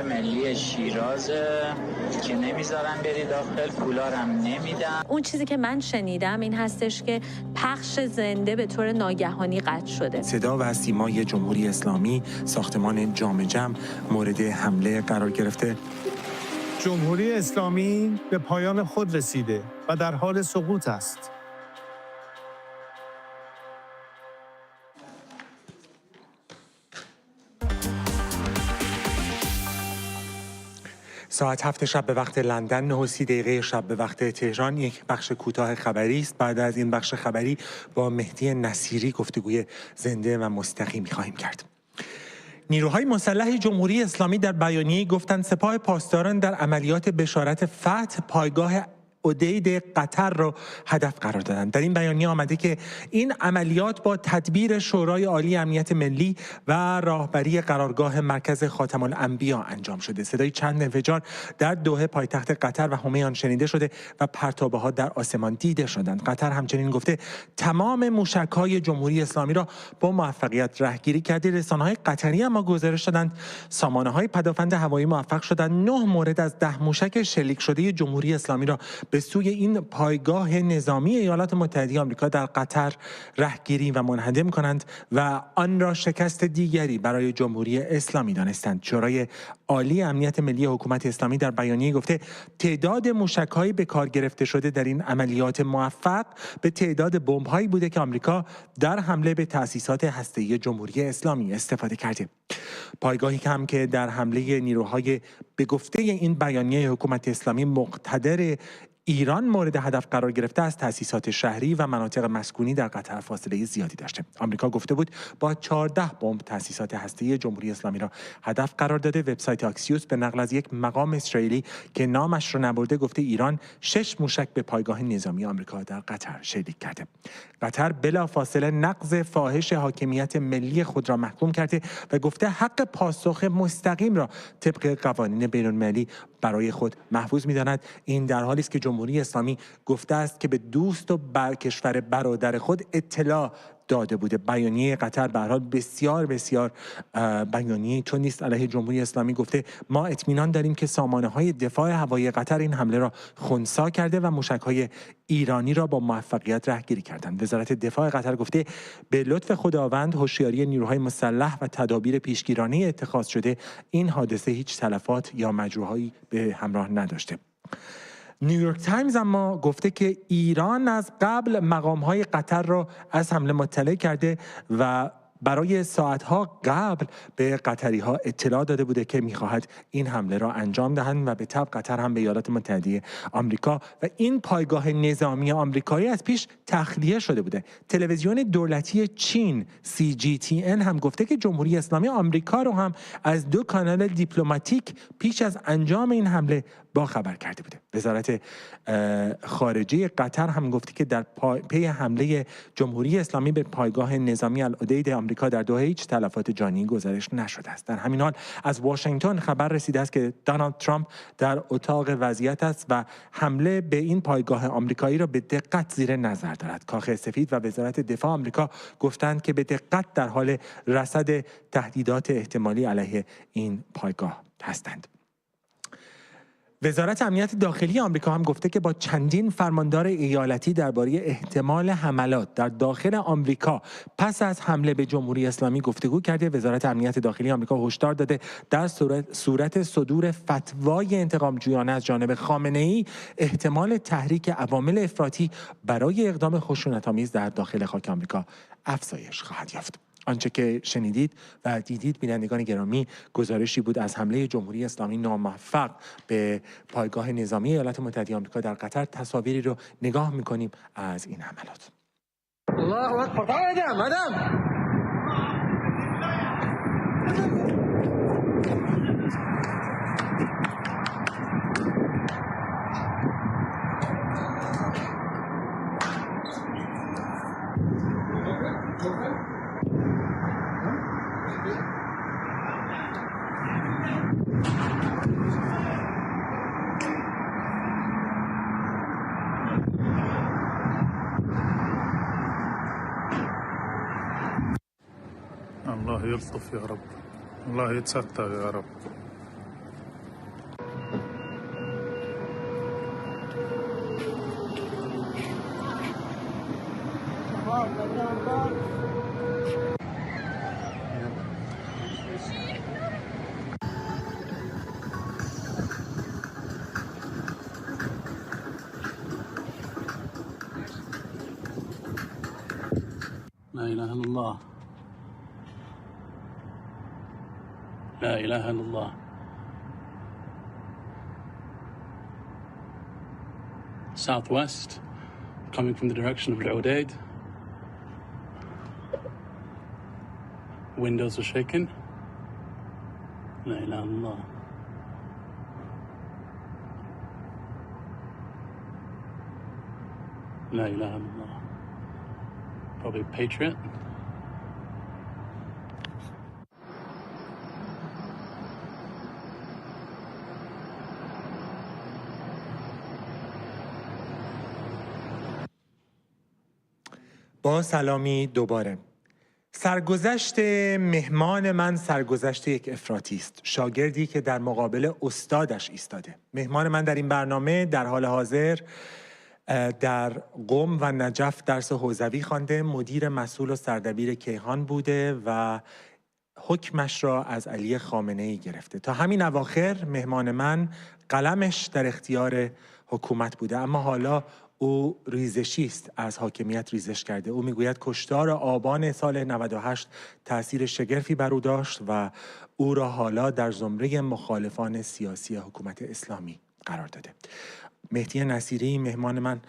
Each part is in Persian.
ملی شیراز که نمیذارن بری داخل، پولارم نمیدن. اون چیزی که من شنیدم این هستش که پخش زنده به طور ناگهانی قطع شده. صدا و سیمای جمهوری اسلامی، ساختمان جام جم مورد حمله قرار گرفته. جمهوری اسلامی به پایان خود رسیده و در حال سقوط است. ساعت 7 شب به وقت لندن، 9:30 شب به وقت تهران. یک بخش کوتاه خبری است. بعد از این بخش خبری با مهدی نصیری گفتگوی زنده و مستقیمی خواهیم کرد. نیروهای مسلح جمهوری اسلامی در بیانیه‌ای گفتند سپاه پاسداران در عملیات بشارت فتح پایگاه اودید قطر را هدف قرار دادند. در این بیانیه آمده که این عملیات با تدبیر شورای عالی امنیت ملی و راهبری قرارگاه مرکز خاتم الانبیا انجام شده. صدای چند انفجار در دوحه پایتخت قطر و حمیان شنیده شده و پرتابه‌ها در آسمان دیده شدند. قطر همچنین گفته تمام موشک‌های جمهوری اسلامی را با موفقیت رهگیری کرده. رسانه‌های قطری اما گزارش دادند سامانه‌های پدافند هوایی موفق شدند 9 مورد از 10 موشک شلیک شده جمهوری اسلامی را به سوی این پایگاه نظامی ایالات متحده آمریکا در قطر رهگیری و منهدم کنند و آن را شکست دیگری برای جمهوری اسلامی دانستند. شورای عالی امنیت ملی حکومت اسلامی در بیانیه گفته تعداد موشک‌های به کار گرفته شده در این عملیات موفق به تعداد بمب‌هایی بوده که آمریکا در حمله به تأسیسات هسته‌ای جمهوری اسلامی استفاده کرده. پایگاهی هم که در حمله نیروهای به گفته این بیانیه حکومت اسلامی مقتدر ایران مورد هدف قرار گرفته از تأسیسات شهری و مناطق مسکونی در قطر فاصله زیادی داشته. آمریکا گفته بود با 14 بمب تأسیسات هسته‌ای جمهوری اسلامی را هدف قرار داده. وبسایت آکسیوس به نقل از یک مقام اسرائیلی که نامش را نبرده گفته ایران 6 موشک به پایگاه نظامی آمریکا در قطر شلیک کرده. قطر بلافاصله نقض فاحش حاکمیت ملی خود را محکوم کرده و گفته حق پاسخ مستقیم را طبق قوانین بین‌المللی برای خود محفوظ می‌داند. این در حالی است که جمهوری اسلامی گفته است که به دوست و کشور برادر خود اطلاع داده بوده. بیانیه قطر به هر حال بسیار بیانیه تو نیست علیه جمهوری اسلامی. گفته ما اطمینان داریم که سامانه‌های دفاع هوایی قطر این حمله را خنثی کرده و موشک‌های ایرانی را با موفقیت رهگیری کردند. وزارت دفاع قطر گفته به لطف خداوند هوشیاری نیروهای مسلح و تدابیر پیشگیرانه اتخاذ شده این حادثه هیچ تلفات یا مجروحایی به همراه نداشته. نیویورک تایمز اما گفته که ایران از قبل مقام‌های قطر را از حمله مطلع کرده و برای ساعتها قبل به قطری‌ها اطلاع داده بوده که می‌خواهد این حمله را انجام دهند و به تبع قطر هم به ایالات متحده آمریکا و این پایگاه نظامی آمریکایی از پیش تخلیه شده بوده. تلویزیون دولتی چین CGTN هم گفته که جمهوری اسلامی آمریکا رو هم از 2 کانال دیپلماتیک پیش از انجام این حمله با خبر کرده بوده. وزارت خارجه قطر هم گفته که در پی حمله جمهوری اسلامی به پایگاه نظامی العدید آمریکا در دوحه هیچ تلفات جانی گزارش نشده است. در همین حال از واشنگتن خبر رسیده است که دونالد ترامپ در اتاق وضعیت است و حمله به این پایگاه آمریکایی را به دقت زیر نظر دارد. کاخ سفید و وزارت دفاع آمریکا گفتند که به دقت در حال رصد تهدیدات احتمالی علیه این پایگاه هستند. وزارت امنیت داخلی آمریکا هم گفته که با چندین فرماندار ایالتی درباره احتمال حملات در داخل آمریکا پس از حمله به جمهوری اسلامی گفتگو کرده. وزارت امنیت داخلی آمریکا هشدار داده در صورت صدور فتوای انتقامجویانه از جانب خامنه‌ای احتمال تحریک عوامل افراطی برای اقدام خشونت‌آمیز در داخل خاک آمریکا افزایش خواهد یافت. آنچه که شنیدید و دیدید بینندگان گرامی گزارشی بود از حمله جمهوری اسلامی ناموفق به پایگاه نظامی ایالات متحده آمریکا در قطر. تصاویری رو نگاه می‌کنیم از این حملات. الله اکبر. مدام الله يلطف يا رب، الله يتستر يا رب. لا إله إلا الله. لا إله إلا الله. Southwest, coming from the direction of Al-Udaid. Windows are shaking. La ilaha illallah. La ilaha illallah. Probably Patriot. با سلامی دوباره. سرگذشت مهمان من سرگذشت یک افراطی است. شاگردی که در مقابل استادش ایستاده. مهمان من در این برنامه در حال حاضر در قم و نجف درس حوزوی خوانده، مدیر مسئول و سردبیر کیهان بوده و حکمش را از علی خامنه‌ای گرفته. تا همین اواخر مهمان من قلمش در اختیار حکومت بوده، اما حالا او ریزشی است، از حاکمیت ریزش کرده. او میگوید کشتار آبان سال 98 تأثیر شگرفی بر او داشت و او را حالا در زمره مخالفان سیاسی حکومت اسلامی قرار داده. مهدی نصیری مهمان من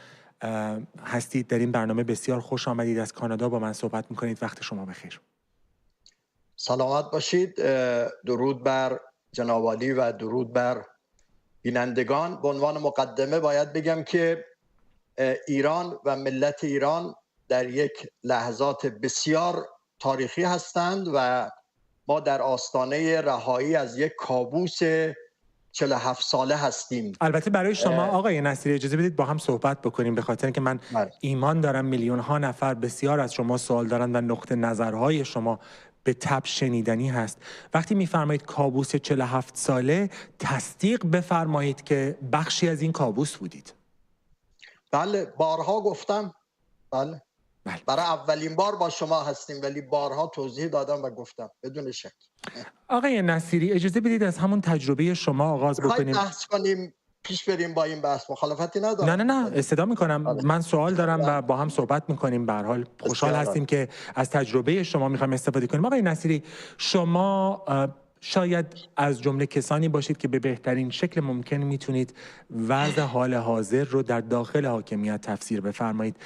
هستید در این برنامه. بسیار خوش آمدید. از کانادا با من صحبت میکنید. وقت شما بخیر. سلامت باشید. درود بر جناب عالی و درود بر بینندگان. به عنوان مقدمه باید بگم که ایران و ملت ایران در یک لحظات بسیار تاریخی هستند و ما در آستانه رهایی از یک کابوس 47 ساله هستیم. البته برای شما آقای نصیری اجازه بدید با هم صحبت بکنیم، به خاطر که من ایمان دارم میلیون ها نفر بسیار از شما سوال دارن و نقطه نظرهای شما به تبع شنیدنی هست. وقتی میفرمایید کابوس 47 ساله، تصدیق بفرمایید که بخشی از این کابوس بودید. بله، بارها گفتم. بله. برای اولین بار با شما هستیم، ولی بارها توضیح دادم و گفتم بدون شک. آقای نصیری اجازه بدید از همون تجربه شما آغاز بکنیم. بحث کنیم، پیش بریم با این بحث، مخالفتی ندارم. نه استدا میکنم. من سوال دارم و با هم صحبت میکنیم. به هر حال خوشحال هستیم که از تجربه شما میخوایم استفاده کنیم. آقای نصیری، شما شاید از جمله کسانی باشید که به بهترین شکل ممکن میتونید وضع حال حاضر رو در داخل حاکمیت تفسیر بفرمایید.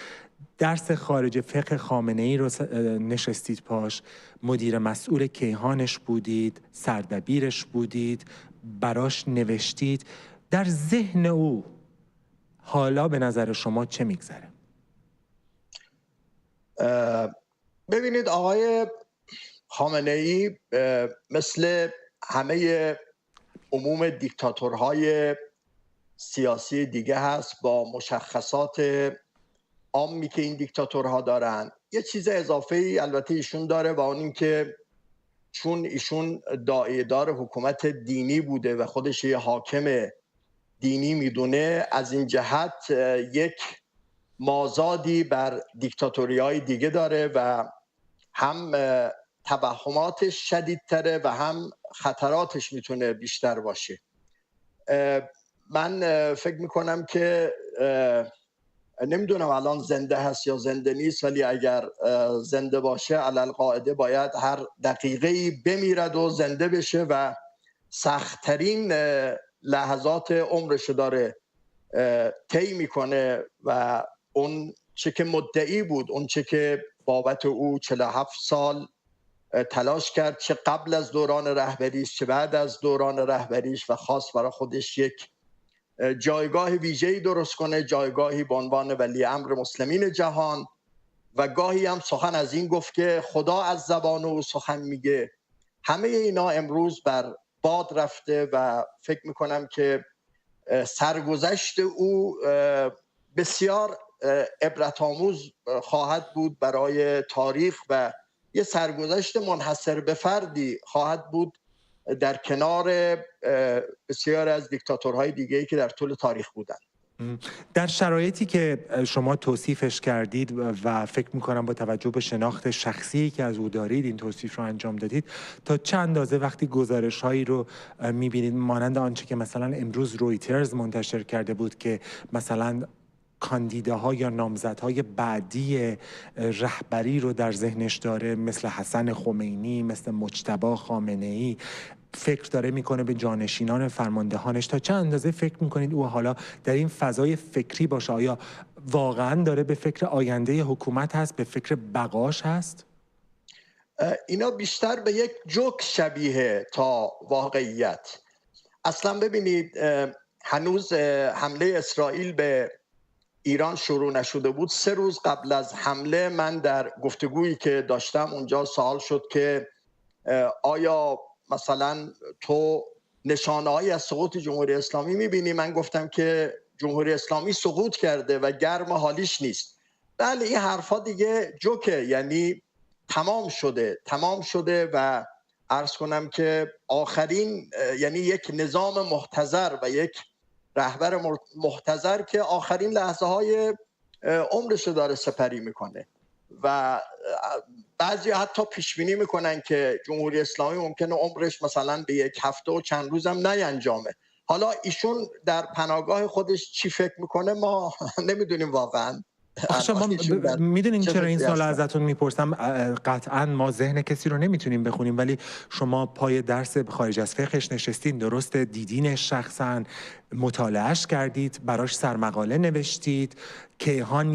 درس خارج فقه خامنه‌ای رو نشستید پاش، مدیر مسئول کیهانش بودید، سردبیرش بودید، براش نوشتید. در ذهن او حالا به نظر شما چه میگذره؟ ببینید آقای خامنه‌ای مثل همه عموم دیکتاتورهای سیاسی دیگه هست، با مشخصات عامی که این دیکتاتورها دارن. یه چیز اضافه‌ای البته ایشون داره و اون این که چون ایشون داعیه‌دار حکومت دینی بوده و خودش یه حاکم دینی میدونه، از این جهت یک مازادی بر دیکتاتوری‌های دیگه داره و هم توهماتش شدیدتره و هم خطراتش میتونه بیشتر باشه. من فکر میکنم که نمیدونم الان زنده هست یا زنده نیست، ولی اگر زنده باشه علالقاعده باید هر دقیقه‌ای بمیرد و زنده بشه و سخت‌ترین لحظات عمرش داره طی میکنه و اون چه که مدعی بود، اون چه که بابت او 47 سال تلاش کرد، چه قبل از دوران رهبریش چه بعد از دوران رهبریش، و خواست برای خودش یک جایگاه ویژه‌ای درست کنه، جایگاهی به عنوان ولی امر مسلمین جهان، و گاهی هم سخن از این گفت که خدا از زبان او سخن میگه. همه اینا امروز بر باد رفته و فکر میکنم که سرگذشت او بسیار عبرت آموز خواهد بود برای تاریخ و یه سرگذشت منحصر به فردی خواهد بود در کنار بسیار از دیکتاتورهای دیگه‌ای که در طول تاریخ بودن. در شرایطی که شما توصیفش کردید و فکر میکنم با توجه به شناخت شخصی که از او دارید این توصیف رو انجام دادید، تا چه اندازه وقتی گزارش هایی رو میبینید مانند آنچه که مثلا امروز رویترز منتشر کرده بود که مثلا کاندیداها یا نامزدهای بعدی رهبری رو در ذهنش داره، مثل حسن خمینی، مثل مجتبی خامنه‌ای، فکر داره میکنه به جانشینان فرماندهانش؟ تا چه اندازه فکر میکنید او حالا در این فضای فکری باشه؟ آیا واقعا داره به فکر آینده حکومت هست، به فکر بقاش هست؟ اینا بیشتر به یک جوک شبیه تا واقعیت. اصلا ببینید هنوز حمله اسرائیل به ایران شروع نشده بود. 3 روز قبل از حمله من در گفتگویی که داشتم اونجا سوال شد که آیا مثلا تو نشانه‌هایی از سقوط جمهوری اسلامی می‌بینی؟ من گفتم که جمهوری اسلامی سقوط کرده و گرم حالیش نیست. بله، این حرفا دیگه جوکه، یعنی تمام شده و عرض کنم که آخرین، یعنی یک نظام محتضر و یک رهبر محتضر که آخرین لحظه های عمرش داره سپری میکنه و بعضی حتی پیش بینی میکنن که جمهوری اسلامی ممکنه عمرش مثلا به 1 هفته و چند روزم نینجامه. حالا ایشون در پناهگاه خودش چی فکر میکنه ما نمیدونیم واقعا. شما میدونین چرا این سوال ازتون میپرسم؟ قطعا ما ذهن کسی رو نمیتونیم بخونیم، ولی شما پای درس خارج از فقهش نشستین، درست؟ دیدینش شخصا، مطالعهش کردید، براش سرمقاله نوشتید. کیهان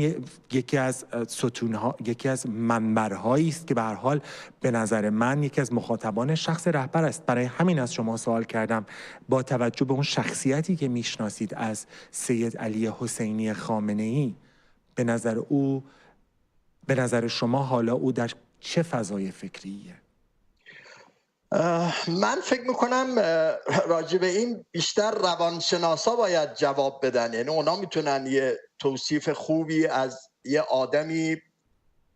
یکی از ستونها، یکی از منبرهایی است که به هر حال به نظر من یکی از مخاطبان شخص رهبر است. برای همین از شما سوال کردم، با توجه به اون شخصیتی که میشناسید از سید علی حسینی خامنه‌ای، به نظر شما حالا او در چه فضای فکریه؟ من فکر میکنم راجع به این بیشتر روانشناسا باید جواب بدن. یعنی اونا میتونن یه توصیف خوبی از یه آدمی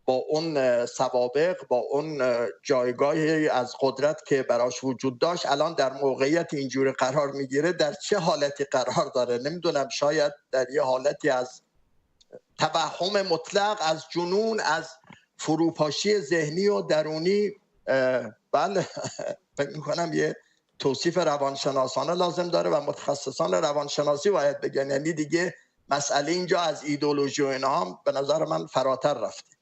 با اون سوابق، با اون جایگاهی از قدرت که براش وجود داشت، الان در موقعیت اینجوری قرار میگیره، در چه حالتی قرار داره. نمیدونم، شاید در یه حالتی از توهم مطلق، از جنون، از فروپاشی ذهنی و درونی. بله، فکر میکنم یه توصیف روانشناسانه لازم داره و متخصصان روانشناسی باید بگن. یعنی دیگه مسئله اینجا از ایدئولوژی و اینا هم به نظر من فراتر رفته.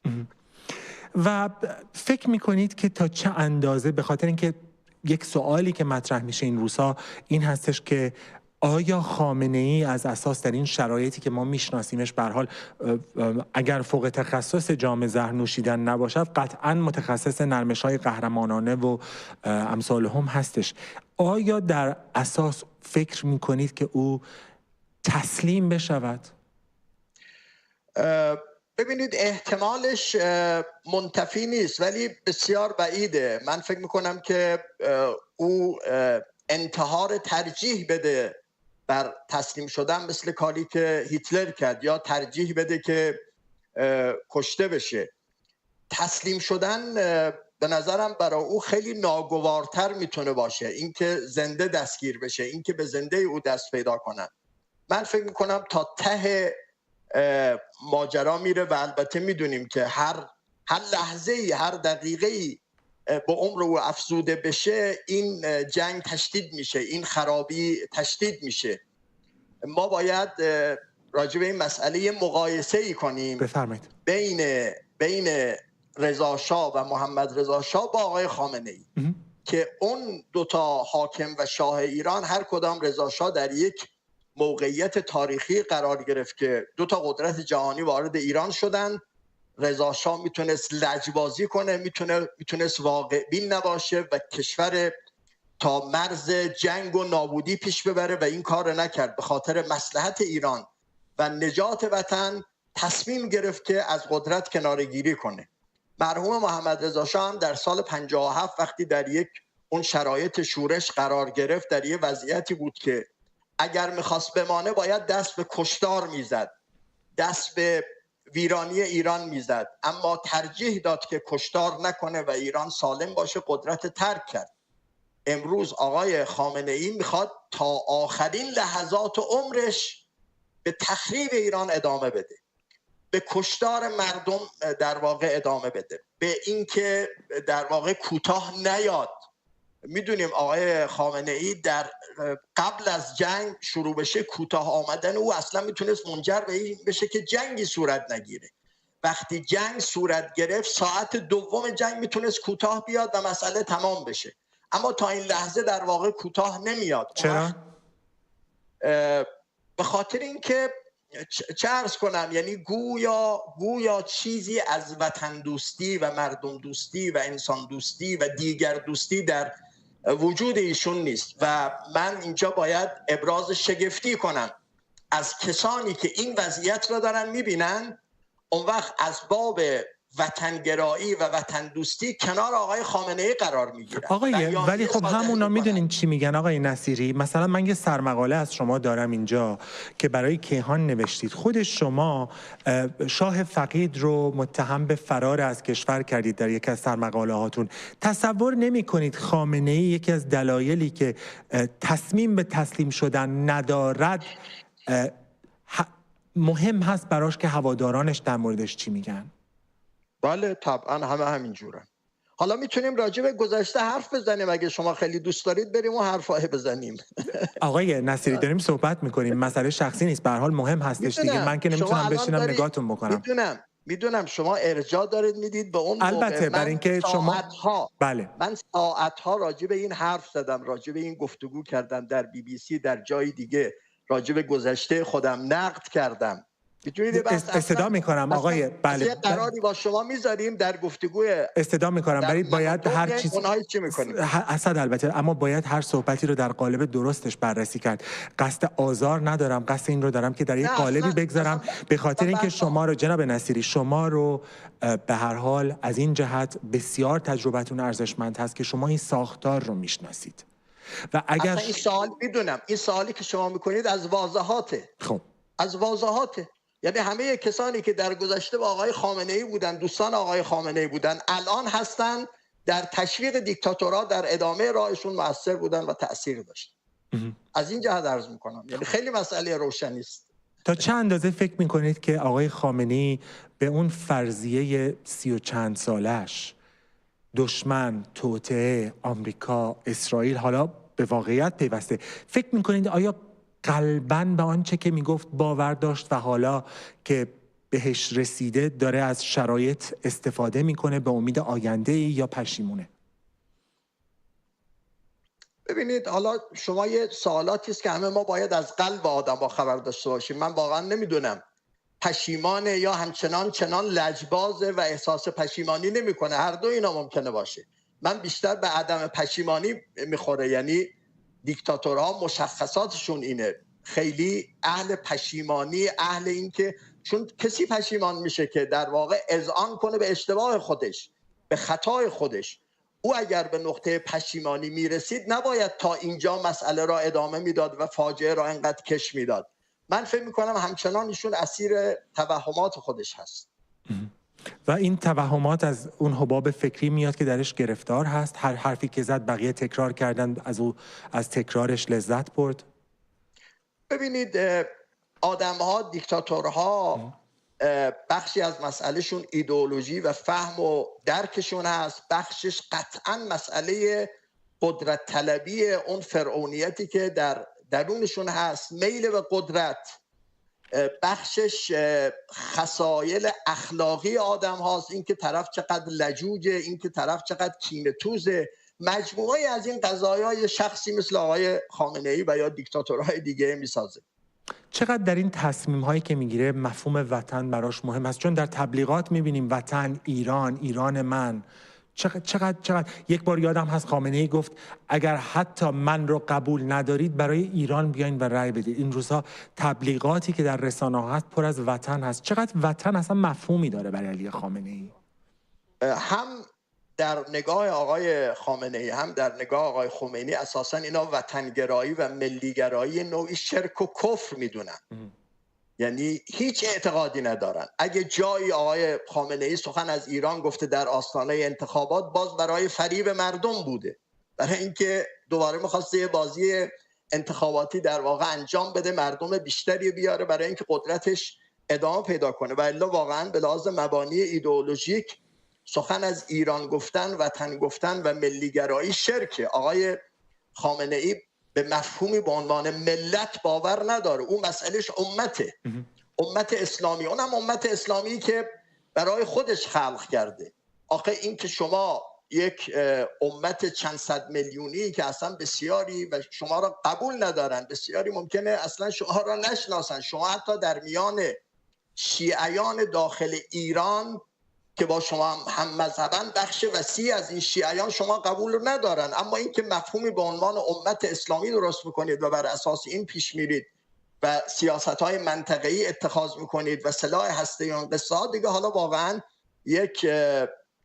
و فکر میکنید که تا چه اندازه، به خاطر اینکه یک سوالی که مطرح میشه این روزها این هستش که آیا خامنه‌ای از اساس در این شرایطی که ما میشناسیمش، به هر حال اگر فوق تخصص جام زهر نوشیدن نباشد، قطعاً متخصص نرمش‌های قهرمانانه و امثال هم هستش، آیا در اساس فکر میکنید که او تسلیم بشود؟ ببینید، احتمالش منتفی نیست ولی بسیار بعیده. من فکر میکنم که او انتحار ترجیح بده بر تسلیم شدن، مثل کاری که هیتلر کرد، یا ترجیح بده که کشته بشه. تسلیم شدن به نظرم برای او خیلی ناگوارتر میتونه باشه، اینکه زنده دستگیر بشه، اینکه به زنده او دست پیدا کنن. من فکر میکنم تا ته ماجرا میره و البته میدونیم که هر لحظه‌ای، هر دقیقه‌ای با عمر او افزوده بشه، این جنگ تشدید میشه، این خرابی تشدید میشه. ما باید راجع به این مسئله مقایسه‌ای کنیم. بفرمایید. بین رضا شاه و محمد رضا شاه با آقای خامنه‌ای که اون دوتا حاکم و شاه ایران، هر کدام، رضا شاه در یک موقعیت تاریخی قرار گرفت که دوتا قدرت جهانی وارد ایران شدن. رضا شاه میتونست لجبازی کنه، میتونست واقع بین نباشه و کشور تا مرز جنگ و نابودی پیش ببره و این کار نکرد. به خاطر مصلحت ایران و نجات وطن تصمیم گرفت که از قدرت کناره‌گیری کنه. مرحوم محمد رضا شاه هم در سال 57 وقتی در یک اون شرایط شورش قرار گرفت، در یه وضعیتی بود که اگر میخواست بمانه باید دست به کشتار میزد، دست به ویرانی ایران میزد، اما ترجیح داد که کشتار نکنه و ایران سالم باشه، قدرت ترک کرد. امروز آقای خامنه‌ای میخواد تا آخرین لحظات عمرش به تخریب ایران ادامه بده، به کشتار مردم در واقع ادامه بده، به اینکه در واقع کوتاه نیاد میدونیم آقای خامنه ای در قبل از جنگ شروع بشه کوتاه آمدن او اصلا میتونست منجر به این بشه که جنگی صورت نگیره. وقتی جنگ صورت گرفت ساعت دوم جنگ میتونست کوتاه بیاد و مسئله تمام بشه، اما تا این لحظه در واقع کوتاه نمیاد. چرا؟ به خاطر اینکه چه عرض کنم، یعنی گویا چیزی از وطن دوستی و مردم دوستی و انسان دوستی و دیگر دوستی در وجود ایشون نیست و من اینجا باید ابراز شگفتی کنم از کسانی که این وضعیت را دارن میبینن، اون وقت از باب وطنگرایی و وطن دوستی کنار آقای خامنه ای قرار میگیرن. ولی خب همونا میدونین چی میگن آقای نصیری؟ مثلا من یه سرمقاله از شما دارم اینجا که برای کیهان نوشتید. خود شما شاه فقید رو متهم به فرار از کشور کردید در یک از سرمقاله هاتون. تصور نمی کنید خامنه ای یکی از دلایلی که تصمیم به تسلیم شدن ندارد مهم هست براش که هوادارانش در موردش چی میگن؟ بله طبعا همینجورن. حالا میتونیم راجع به گذشته حرف بزنیم، اگه شما خیلی دوست دارید بریم و حرفا بزنیم. آقای نصیری داریم صحبت میکنیم، مسئله شخصی نیست، به هر حال مهم هستش دیگه. من که نمیتونم بشینم نگاهتون بکنم. میدونم شما ارجاع دارید میدید به اون. البته برای اینکه شما بله من ساعت‌ها راجع به این حرف زدم، راجع به این گفتگو کردم در BBC، در جای دیگه راجع به گذشته خودم نقد کردم. استدعا میکنم آقای بله قراری با شما میذاریم در گفتگوی استدعا میکنم، ولی باید هر چیز چی میکنیم اسد البته، اما باید هر صحبتی رو در قالب درستش بررسی کرد. قصد آزار ندارم، قصد این رو دارم که در یک قالبی بگذارم، به خاطر اینکه شما رو جناب نصیری، شما رو به هر حال از این جهت بسیار تجربتون ارزشمند هست که شما این ساختار رو میشناسید و اگر این سوال میدونم، این سوالی که شما میکنید از واضحاته. خب از واضحاته، یعنی همه کسانی که در گذشته با آقای خامنه ای بودن، دوستان آقای خامنه ای بودن، الان هستن در تشویق دیکتاتورها در ادامه راهشون مؤثر بودن و تأثیر داشتن. از این جهت عرض میکنم، یعنی خیلی مسئله روشنی است. تا چه اندازه فکر میکنید که آقای خامنه ای به اون فرضیه 30 و چند سالش دشمن، توطئه، آمریکا، اسرائیل حالا به واقعیت پیوسته، فکر میکنید آیا قلباً به آنچه که میگفت باور داشت و حالا که بهش رسیده داره از شرایط استفاده میکنه به امید آینده یا پشیمونه؟ ببینید حالا شما یه سوالاتی است که همه ما باید از قلب آدم با خبر داشته باشیم. من واقعا نمیدونم پشیمانه یا چنان لجبازه و احساس پشیمانی نمیکنه. هر دو اینا ممکنه باشه. من بیشتر به عدم پشیمانی میخوره، یعنی دیکتاتورها مشخصاتشون اینه، خیلی اهل پشیمانی، اهل این که چون کسی پشیمان میشه که در واقع اذعان کنه به اشتباه خودش، به خطای خودش. او اگر به نقطه پشیمانی میرسید نباید تا اینجا مسئله را ادامه میداد و فاجعه را انقدر کش میداد. من فکر میکنم همچنان ایشون اسیر توهمات خودش هست و این توهمات از اون حباب فکری میاد که درش گرفتار هست. هر حرفی که زد بقیه تکرار کردن، از تکرارش لذت برد. ببینید آدم‌ها، دیکتاتورها، بخشی از مسئلهشون ایدئولوژی و فهم و درکشون هست، بخشش قطعا مسئله قدرت طلبی اون فرعونیتی که در درونشون هست، میل به قدرت، بخشش خصایل اخلاقی آدم هاست، این که طرف چقدر لجوجه، این که طرف چقدر کینه توزه. مجموعه از این قضایای شخصی مثل آقای خامنه ای و یا دیکتاتورهای دیگه میسازه. چقدر در این تصمیم هایی که میگیره مفهوم وطن براش مهم است؟ چون در تبلیغات میبینیم وطن، ایران، ایران من. چقدر یک بار یادم هست خامنه ای گفت اگر حتی من رو قبول ندارید برای ایران بیاین و رأی بدید. این روزها تبلیغاتی که در رسانه ها هست پر از وطن هست. چقدر وطن اصلا مفهومی داره برای علی خامنه ای؟ هم در نگاه آقای خامنه ای هم در نگاه آقای خمینی اساسا اینا وطنگرایی و ملیگرایی نوعی شرک و کفر میدونن. یعنی هیچ اعتقادی ندارن. اگه جایی آقای خامنه ای سخن از ایران گفته در آستانه انتخابات، باز برای فریب مردم بوده، برای اینکه دوباره می‌خواسته یه بازی انتخاباتی در واقع انجام بده، مردم بیشتری بیاره برای اینکه قدرتش ادامه پیدا کنه. و الا واقعا به لحاظ مبانی ایدئولوژیک سخن از ایران گفتن، وطن گفتن و ملیگرایی شرکه. آقای خامنه ای به مفهومی به عنوان ملت باور نداره. اون مسئلهش امته، امت اسلامی، اونم امت اسلامی که برای خودش خلق کرده. آخه این که شما یک امت چند صد میلیونی که اصلا بسیاری و شما را قبول ندارن، بسیاری ممکنه اصلا شما را نشناسن، شما حتی در میان شیعیان داخل ایران که با شما هم مذهبن، بخش وسیع از این شیعیان شما قبول رو ندارن، اما این که مفهومی به عنوان امت اسلامی درست میکنید و بر اساس این پیش میرید و سیاست‌های منطقه‌ای اتخاذ میکنید و سلاح هسته‌ای اون قصه دیگه حالا واقعا یک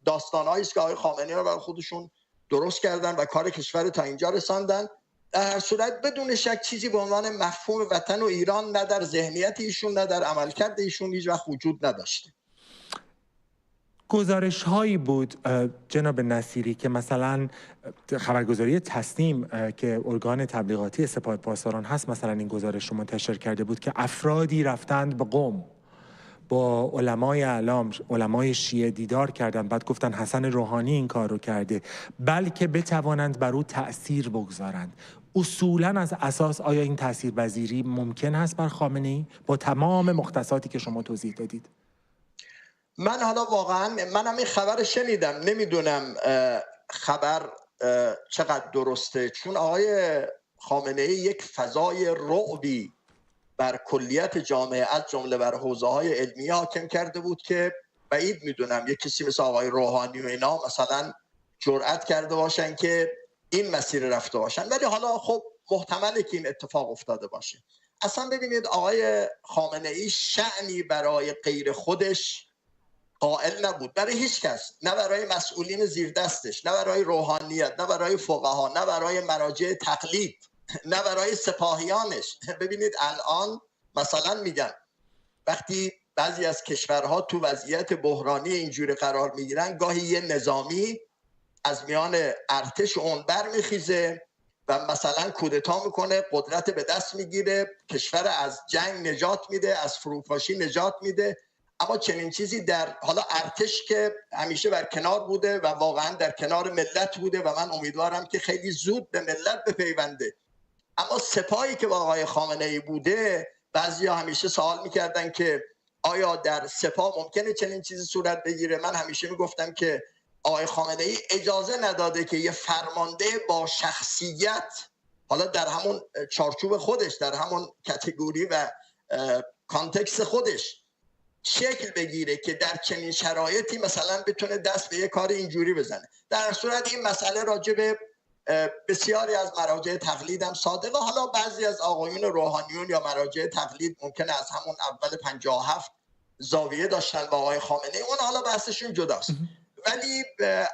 داستان‌هایی است که آقای خامنه‌ای رو برای خودشون درست کردن و کار کشور تا اینجا رساندن. در هر صورت بدون شک چیزی به عنوان مفهوم وطن و ایران نه در ذهنیت ایشون نه در عملکرد ایشون هیچ وقت وجود نداشته. گزارش هایی بود جناب نصیری که مثلا خبرگزاری تصنیم که ارگان تبلیغاتی سپاه پاسداران هست مثلا این گزارش رو منتشر کرده بود که افرادی رفتند به قم با علمای اعلام، علمای شیعه دیدار کردند، بعد گفتن حسن روحانی این کار رو کرده بلکه بتوانند بر او تأثیر بگذارند. اصولاً از اساس آیا این تاثیرپذیری ممکن است بر خامنه‌ای با تمام مختصاتی که شما توضیح دادید؟ من حالا واقعا منم این خبر شنیدم، نمیدونم خبر چقدر درسته، چون آقای خامنه‌ای یک فضای رعبی بر کلیت جامعه از جمله بر حوزه‌های علمی حاکم کرده بود که بعید میدونم یک کسی مثل آقای روحانی و اینا مثلا جرأت کرده باشن که این مسیر رفته باشن. ولی حالا خب محتمله که این اتفاق افتاده باشه. اصلا ببینید آقای خامنه‌ای شأنی برای غیر خودش قائل نبود، برای هیچ کس، نه برای مسئولین زیر دستش، نه برای روحانیت، نه برای فقها، نه برای مراجع تقلید، نه برای سپاهیانش. ببینید الان مثلا میگن وقتی بعضی از کشورها تو وضعیت بحرانی اینجوری قرار میگیرن، گاهی یه نظامی از میان ارتش اون برمیخیزه و مثلا کودتا میکنه، قدرت به دست میگیره، کشور از جنگ نجات میده، از فروپاشی نجات میده. اما چنین چیزی در حالا ارتش که همیشه بر کنار بوده و واقعا در کنار ملت بوده و من امیدوارم که خیلی زود به ملت بپیونده. اما سپاهی که با آقای خامنه‌ای بوده، بعضیا همیشه سوال میکردن که آیا در سپاه ممکنه چنین چیزی صورت بگیره؟ من همیشه میگفتم که آقای خامنه‌ای اجازه نداده که یه فرمانده با شخصیت، حالا در همون چارچوب خودش، در همون کاتگوری و کانتکست خودش شکل بگیره که در چنین شرایطی مثلا بتونه دست به یه کار اینجوری بزنه. در صورت این مسئله راجع به بسیاری از مراجع تقلید هم صادقه. حالا بعضی از آقایون روحانیون یا مراجع تقلید ممکنه از همون اول 57 زاویه داشتن با آقای خامنه‌ای، اون حالا بحثشون جداست. ولی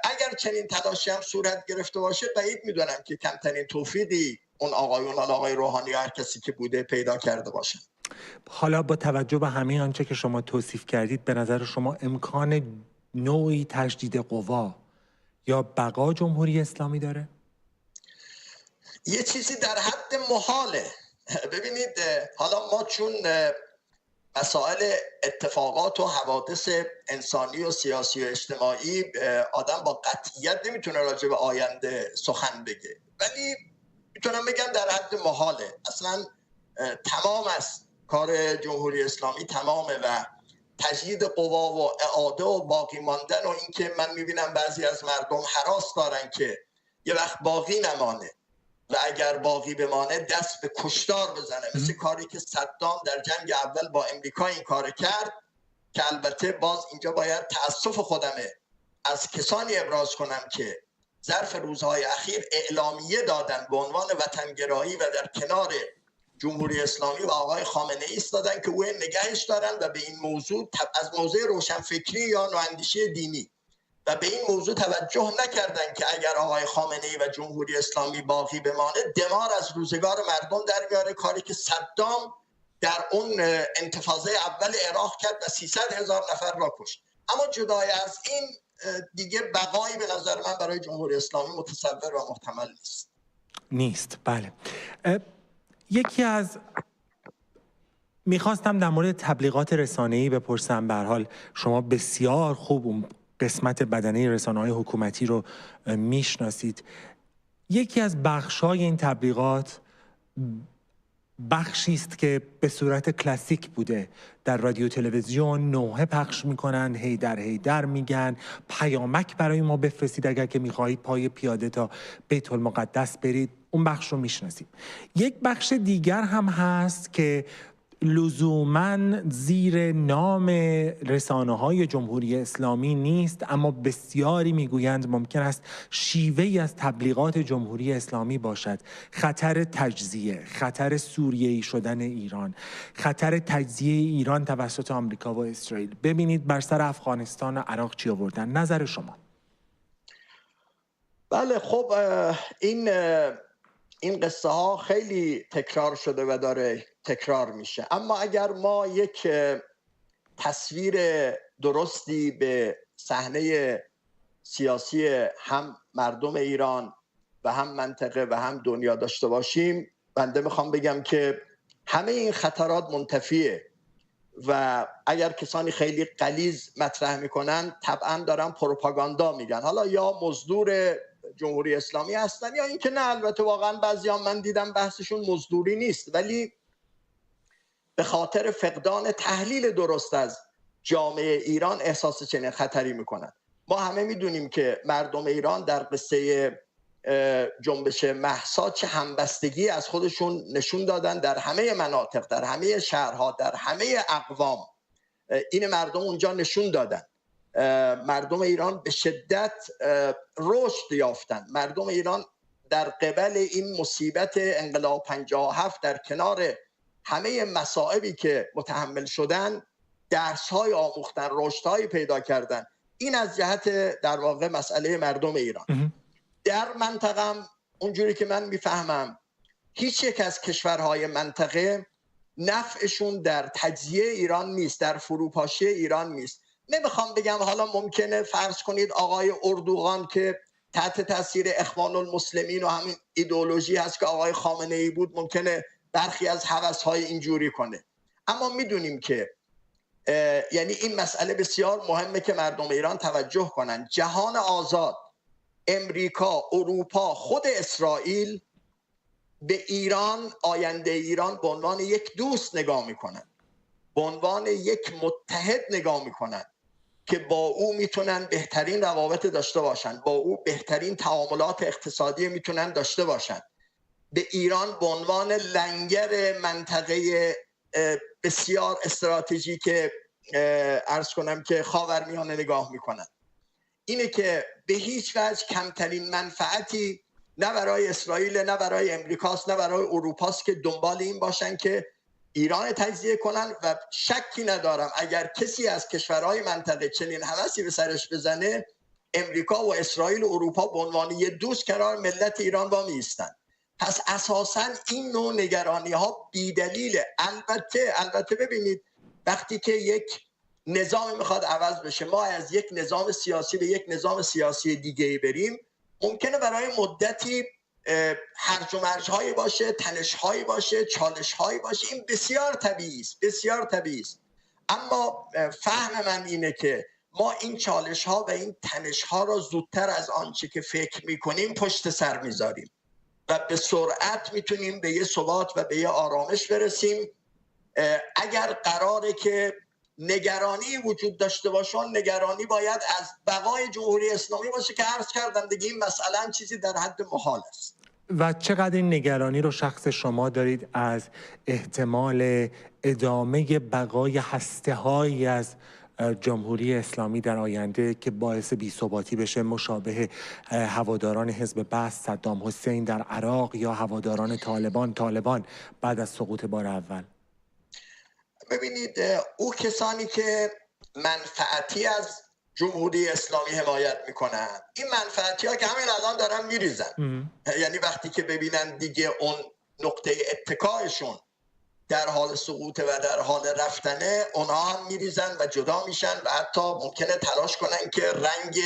اگر چنین تلاشی هم صورت گرفته باشه، بعید میدونم که کمترین توفیقی اون آقایون، آقای روحانی یا هر کسی که بوده پیدا کرده باشه. حالا با توجه به همه آنچه که شما توصیف کردید، به نظر شما امکان نوعی تجدید قوا یا بقا جمهوری اسلامی داره؟ یه چیزی در حد محاله. ببینید حالا ما چون مسائل اتفاقات و حوادث انسانی و سیاسی و اجتماعی آدم با قطعیت نمیتونه راجع به آینده سخن بگه، ولی میتونم بگم در حد محاله. اصلا تمام است کار جمهوری اسلامی، تمامه و تجدید قوا و اعاده و باقی ماندن و اینکه من میبینم بعضی از مردم هراس دارن که یه وقت باقی نمانه و اگر باقی بمانه دست به کشتار بزنه، مثل کاری که صدام در جنگ اول با امریکا این کار کرد، که البته باز اینجا باید تأسف خودمه از کسانی ابراز کنم که ظرف روزهای اخیر اعلامیه دادن به عنوان وطنگرایی و در کنار جمهوری اسلامی و آقای خامنه‌ای ایستادن که او نگهش دارن و به این موضوع از موضع روشنفکری یا نواندیشی دینی و به این موضوع توجه نکردن که اگر آقای خامنه‌ای و جمهوری اسلامی باقی بمانه دمار از روزگار مردم در میاره، کاری که صدام در اون انتفاضه اول عراق کرد و 300,000 نفر را کشت. اما جدای از این دیگه بقایی به نظر من برای جمهوری اسلامی متصور و محتمل نیست. بله. یکی از میخواستم در مورد تبلیغات رسانه‌ای بپرسم. به هر حال شما بسیار خوب اون قسمت بدنه رسانه‌های حکومتی رو میشناسید. یکی از بخش‌های این تبلیغات بخشی است که به صورت کلاسیک بوده، در رادیو تلویزیون نوحه پخش میکنن، هیدر میگن، پیامک برای ما بفرستید اگر که میخواهید پای پیاده تا بیت المقدس برید. اون بخش رو میشناسیم. یک بخش دیگر هم هست که لزوماً زیر نام رسانه‌های جمهوری اسلامی نیست، اما بسیاری میگویند ممکن است شیوهی از تبلیغات جمهوری اسلامی باشد. خطر تجزیه، خطر سوریه‌ای شدن ایران، خطر تجزیه ایران توسط آمریکا و اسرائیل. ببینید بر سر افغانستان و عراق چی آوردن. نظر شما؟ بله، خب این قصه ها خیلی تکرار شده و داره تکرار میشه، اما اگر ما یک تصویر درستی به صحنه سیاسی هم مردم ایران و هم منطقه و هم دنیا داشته باشیم، بنده میخوام بگم که همه این خطرات منتفیه و اگر کسانی خیلی غلیظ مطرح میکنن طبعا دارن پروپاگاندا میگن، حالا یا مزدور جمهوری اسلامی هستن یا اینکه نه. البته واقعا بعضیا من دیدم بحثشون مزدوری نیست، ولی به خاطر فقدان تحلیل درست از جامعه ایران احساس چنین خطری میکنن. ما همه میدونیم که مردم ایران در قصه جنبش مهسا چه همبستگی از خودشون نشون دادن در همه مناطق، در همه شهرها، در همه اقوام. این مردم اونجا نشون دادن. مردم ایران به شدت رشد یافتن. مردم ایران در قبل این مصیبت انقلاب 57 در کنار همه مصائبی که متحمل شدن درس‌های آموختن، رشدهای پیدا کردن. این از جهت در واقع مسئله مردم ایران. در منطقه اونجوری که من میفهمم هیچ یک از کشورهای منطقه نفعشون در تجزیه ایران نیست، در فروپاشی ایران نیست. نمیخوام بگم حالا ممکنه فرض کنید آقای اردوغان که تحت تاثیر اخوان المسلمین و همین ایدئولوژی هست که آقای خامنه ای بود ممکنه برخی از هوس‌های اینجوری کنه، اما میدونیم که یعنی این مسئله بسیار مهمه که مردم ایران توجه کنن. جهان آزاد، امریکا، اروپا، خود اسرائیل به ایران، آینده ایران به عنوان یک دوست نگاه میکنن، به عنوان یک متحد نگاه میکنن که با او میتونن بهترین روابط داشته باشن، با او بهترین تعاملات اقتصادی میتونن داشته باشن. به ایران به عنوان لنگر منطقه بسیار استراتژیک عرض کنم که خاورمیانه نگاه میکنن. اینه که به هیچ وجه کمترین منفعتی نه برای اسرائیل، نه برای امریکاست، نه برای اروپاست که دنبال این باشن که ایران تجزیه کنن. و شکی ندارم اگر کسی از کشورهای منطقه چنین هوسی به سرش بزنه، امریکا و اسرائیل و اروپا به عنوان یه دوست کنار ملت ایران وامی ایستن. پس اساساً این نوع نگرانی ها بی‌دلیله. البته ببینید وقتی که یک نظام میخواد عوض بشه، ما از یک نظام سیاسی به یک نظام سیاسی دیگه بریم، ممکنه برای مدتی هرج و مرج‌هایی باشه، تنش‌هایی باشه، چالش‌هایی باشه. این بسیار طبیعی است، بسیار طبیعی است. اما فهم من اینه که ما این چالش‌ها و این تنش‌ها را زودتر از آنچه که فکر می‌کنیم پشت سر می‌ذاریم و به سرعت میتونیم به یه ثبات و به یه آرامش برسیم. اگر قراره که نگرانی وجود داشته باشه، نگرانی باید از بقای جمهوری اسلامی باشه که عرض کردم دیگه این مسئله چیزی در حد محال است. و چقدر این نگرانی رو شخص شما دارید از احتمال ادامه بقای هسته‌هایی از جمهوری اسلامی در آینده که باعث بی‌ثباتی بشه، مشابه هواداران حزب بعث صدام حسین در عراق یا هواداران طالبان بعد از سقوط بار اول؟ ببینید او کسانی که منفعتی از جمهوری اسلامی حمایت میکنن، این منفعتی ها که همین الان دارن میریزن. یعنی وقتی که ببینن دیگه اون نقطه اتکایشون در حال سقوطه و در حال رفتنه، اونها هم میریزن و جدا میشن و حتی ممکنه تلاش کنن که رنگ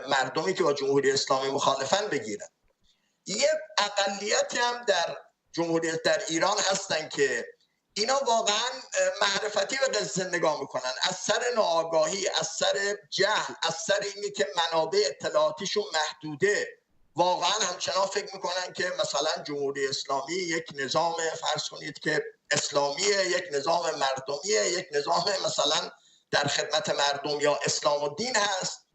مردمی که با جمهوری اسلامی مخالفن بگیرن. یه اقلیتی هم در ایران هستن که اینا واقعا معرفتی به قصه نگاه میکنن، از سر ناآگاهی، از سر جهل، از سر اینی که منابع اطلاعاتیشون محدوده، واقعا همچنان فکر میکنن که مثلا جمهوری اسلامی یک نظام فرض کنید که اسلامیه، یک نظام مردمیه، یک نظام مثلا در خدمت مردم یا اسلام و دین هست.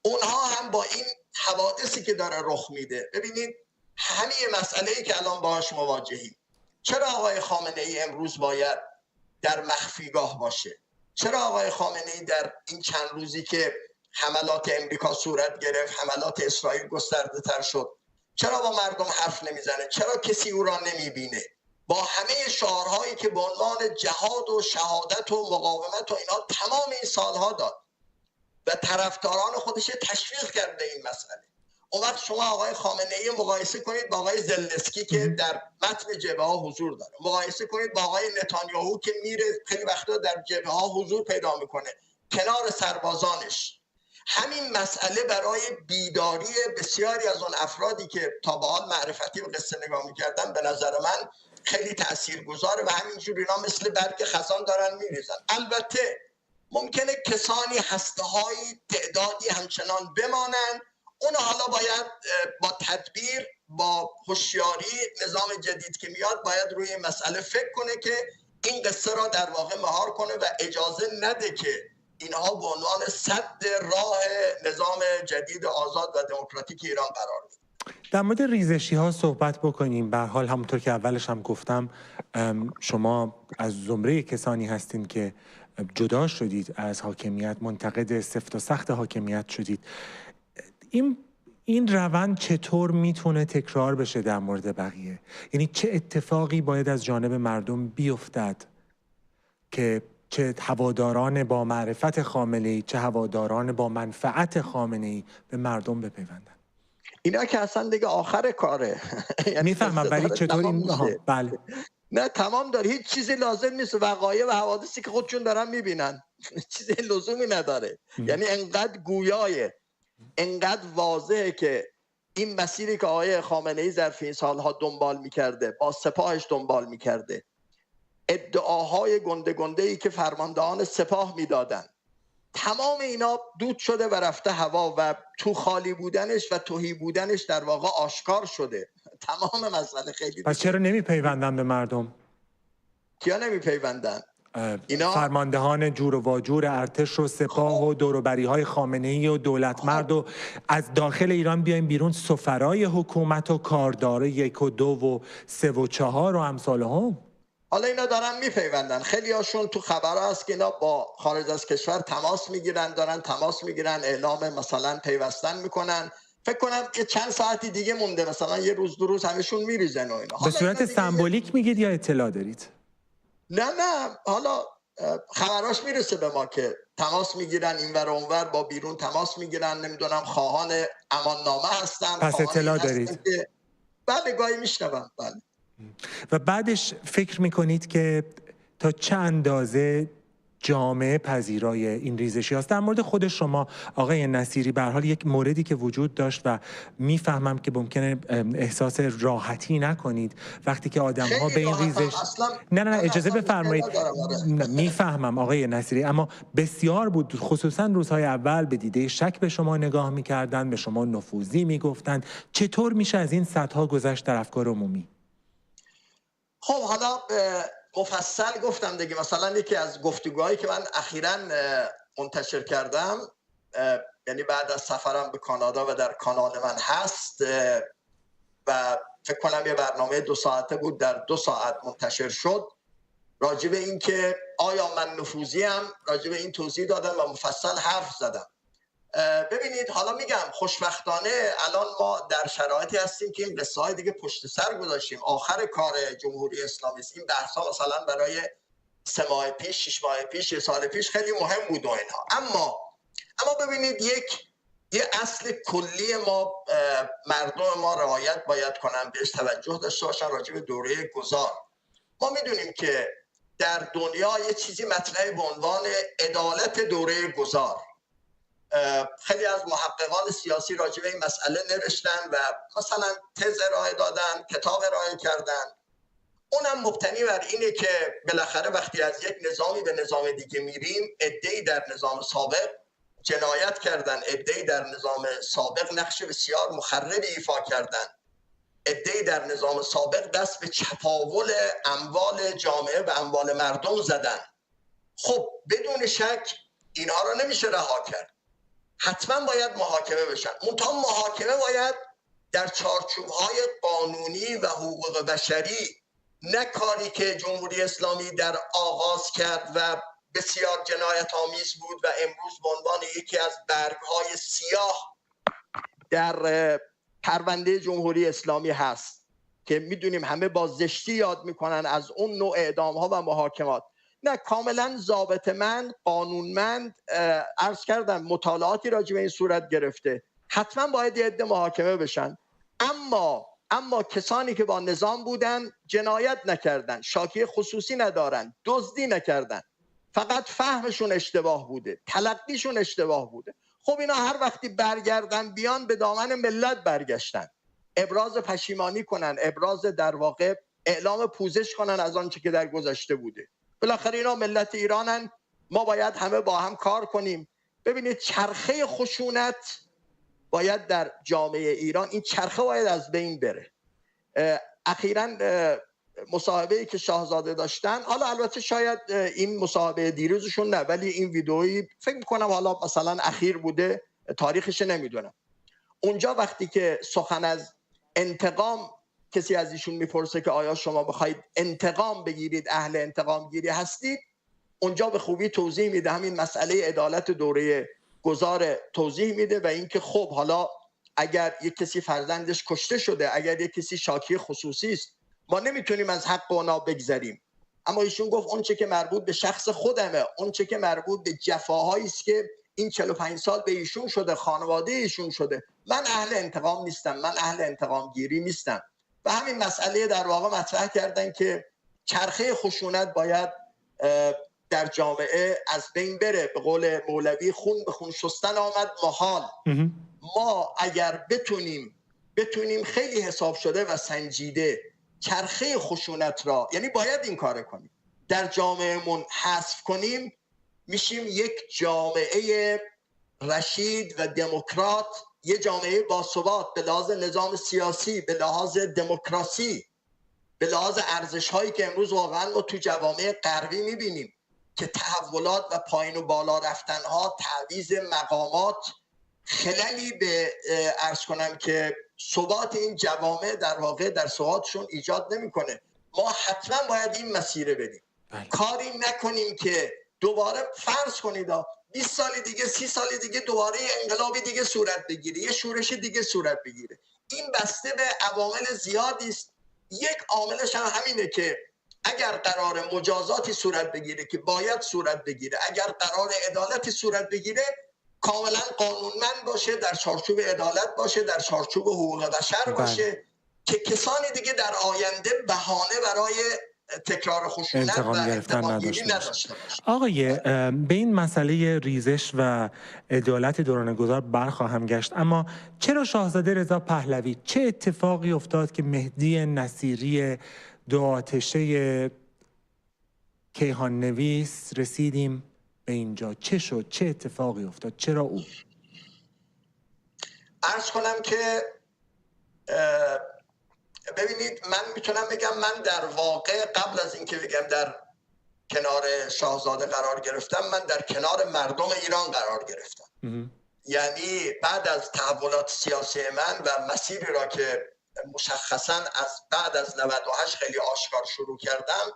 اونها هم با این حوادثی که داره رخ میده، ببینید همین مسئله‌ای که الان باهاش مواجهیم، چرا آقای خامنه ای امروز باید در مخفیگاه باشه؟ چرا آقای خامنه ای در این چند روزی که حملات امریکا صورت گرفت، حملات اسرائیل گسترده تر شد، چرا با مردم حرف نمیزنه؟ چرا کسی او را نمیبینه؟ با همه شعارهایی که به عنوان جهاد و شهادت و مقاومت و اینا تمام این سالها داد و طرفداران خودش تشویق کرده این مسئله. اون وقت شما آقای خامنه ای مقایسه کنید با آقای زلنسکی که در متن جبهه ها حضور داره، مقایسه کنید با آقای نتانیاهو که میره خیلی وقتا در جبهه ها حضور پیدا میکنه کنار سربازانش. همین مسئله برای بیداری بسیاری از اون افرادی که تا به حال معرفتی به قصه نگاه میکردن به نظر من خیلی تاثیرگذاره و همینجور اینا مثل برگ خزان دارن میریزن. البته ممکنه کسانی هسته‌های تعدادی همچنان بمانند، اون حالا باید با تدبیر، با هوشیاری، نظام جدید که میاد باید روی این مسئله فکر کنه که این قصه را در واقع مهار کنه و اجازه نده که اینها به عنوان سد راه نظام جدید آزاد و دموکراتیک ایران قرار بگیرن. در مورد ریزشی ها صحبت بکنیم. به هر حال همونطور که اولش هم گفتم شما از زمره کسانی هستین که جدا شدید از حاکمیت، منتقد سفت و سخت حاکمیت شدید. این روند چطور میتونه تکرار بشه در مورد بقیه؟ یعنی چه اتفاقی باید از جانب مردم بیفتد که چه هواداران با معرفت خامنه‌ای، چه هواداران با منفعت خامنه‌ای به مردم بپیوندن؟ اینا که اصلا دیگه آخر کاره. میفهمم، ولی چطور این بله نه تمام داره، هیچ چیزی لازم نیست، وقایع و حوادثی که خودشون دارن میبینن چیزی لزومی نداره. یعنی انقدر گویایه، انقدر واضحه که این مسیری که آقای خامنه ای ظرف این سالها دنبال میکرده، با سپاهش دنبال میکرده، ادعاهای گنده گنده ای که فرماندهان سپاه میدادن، تمام اینا دود شده و رفته هوا و تو خالی بودنش و تهی بودنش در واقع آشکار شده. تمام مسئله خیلی پس چرا نمیپیوندن به مردم؟ کیا نمیپیوندن؟ اینا فرماندهان جور و واجور ارتش و سپاه و دوروبری‌های خامنه‌ای و دولت مرد و از داخل ایران بیایم بیرون سفرای حکومت و کاردار 1 و 2 و 3 و 4 و امثال هم. حالا اینا دارن میپیوندن، خیلی هاشون تو خبرها هست که اینا با خارج از کشور تماس میگیرن، دارن تماس میگیرن، اعلام مثلا پیوستن میکنن. فکر کنم که چند ساعتی دیگه مونده، مثلا یه روز 2 روز همشون میریزن و اینا. به صورت سمبولیک میگید یا اطلاع دارید؟ نه حالا خبراش میرسه به ما که تماس میگیرن، اینور و اونور با بیرون تماس میگیرن، نمیدونم خواهان اماننامه هستن. پس اطلاع دارید؟ بله گاهی میشنوم. بله. و بعدش فکر میکنید که تا چه اندازه جامعه پذیرای این ریزشی هست؟ در مورد خود شما آقای نصیری به هر حال یک موردی که وجود داشت و میفهمم که ممکنه احساس راحتی نکنید وقتی که آدم‌ها به این ریزش نه اجازه بفرمایید. میفهمم آقای نصیری، اما بسیار بود، خصوصا روزهای اول به دیده شک به شما نگاه میکردن، به شما نفوذی میگفتن. چطور میشه از این سطح‌ها گذشت در افکار عمومی؟ خب حالا مفصل گفتم دیگه. مثلا یکی از گفتگوهایی که من اخیراً منتشر کردم، یعنی بعد از سفرم به کانادا و در کانال من هست و فکر کنم یه برنامه 2 ساعته بود، در 2 ساعت منتشر شد، راجع به این که آیا من نفوذیم، راجع به این توضیح دادم و مفصل حرف زدم. ببینید حالا میگم خوشبختانه الان ما در شرایطی هستیم که این قصه های دیگه پشت سر گذاشتیم، آخر کار جمهوری اسلامی است. این بحث ها مثلا برای 3 ماه پیش، 6 ماه پیش، 1 سال پیش خیلی مهم بود و اینها. اما ببینید یه اصل کلی ما، مردم ما رعایت باید کنن، بهش توجه داشته باشن راجع به دوره گذار. ما میدونیم که در دنیا یه چیزی مطرحه به عنوان عدالت دوره گذار. خیلی از محققان سیاسی راجع به این مسئله نوشتن و مثلا تز ارائه دادن، کتاب ارائه کردن. اونم مبتنی بر اینه که بالاخره وقتی از یک نظامی به نظام دیگه میریم، عده‌ای در نظام سابق جنایت کردن، عده‌ای در نظام سابق نقش بسیار مخربی ایفا کردن، عده‌ای در نظام سابق دست به چپاول اموال جامعه و اموال مردم زدن. خب بدون شک اینها رو نمیشه رها کرد، حتما باید محاکمه بشن. منتها محاکمه باید در چارچوب‌های قانونی و حقوق بشری، نه کاری که جمهوری اسلامی در آغاز کرد و بسیار جنایت آمیز بود و امروز به عنوان یکی از برگ‌های سیاه در پرونده جمهوری اسلامی هست که میدونیم همه با زشتی یاد میکنن از اون نوع اعدام‌ها و محاکمات. نه، کاملا ضابطه‌مند، قانونمند، عرض کردم مطالعاتی راجع به این صورت گرفته، حتما باید یه عده محاکمه بشن. اما کسانی که با نظام بودن جنایت نکردن، شاکی خصوصی ندارن، دزدی نکردن، فقط فهمشون اشتباه بوده، تلقیشون اشتباه بوده. خب اینا هر وقتی برگردن بیان به دامن ملت برگشتن، ابراز پشیمانی کنن، ابراز در واقع اعلام پوزش کنن از آنچه که در گذشته بوده. بالاخره اینا ملت ایرانن، ما باید همه با هم کار کنیم. ببینید چرخه خشونت باید در جامعه ایران، این چرخه باید از بین بره. اخیراً مصاحبه‌ای که شاهزاده داشتن، حالا البته شاید این مصاحبه دیروزشون نه، ولی این ویدئویی فکر می‌کنم حالا مثلا اخیر بوده، تاریخش نمیدونم. اونجا وقتی که سخن از انتقام، کسی از ایشون میپرسه که آیا شما بخواید انتقام بگیرید، اهل انتقام گیری هستید، اونجا به خوبی توضیح میده، همین مسئله عدالت دوره گذار توضیح میده و اینکه خب حالا اگر یک کسی فرزندش کشته شده، اگر یک کسی شاکی خصوصی است، ما نمیتونیم از حق اونا بگذریم. اما ایشون گفت اون چه که مربوط به شخص خودمه، اون چه که مربوط به جفاهایی است که این 45 سال به ایشون شده، خانواده ایشون شده، من اهل انتقام نیستم، من اهل انتقام گیری نیستم. و همین مسئله در واقع مطرح کردن که چرخه خشونت باید در جامعه از بین بره. به قول مولوی خون به خون شستن آمد محال. ما اگر بتونیم خیلی حساب شده و سنجیده چرخه خشونت را، یعنی باید این کار کنیم، در جامعهمون حذف کنیم، میشیم یک جامعه رشید و دموکرات، یه جامعه باثبات به لحاظ نظام سیاسی، به لحاظ دموکراسی، به لحاظ ارزش‌هایی که امروز واقعا ما تو جوامع غربی می‌بینیم که تحولات و پایین و بالا رفتن‌ها، تعویض مقامات خللی به عرض کنم که ثبات این جوامع در واقع در ثباتشون ایجاد نمی‌کنه. ما حتما باید این مسیر بریم. کاری نکنیم که دوباره فرض کنید 20 سال دیگه، 30 سال دیگه دوباره انقلابی دیگه صورت بگیره، یه شورش دیگه صورت بگیره. این بسته به عوامل زیادی است. یک عاملش هم همینه که اگر قرار مجازاتی صورت بگیره که باید صورت بگیره، اگر قرار عدالتی صورت بگیره کاملا قانونمند باشه، در چارچوب عدالت باشه، در چارچوب حقوق بشر باشه، که کسانی دیگه در آینده بهانه برای تکرار خشونت و انتقام گیری نداشته باشه. آقای، به این مسئله ریزش و عدالت دوران گذار برخواهم گشت، اما چرا شاهزاده رضا پهلوی، چه اتفاقی افتاد که مهدی نصیری دو آتشه کیهان نویس رسیدیم به اینجا؟ چه شد؟ چه اتفاقی افتاد؟ چرا او؟ عرض کنم که ببینید، من میتونم بگم من در واقع قبل از اینکه بگم در کنار شاهزاده قرار گرفتم، من در کنار مردم ایران قرار گرفتم. یعنی بعد از تحولات سیاسی من و مسیری را که مشخصا از بعد از 98 خیلی آشکار شروع کردم،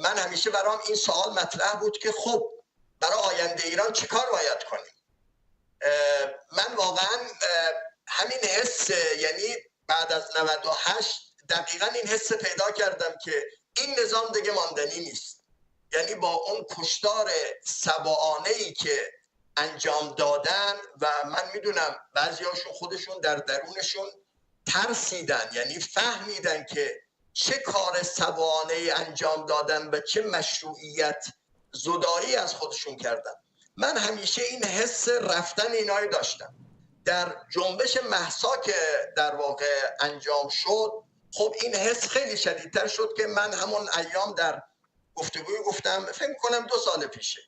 من همیشه برام این سوال مطرح بود که خب برای آینده ایران چه کار باید کنیم. من واقعا همین حس، یعنی بعد از 98 دقیقا این حس پیدا کردم که این نظام دیگه ماندنی نیست. یعنی با اون کشتار سبعانه‌ای که انجام دادن و من میدونم بعضیاشون خودشون در درونشون ترسیدن، یعنی فهمیدن که چه کار سبعانه‌ای انجام دادن و چه مشروعیت زدایی از خودشون کردن. من همیشه این حس رفتن اینایی داشتم. در جنبش مهسا که در واقع انجام شد، خب این حس خیلی شدیدتر شد که من همون ایام در گفتگوی گفتم، فکر کنم 2 سال پیشه،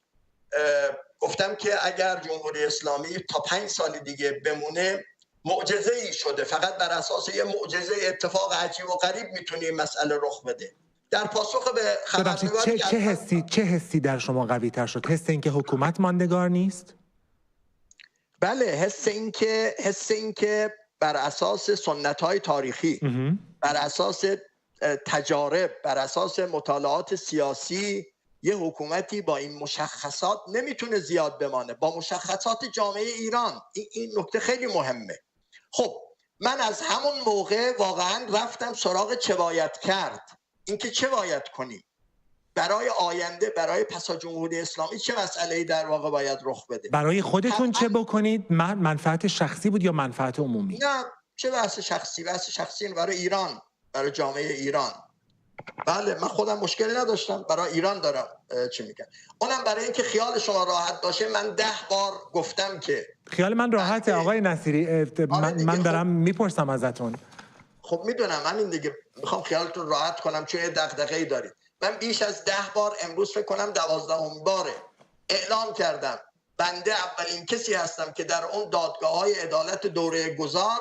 گفتم که اگر جمهوری اسلامی تا 5 سال دیگه بمونه معجزه‌ای شده، فقط بر اساس یه معجزه اتفاق عجیب و غریب میتونه این مسئله رخ بده. در پاسخ به خبرنگاری چه حسی در شما قوی تر شد؟ حس اینکه حکومت ماندگار نیست؟ بله، حس اینکه بر اساس سنت‌های تاریخی، بر اساس تجارب، بر اساس مطالعات سیاسی، یه حکومتی با این مشخصات نمیتونه زیاد بمانه، با مشخصات جامعه ایران. این نکته خیلی مهمه. خب من از همون موقع واقعا رفتم سراغ چه باید کرد، اینکه چه باید کنیم برای آینده، برای پسا جمهوری اسلامی چه مسئله‌ای در واقع باید رخ بده. برای خودتون چه بکنید؟ منفعت شخصی بود یا منفعت عمومی؟ نه، چه بحث شخصی، بحث شخصی برای ایران، برای جامعه ایران. بله، من خودم مشکلی نداشتم، برای ایران دارم چی میگم. اونم برای اینکه خیال شما راحت باشه، من 10 بار گفتم که خیال من راحته آقای نصیری. من دارم میپرسم ازتون. خب میدونم، همین دیگه، میخوام خیالتون راحت کنم چون یه دغدغه‌ای دارید. من بیش از 10 بار، امروز فکر کنم 12مین باره، اعلام کردم بنده اولین کسی هستم که در اون دادگاه‌های عدالت دوره گذار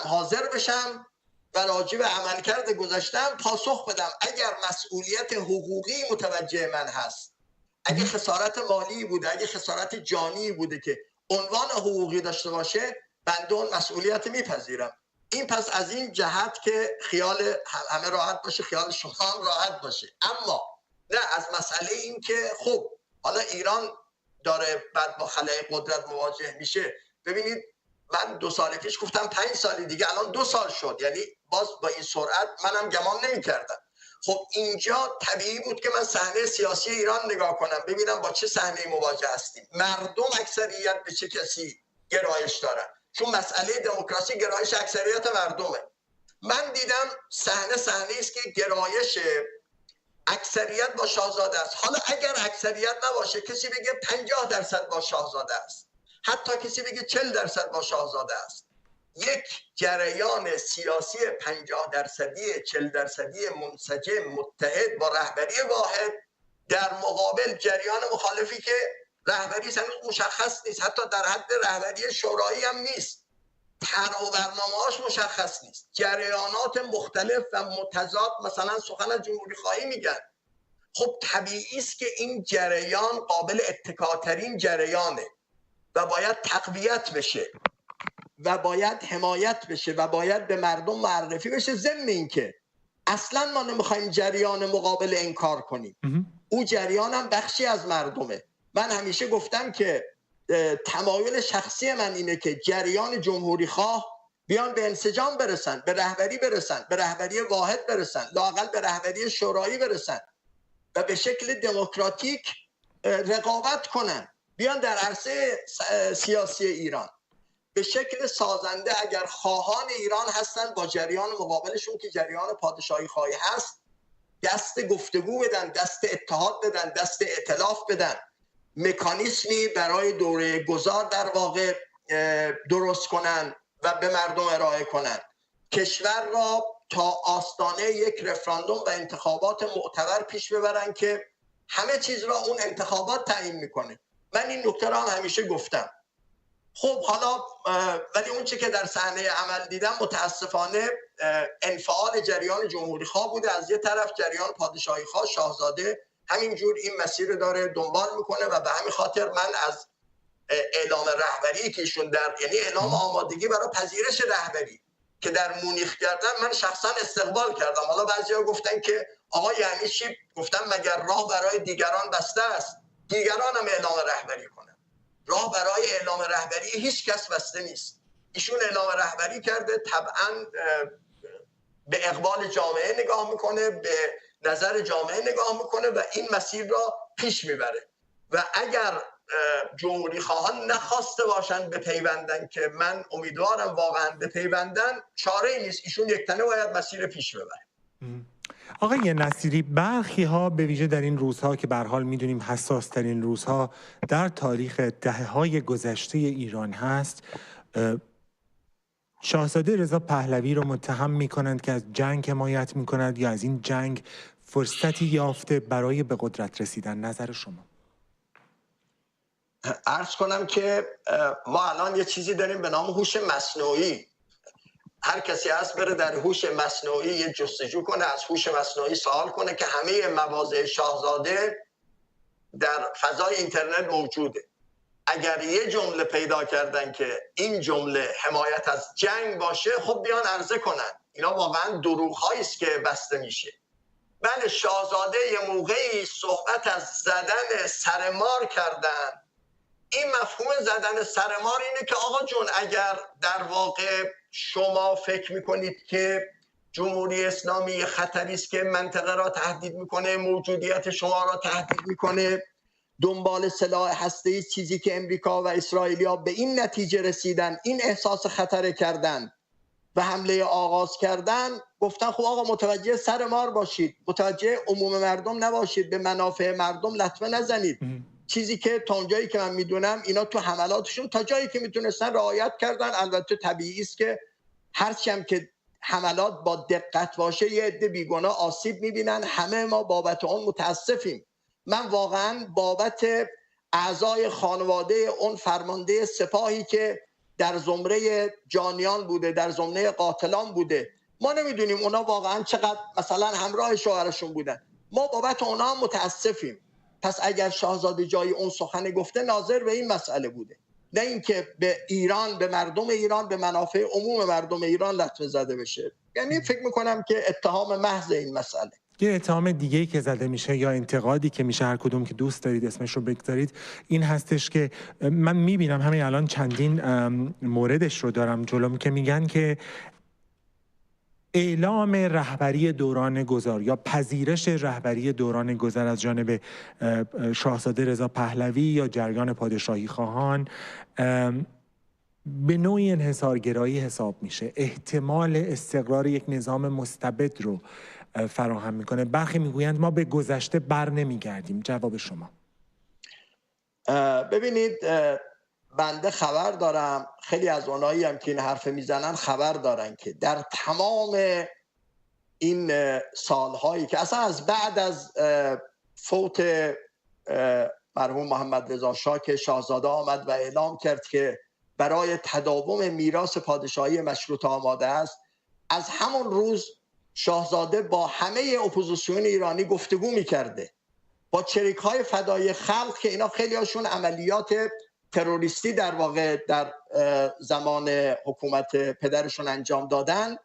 حاضر بشم و راجع به عملکرد گذشته‌ام پاسخ بدم. اگر مسئولیت حقوقی متوجه من هست، اگه خسارت مالی بوده، اگه خسارت جانی بوده که عنوان حقوقی داشته باشه، بنده اون مسئولیت میپذیرم. این پس از این جهت که خیال همه راحت باشه، خیال شما هم راحت باشه. اما نه از مسئله این که خب حالا ایران داره بعد با خلأ قدرت مواجه میشه. ببینید من 2 سال پیش گفتم 5 سال دیگه، الان 2 سال شد، یعنی باز با این سرعت منم گمان نمی‌کردم. خب اینجا طبیعی بود که من صحنه سیاسی ایران نگاه کنم، ببینم با چه صحنه‌ای مواجه هستیم، مردم اکثریت به چه کسی گرایش دارن، چون مسئله دموکراسی گرایش اکثریت مردمه. من دیدم صحنه است که گرایش اکثریت با شاهزاده است. حالا اگر اکثریت نباشه، کسی بگه 50% با شاهزاده است، حتی کسی بگه 40% با شاهزاده است، یک جریان سیاسی 50%، 40% منسجم متحد با رهبری واحد در مقابل جریان مخالفی که رهبری هنوز مشخص نیست، حتی در حد رهبری شورایی هم نیست، طرح و برنامه‌هاش مشخص نیست، جریانات مختلف و متضاد مثلا سخن از جمهوری خواهی میگن. خب طبیعی است که این جریان قابل اتکاترین جریانه و باید تقویت بشه و باید حمایت بشه و باید به مردم معرفی بشه. ضمن اینکه اصلا ما نمیخوایم جریان مقابل انکار کنیم، او جریان هم بخشی از مردمه. من همیشه گفتم که تمایل شخصی من اینه که جریان جمهوری خواه بیان به انسجام برسن، به رهبری برسن، به رهبری واحد برسن، لااقل به رهبری شورایی برسن و به شکل دموکراتیک رقابت کنن، بیان در عرصه سیاسی ایران به شکل سازنده، اگر خواهان ایران هستن، با جریان مقابلشون که جریان پادشاهی خواهی هست دست گفتگو بدن، دست اتحاد بدن، دست ائتلاف بدن، مکانیزمی برای دوره گذار در واقع درست کنن و به مردم ارائه کنن، کشور را تا آستانه یک رفراندوم و انتخابات معتبر پیش ببرن که همه چیز را اون انتخابات تعیین میکنه. من این نکته را هم همیشه گفتم. خب حالا ولی اون چه که در صحنه عمل دیدم متاسفانه انفعال جریان جمهوری خواه بوده. از یه طرف جریان پادشاهی خواه، شاهزاده همینجور این مسیر داره دنبال میکنه و به همین خاطر من از اعلام رهبری که ایشون یعنی اعلام آمادگی برای پذیرش رهبری که در مونیخ کردن، من شخصا استقبال کردم. حالا بعضیا گفتن که آقا یعنی چی؟ گفتم مگر راه برای دیگران بسته است؟ دیگران هم اعلام رهبری کنن. راه برای اعلام رهبری هیچ کس بسته نیست. ایشون اعلام رهبری کرده، طبعا به اقبال جامعه نگاه میکنه، به نظر جامعه نگاه میکنه و این مسیر را پیش میبره. و اگر جمهوری خواهان نخواسته باشن بپیوندن، که من امیدوارم واقعا بپیوندن، چاره ای نیست، ایشون یکتنه باید مسیر پیش ببره. آقای نصیری، برخی ها به ویژه در این روزها که به هر حال میدونیم حساس ترین روزها در تاریخ دهه‌های گذشته ایران هست، شاهزاده رضا پهلوی رو متهم می‌کنند که از جنگ حمایت می‌کند یا از این جنگ فرصتی یافته برای به قدرت رسیدن. نظر شما؟ عرض کنم که ما الان یه چیزی داریم به نام هوش مصنوعی. هر کسی هست بره در هوش مصنوعی یه جستجو کنه، از هوش مصنوعی سوال کنه که همه مواضع شاهزاده در فضای اینترنت موجوده. اگر یه جمله پیدا کردن که این جمله حمایت از جنگ باشه، خب بیان عرضه کنن. اینا واقعا دروغ‌هایی است که بسته میشه. بله، شاهزاده یه موقعی صحبت از زدن سرمار کردن. این مفهوم زدن سرمار اینه که آقا جون، اگر در واقع شما فکر میکنید که جمهوری اسلامی خطری است که منطقه را تهدید میکنه، موجودیت شما را تهدید میکنه، دنبال سلاح هسته‌ای، چیزی که امریکا و اسرائیلیا به این نتیجه رسیدن، این احساس خطر کردن و حمله آغاز کردن، گفتن خب آقا متوجه سرمار باشید، متوجه عموم مردم نباشید، به منافع مردم لطمه نزنید. چیزی که تا اونجایی که من میدونم اینا تو حملاتشون تا جایی که میتونستن رعایت کردن. البته طبیعی است که هرچی هم که حملات با دقت باشه یه عده بیگناه آسیب میبینن. همه ما بابت اون متاسفیم. من واقعا بابت اعضای خانواده اون فرمانده سپاهی که در زمره جانیان بوده، در زمره قاتلان بوده، ما نمیدونیم اونا واقعا چقدر مثلا همراه شوهرشون بودن. ما بابت اونا متاسفیم. پس اگر شاهزاده جای اون سخن گفته، ناظر به این مسئله بوده، نه اینکه به ایران، به مردم ایران، به منافع عموم مردم ایران لطمه زده بشه. یعنی فکر میکنم که اتهام محض این مسئله. یه اتهام دیگه‌ای که زده میشه یا انتقادی که میشه، هر کدوم که دوست دارید اسمش رو بگذارید، این هستش که من میبینم همین الان چندین موردش رو دارم جلوم که میگن که اعلام رهبری دوران گذار یا پذیرش رهبری دوران گذر از جانب شاهزاده رضا پهلوی یا جریان پادشاهی خواهان به نوعی انحصارگرایی حساب میشه، احتمال استقرار یک نظام مستبد رو فراهم میکنه. برخی میگویند ما به گذشته بر نمیگردیم. جواب شما؟ ببینید، بنده خبر دارم، خیلی از اونایی هم که این حرف میزنن خبر دارن که در تمام این سالهایی که اصلا از بعد از فوت مرحوم محمد رضا شاه که شاهزاده آمد و اعلام کرد که برای تداوم میراث پادشاهی مشروطه آماده است، از همون روز شاهزاده با همه اپوزیسیون ایرانی گفتگو میکرده، با چریک‌های فدای خلق که اینا خیلی هاشون عملیات تروریستی در واقع در زمان حکومت پدرشون انجام دادن،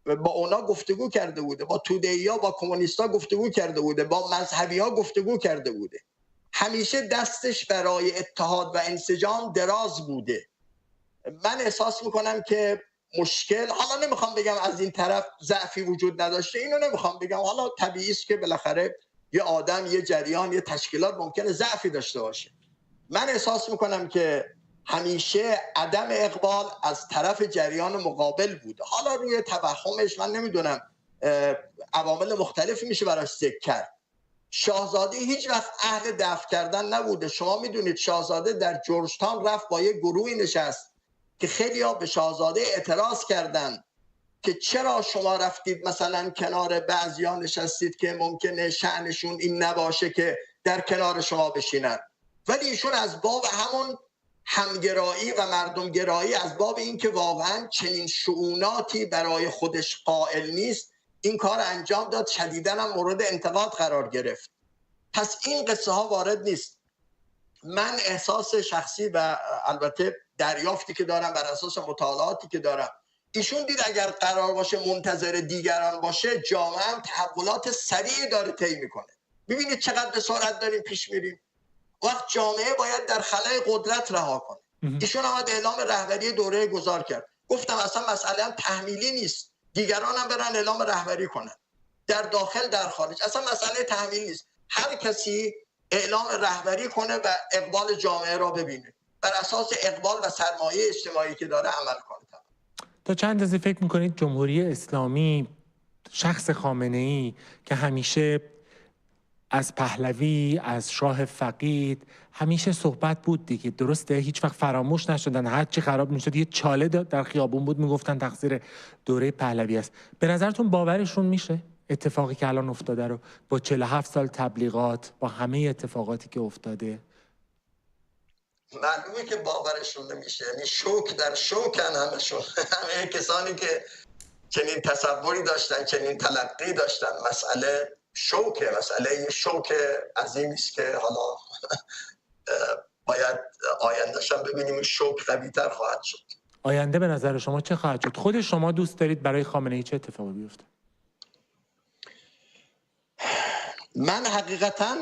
با اونا گفتگو کرده بوده، با توده‌ای‌ها، با کمونیست‌ها گفتگو کرده بوده، با مذهبی‌ها گفتگو کرده بوده. همیشه دستش برای اتحاد و انسجام دراز بوده. من احساس میکنم که مشکل، حالا نمیخوام بگم از این طرف ضعفی وجود نداشته، اینو نمیخوام بگم، حالا طبیعی است که بالاخره یه آدم، یه جریان، یه تشکیلات ممکنه ضعفی داشته باشه. من احساس میکنم که همیشه عدم اقبال از طرف جریان مقابل بوده. حالا روی توهمش من نمیدونم، عوامل مختلفی میشه براش ذکر کرد. شاهزاده هیچ وقت اهل دفع کردن نبوده. شما میدونید شاهزاده در جورجتاون رفت با یه گروهی نشست که خیلی ها به شاهزاده اعتراض کردن که چرا شما رفتید مثلا کنار بعضیا نشستید که ممکنه شأنشون این نباشه که در کنار شما بشینن. ولی ایشون از باب همون همگرایی و مردمگرایی، از باب این که واقعا چنین شؤوناتی برای خودش قائل نیست، این کار انجام داد، شدیداً هم مورد انتقاد قرار گرفت. پس این قصه ها وارد نیست. من احساس شخصی و البته دریافتی که دارم بر اساس مطالعاتی که دارم، ایشون دید اگر قرار باشه منتظر دیگران باشه، جامعه هم تحولات سریعی داره طی میکنه. ببینید چقدر به سرعت داریم پیش میریم. وقت جامعه باید در خلأ قدرت رها کنه. ایشون آمد اعلام رهبری دوره گذار کرد. گفتم اصلا مسئله هم تحمیلی نیست، دیگران هم برن اعلام رهبری کنن، در داخل در خارج، اصلا مسئله تحمیل نیست. هر کسی اعلام رهبری کنه و اقبال جامعه را ببینه، بر اساس اقبال و سرمایه اجتماعی که داره عمل کنه. تا چند اندازه فکر میکنید جمهوری اسلامی، شخص خامنه‌ای که همیشه از پهلوی، از شاه فقید همیشه صحبت بود دیگه، درسته؟ هیچ وقت فراموش نشدن. هر چی خراب میشد یه چاله در خیابون بود میگفتن تقصیر دوره پهلوی است. به نظرتون باورشون میشه اتفاقی که الان افتاده رو با 47 سال تبلیغات، با همه اتفاقاتی که افتاده؟ معلومه که باورشون نمیشه، یعنی شوک در شوکن همشون. همه کسانی که چنین تصوری داشتن، چنین تلقی داشتن، مسئله شوکه، مسئله یه شوک عظیمی است که حالا باید آینده‌ش هم ببینیم این شوک قوی‌تر خواهد شد. آینده به نظر شما چه خواهد شد؟ خود شما دوست دارید برای خامنه‌ای چه اتفاقی بیفته؟ من حقیقتاً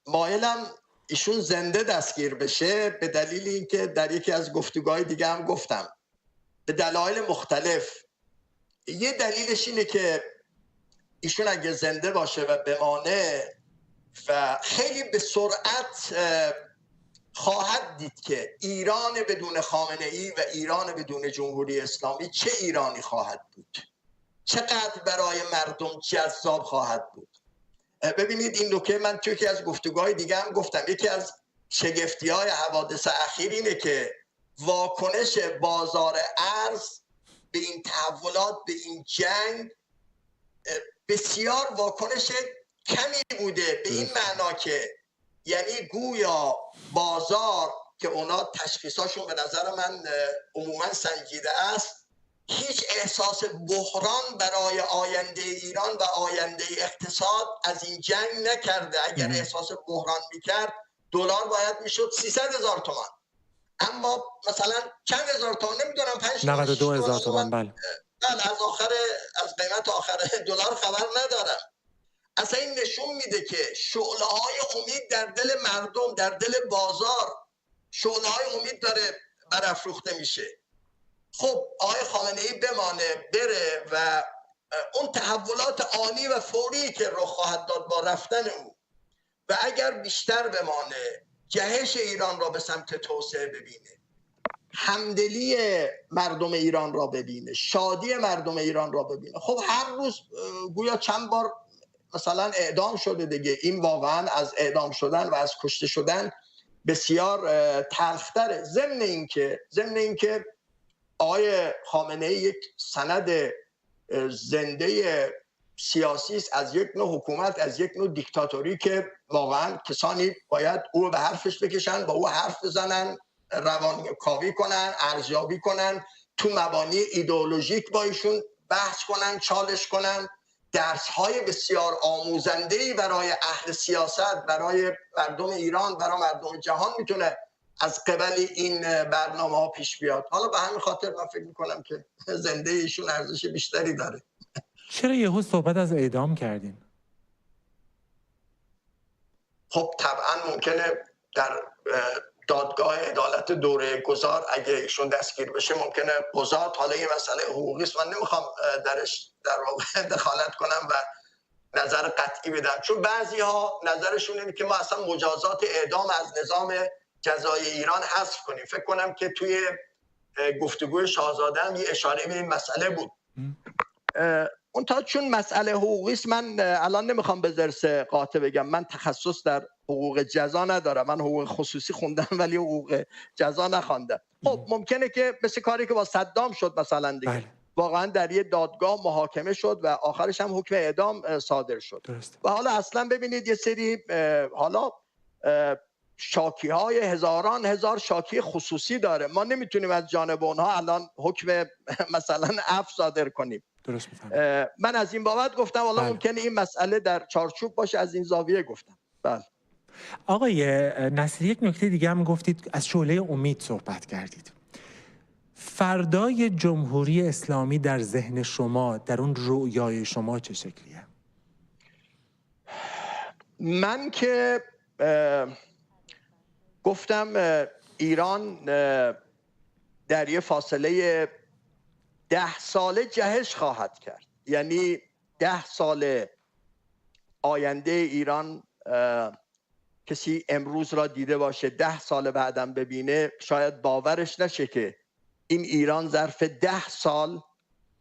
مایلم ایشون زنده دستگیر بشه، به دلیل اینکه در یکی از گفتگوهای دیگه هم گفتم به دلایل مختلف. یه دلیلش اینه که ایشون اگه زنده باشه و بمانه و خیلی به سرعت خواهد دید که ایران بدون خامنه‌ای و ایران بدون جمهوری اسلامی چه ایرانی خواهد بود، چقدر برای مردم جذاب خواهد بود. ببینید این نکته من توی یکی از گفتگوهای دیگه هم گفتم، یکی از شگفتی‌های حوادث اخیر اینه که واکنش بازار ارز به این تحولات، به این جنگ بسیار واکنش کمی بوده، به این معنا که یعنی گویا بازار که اونا تشخیصاشون به نظر من عموما سنجیده است، هیچ احساس بحران برای آینده ایران و آینده اقتصاد از این جنگ نکرده. اگر احساس بحران میکرد دلار باید میشد 300,000 تومان، اما مثلا چند هزار تومان، نمیدونم 92,000 تومان. بله از قیمت آخر دلار خبر ندارم. اصلا این نشون میده که شعله‌های امید در دل مردم، در دل بازار شعله‌های امید داره برافروخته میشه. خب آقای خامنه‌ای بمانه بره و اون تحولات عالی و فوری که رخ خواهد داد با رفتن او، و اگر بیشتر بمانه جهش ایران را به سمت توسعه ببینه، همدلی مردم ایران را ببینه، شادی مردم ایران را ببینه. خب هر روز گویا چند بار مثلا اعدام شده دیگه، این واقعا از اعدام شدن و از کشته شدن بسیار تلختره. ضمن اینکه آقای خامنه‌ای یک سند زنده سیاسی است از یک نوع حکومت، از یک نوع دیکتاتوری که واقعا کسانی باید او به حرفش بکشن، با او حرف بزنن، روانکاوی کنن، ارزیابی کنن، تو مبانی ایدئولوژیک با ایشون بحث کنن، چالش کنن. درس‌های بسیار آموزنده‌ای برای اهل سیاست، برای مردم ایران، برای مردم جهان میتونه از قبل این برنامه‌ها پیش بیاد. حالا به همین خاطر من فکر می‌کنم که زنده ایشون ارزش بیشتری داره. چرا یهو صحبت از اعدام کردین؟ خب طبعا ممکنه در دادگاه عدالت دوره گذار اگه ایشون دستگیر بشه ممکنه قضات، حالا یه مسئله حقوقی است، من نمیخوام درش در واقع دخالت کنم و نظر قطعی بدم، چون بعضی‌ها نظرشون اینه که ما اصلا مجازات اعدام از نظام جزای ایران حذف کنیم. فکر کنم که توی گفتگوی شاهزاده هم یه اشاره به این مسئله بود. اون تا چون مسئله حقوقی است، من الان نمیخوام به ضرس قاطع بگم، من تخصص در حقوق جزا ندارم، من حقوق خصوصی خوندم ولی حقوق جزا نخوندم. خب ممکنه که مثل کاری که با صدام شد مثلا دیگه، بله. واقعا در یه دادگاه محاکمه شد و آخرش هم حکم اعدام صادر شد. درسته. و حالا اصلا ببینید یه سری حالا شاکی‌های هزار شاکی خصوصی داره، ما نمیتونیم از جانب اونها الان حکم مثلا عفو صادر کنیم. درست می‌فهمم. من از این بابت گفتم حالا ممکنه این مسئله در چارچوب باشه، از این زاویه گفتم. بله. آقای نصیری، یک نکته دیگه هم گفتید، از شعله امید صحبت کردید. فردای جمهوری اسلامی در ذهن شما، در اون رؤیای شما چه شکلیه؟ من که گفتم ایران در یه فاصله 10 ساله جهش خواهد کرد، یعنی 10 سال آینده ایران کسی امروز را دیده باشه 10 سال بعدم ببینه شاید باورش نشه که این ایران ظرف 10 سال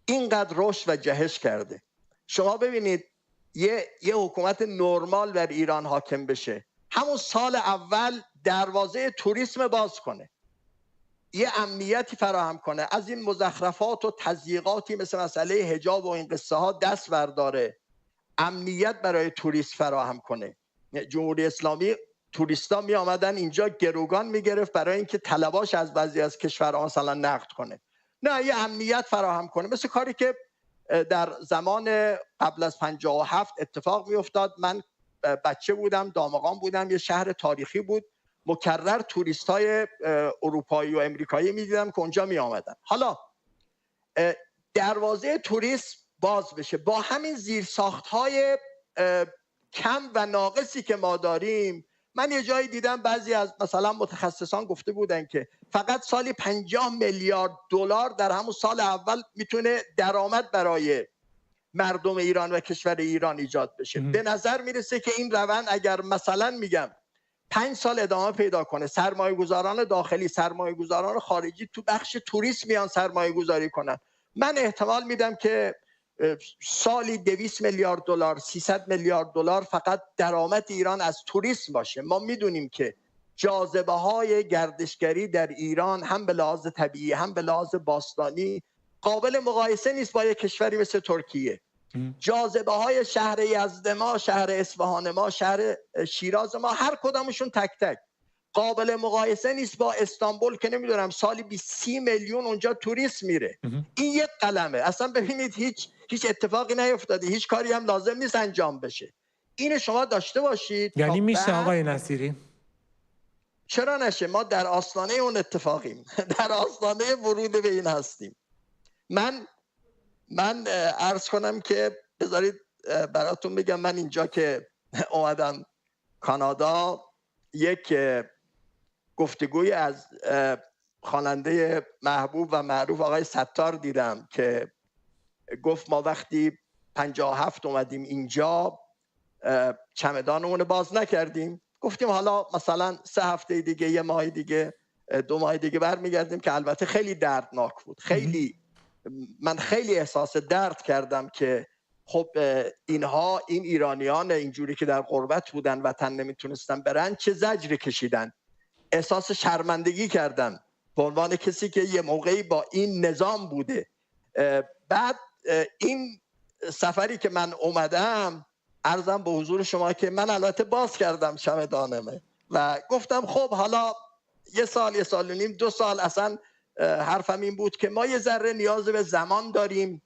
اینقدر رشد و جهش کرده. شما ببینید یه حکومت نرمال بر ایران حاکم بشه، همون سال اول دروازه توریسم باز کنه، یه امنیتی فراهم کنه، از این مزخرفات و تضییقاتی مثل مسئله حجاب و این قصه ها دست برداره، امنیت برای توریست فراهم کنه. جمهوری اسلامی توریستا می آمدن اینجا گروگان می گرفت برای اینکه طلباش از بعضی از کشورها مثلا نقد کنه. نه، یه امنیت فراهم کنه، مثل کاری که در زمان قبل از 57 اتفاق می افتاد. من بچه بودم، دامغان بودم، یه شهر تاریخی بود، مکرر توریست های اروپایی و امریکایی می دیدم که اونجا می آمدن. حالا دروازه توریسم باز بشه با همین زیرساخت های کم و ناقصی که ما داریم. من یه جایی دیدم بعضی از مثلا متخصصان گفته بودن که فقط سالی 50 میلیارد دلار در همون سال اول میتونه درآمد برای مردم ایران و کشور ایران ایجاد بشه. به نظر میرسه که این روند اگر مثلا میگم 5 سال ادامه پیدا کنه، سرمایه گذاران داخلی، سرمایه گذاران خارجی تو بخش توریسم میان سرمایه گذاری کنن، من احتمال میدم که سالی 200 میلیارد دلار، 300 میلیارد دلار فقط درآمد ایران از توریسم باشه. ما میدونیم که جاذبه های گردشگری در ایران هم به لحاظ طبیعی هم به لحاظ باستانی قابل مقایسه نیست با یک کشوری مثل ترکیه. جاذبه های شهر یزد ما، شهر اصفهان ما، شهر شیراز ما، هر کدامشون تک تک قابل مقایسه نیست با استانبول که نمیدونم سالی 20 میلیون اونجا توریست میره. این یک قلمه. اصلا ببینید هیچ اتفاقی نیفتاده، هیچ کاری هم لازم نیست انجام بشه. این شما داشته باشید. یعنی میشه آقای نصیری؟ چرا نشه؟ ما در آستانه اون اتفاقیم، در آستانه ورود به این هستیم. من عرض کنم که بذارید براتون بگم، من اینجا که اومدم کانادا یک گفتگوی از خواننده محبوب و معروف آقای ستار دیدم که گفت ما وقتی 57 اومدیم اینجا چمدانمون باز نکردیم، گفتیم حالا مثلا 3 هفته دیگه، 1 ماه دیگه، 2 ماه دیگه برمیگردیم، که البته خیلی دردناک بود. من خیلی احساس درد کردم که خب این ایرانیان اینجوری که در غربت بودن، وطن نمیتونستن برن، چه زجری کشیدن. احساس شرمندگی کردم به عنوان کسی که یه موقعی با این نظام بوده. بعد این سفری که من اومدم، عرضم به حضور شما که من البته باز کردم چمدانمه و گفتم خب حالا 1 سال، 1 سال و نیم، 2 سال، اصلا حرفم این بود که ما یه ذره نیاز به زمان داریم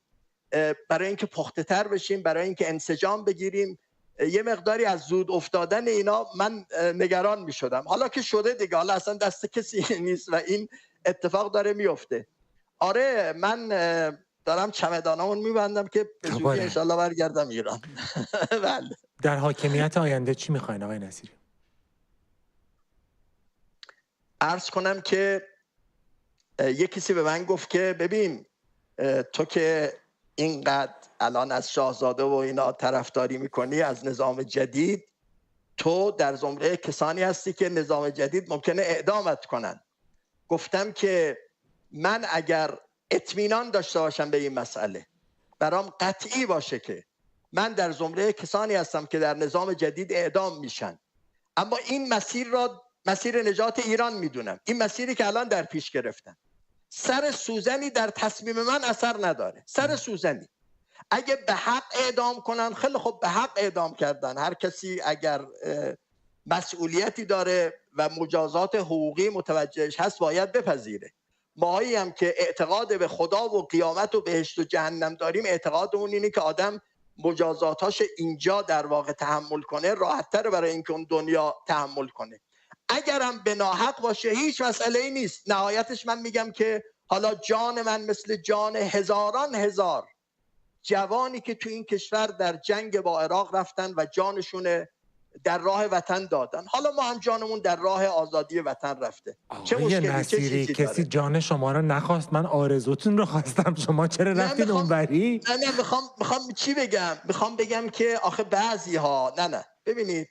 برای اینکه پخته تر بشیم، برای اینکه انسجام بگیریم. یه مقداری از زود افتادن اینا من نگران می شدم. حالا که شده دیگه، حالا اصلا دست کسی نیست و این اتفاق داره میفته. آره، من دارم چمدانامون میبندم که به زودی انشالله برگردم ایران. بله. در حاکمیت آینده چی میخواین آقای نصیری؟ عرض کنم که یک کسی به من گفت که ببین تو که اینقدر الان از شاهزاده و اینا طرفداری میکنی از نظام جدید، تو در زمره کسانی هستی که نظام جدید ممکنه اعدامت کنن. گفتم که من اگر اطمینان داشته باشم به این مسئله، برام قطعی باشه که من در زمره کسانی هستم که در نظام جدید اعدام میشن، اما این مسیر را مسیر نجات ایران میدونم. این مسیری که الان در پیش گرفتم، سر سوزنی در تصمیم من اثر نداره. سر سوزنی اگه به حق اعدام کنن، خیلی خوب، به حق اعدام کردن. هر کسی اگر مسئولیتی داره و مجازات حقوقی متوجهش هست باید بپذیره. ماهایی هم که اعتقاد به خدا و قیامت و بهشت و جهنم داریم، اعتقادمون اینه که آدم مجازاتاش اینجا در واقع تحمل کنه، راحت‌تر برای اینکه اون دنیا تحمل کنه. اگرم به ناحق باشه هیچ مسئله ای نیست. نهایتش من میگم که حالا جان من مثل جان هزاران هزار جوانی که تو این کشور در جنگ با عراق رفتن و جانشون در راه وطن دادن، حالا ما هم جانمون در راه آزادی وطن رفته. چه مشکلی، نصیری، چه کسی جان شما رو نخواست، من آرزوتون رو خواستم، شما چرا رفتین اونوری؟ نه میخوام چی بگم؟ میخوام بگم که آخه بعضی‌ها ببینید،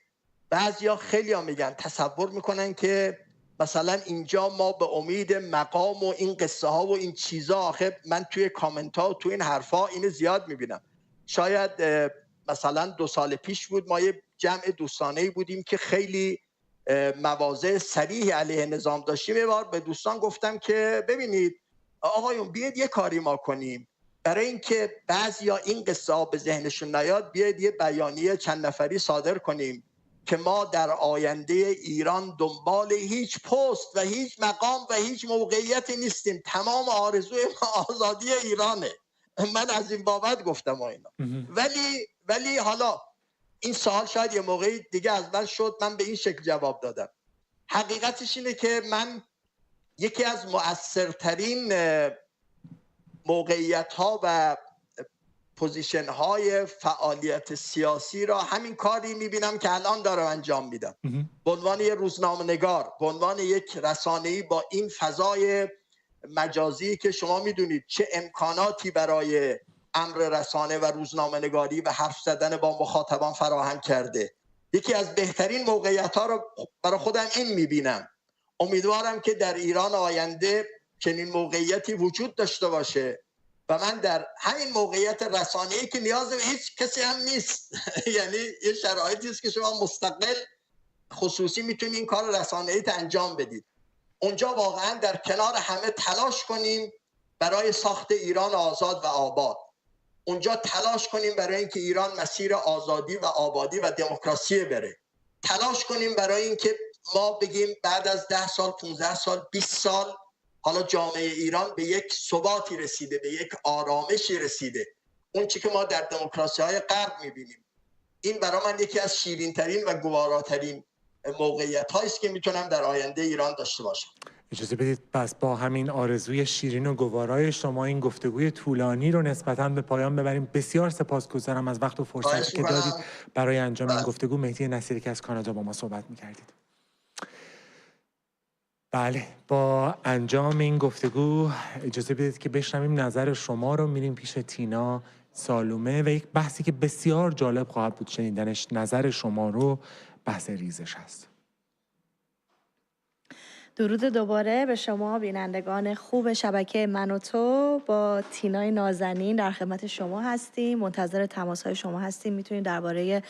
بعضیا خیلی ها میگن، تصور میکنن که مثلا اینجا ما به امید مقام و این قصه ها و این چیزا، آخه من توی کامنت ها و توی این حرفا اینو زیاد میبینم. شاید مثلا 2 سال پیش بود، ما یه جمع دوستانه‌ای بودیم که خیلی مواضع صریحی علیه نظام داشتیم. یه بار به دوستان گفتم که ببینید آقایون، بیاید یه کاری ما کنیم، برای اینکه بعضیا این قصه ها به ذهنشون نیاد، بیاید یه بیانیه چند نفری صادر کنیم که ما در آینده ایران دنبال هیچ پست و هیچ مقام و هیچ موقعیتی نیستیم. تمام آرزوی ما آزادی ایرانه. من از این بابت گفتم و اینا. ولی حالا این سوال شاید یه موقعی دیگه از من شد، من به این شکل جواب دادم. حقیقتش اینه که من یکی از مؤثرترین موقعیت ها و پوزیشن های فعالیت سیاسی را همین کاری میبینم که الان دارم انجام میدم. به عنوان یک روزنامه‌نگار، به عنوان یک رسانه‌ای با این فضای مجازی که شما میدونید چه امکاناتی برای امر رسانه و روزنامه‌نگاری و حرف زدن با مخاطبان فراهم کرده. یکی از بهترین موقعیت ها رو برای خودم این میبینم. امیدوارم که در ایران آینده چنین موقعیتی وجود داشته باشه و من در همین موقعیت رسانه‌ای که نیاز به هیچ کسی هم نیست یعنی یه شرایطی است که شما مستقل خصوصی میتونید این کار رسانه‌ای انجام بدید. اونجا واقعا در کنار همه تلاش کنیم برای ساخت ایران آزاد و آباد. اونجا تلاش کنیم برای اینکه ایران مسیر آزادی و آبادی و دموکراسی بره. تلاش کنیم برای اینکه ما بگیم بعد از 10 سال، 15 سال، 20 سال حالا جامعه ایران به یک ثباتی رسیده، به یک آرامشی رسیده. اون چی که ما در دموکراسی‌های غرب می‌بینیم. این برای من یکی از شیرین‌ترین و گواراترین موقعیت‌هایی است که میتونم در آینده ایران داشته باشم. اجازه بدید پس با همین آرزوی شیرین و گوارای شما این گفتگوی طولانی رو نسبتاً به پایان ببریم. بسیار سپاسگزارم از وقت و فرصتی که دادید برای انجام این گفتگو. مهدی نصیری که از کانادا با ما صحبت می‌کردید. بله، با انجام این گفتگو اجازه بدید که بشنویم نظر شما رو. میریم پیش تینا سالومه و یک بحثی که بسیار جالب خواهد بود شنیدنش. نظر شما رو، بحث ریزش هست. درود دوباره به شما بینندگان خوب شبکه من و تو. با تینای نازنین در خدمت شما هستیم، منتظر تماس‌های شما هستیم. میتونید درباره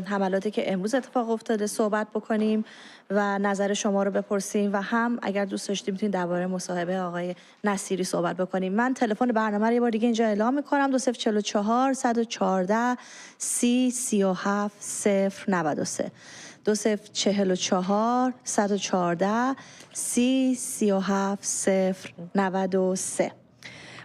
حملاتی که امروز اتفاق افتاده صحبت بکنیم و نظر شما رو بپرسیم و هم اگر دوست داشتید میتونید درباره مصاحبه آقای نصیری صحبت بکنیم. من تلفن برنامه رو یه بار دیگه اینجا اعلام میکنم: 2044 114 30 37 093 2044 114 30 37 093.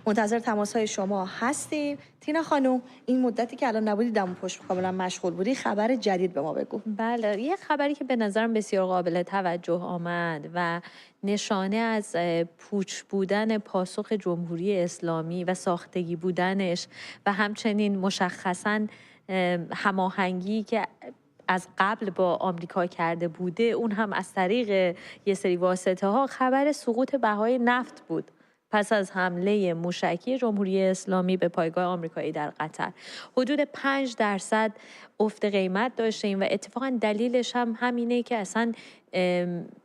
منتظر تماس‌های شما هستیم. تینا خانم، این مدتی که الان نبودی دم پشت کاملا مشغول بودی، خبر جدید به ما بگو. بله، یه خبری که به نظرم بسیار قابل توجه آمد و نشانه از پوچ بودن پاسخ جمهوری اسلامی و ساختگی بودنش و همچنین مشخصاً هماهنگی که از قبل با آمریکا کرده بوده، اون هم از طریق یه سری واسطه ها، خبر سقوط بهای نفت بود پس از حمله موشکی جمهوری اسلامی به پایگاه آمریکایی در قطر. حدود 5% افت قیمت داشتیم و اتفاقا دلیلش هم همینه که اصلا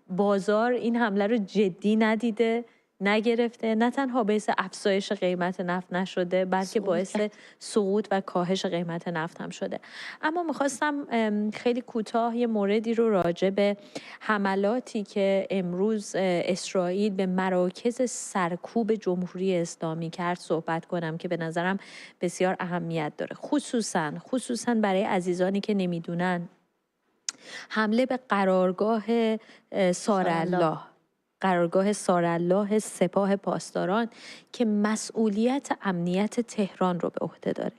بازار این حمله رو جدی ندیده، نگرفته. نه تنها باعث افزایش قیمت نفت نشده، بلکه باعث سقوط و کاهش قیمت نفت هم شده. اما میخواستم خیلی کوتاه یه موردی رو راجع به حملاتی که امروز اسرائیل به مراکز سرکوب جمهوری اسلامی کرد صحبت کنم که به نظرم بسیار اهمیت داره، خصوصاً برای عزیزانی که نمیدونن. حمله به قرارگاه سارالله سپاه پاسداران که مسئولیت امنیت تهران رو به عهده داره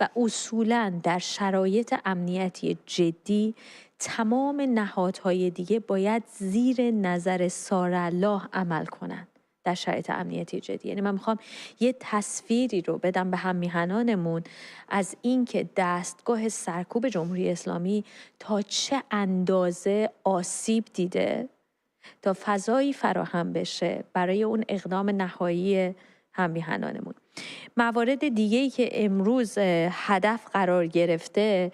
و اصولاً در شرایط امنیتی جدی تمام نهادهای دیگه باید زیر نظر سارالله عمل کنند در شرایط امنیتی جدی. یعنی من میخوام یه تصویری رو بدم به هم میهنانمون از اینکه دستگاه سرکوب جمهوری اسلامی تا چه اندازه آسیب دیده تا فضایی فراهم بشه برای اون اقدام نهایی هم‌میهنانمون. موارد دیگه‌ای که امروز هدف قرار گرفته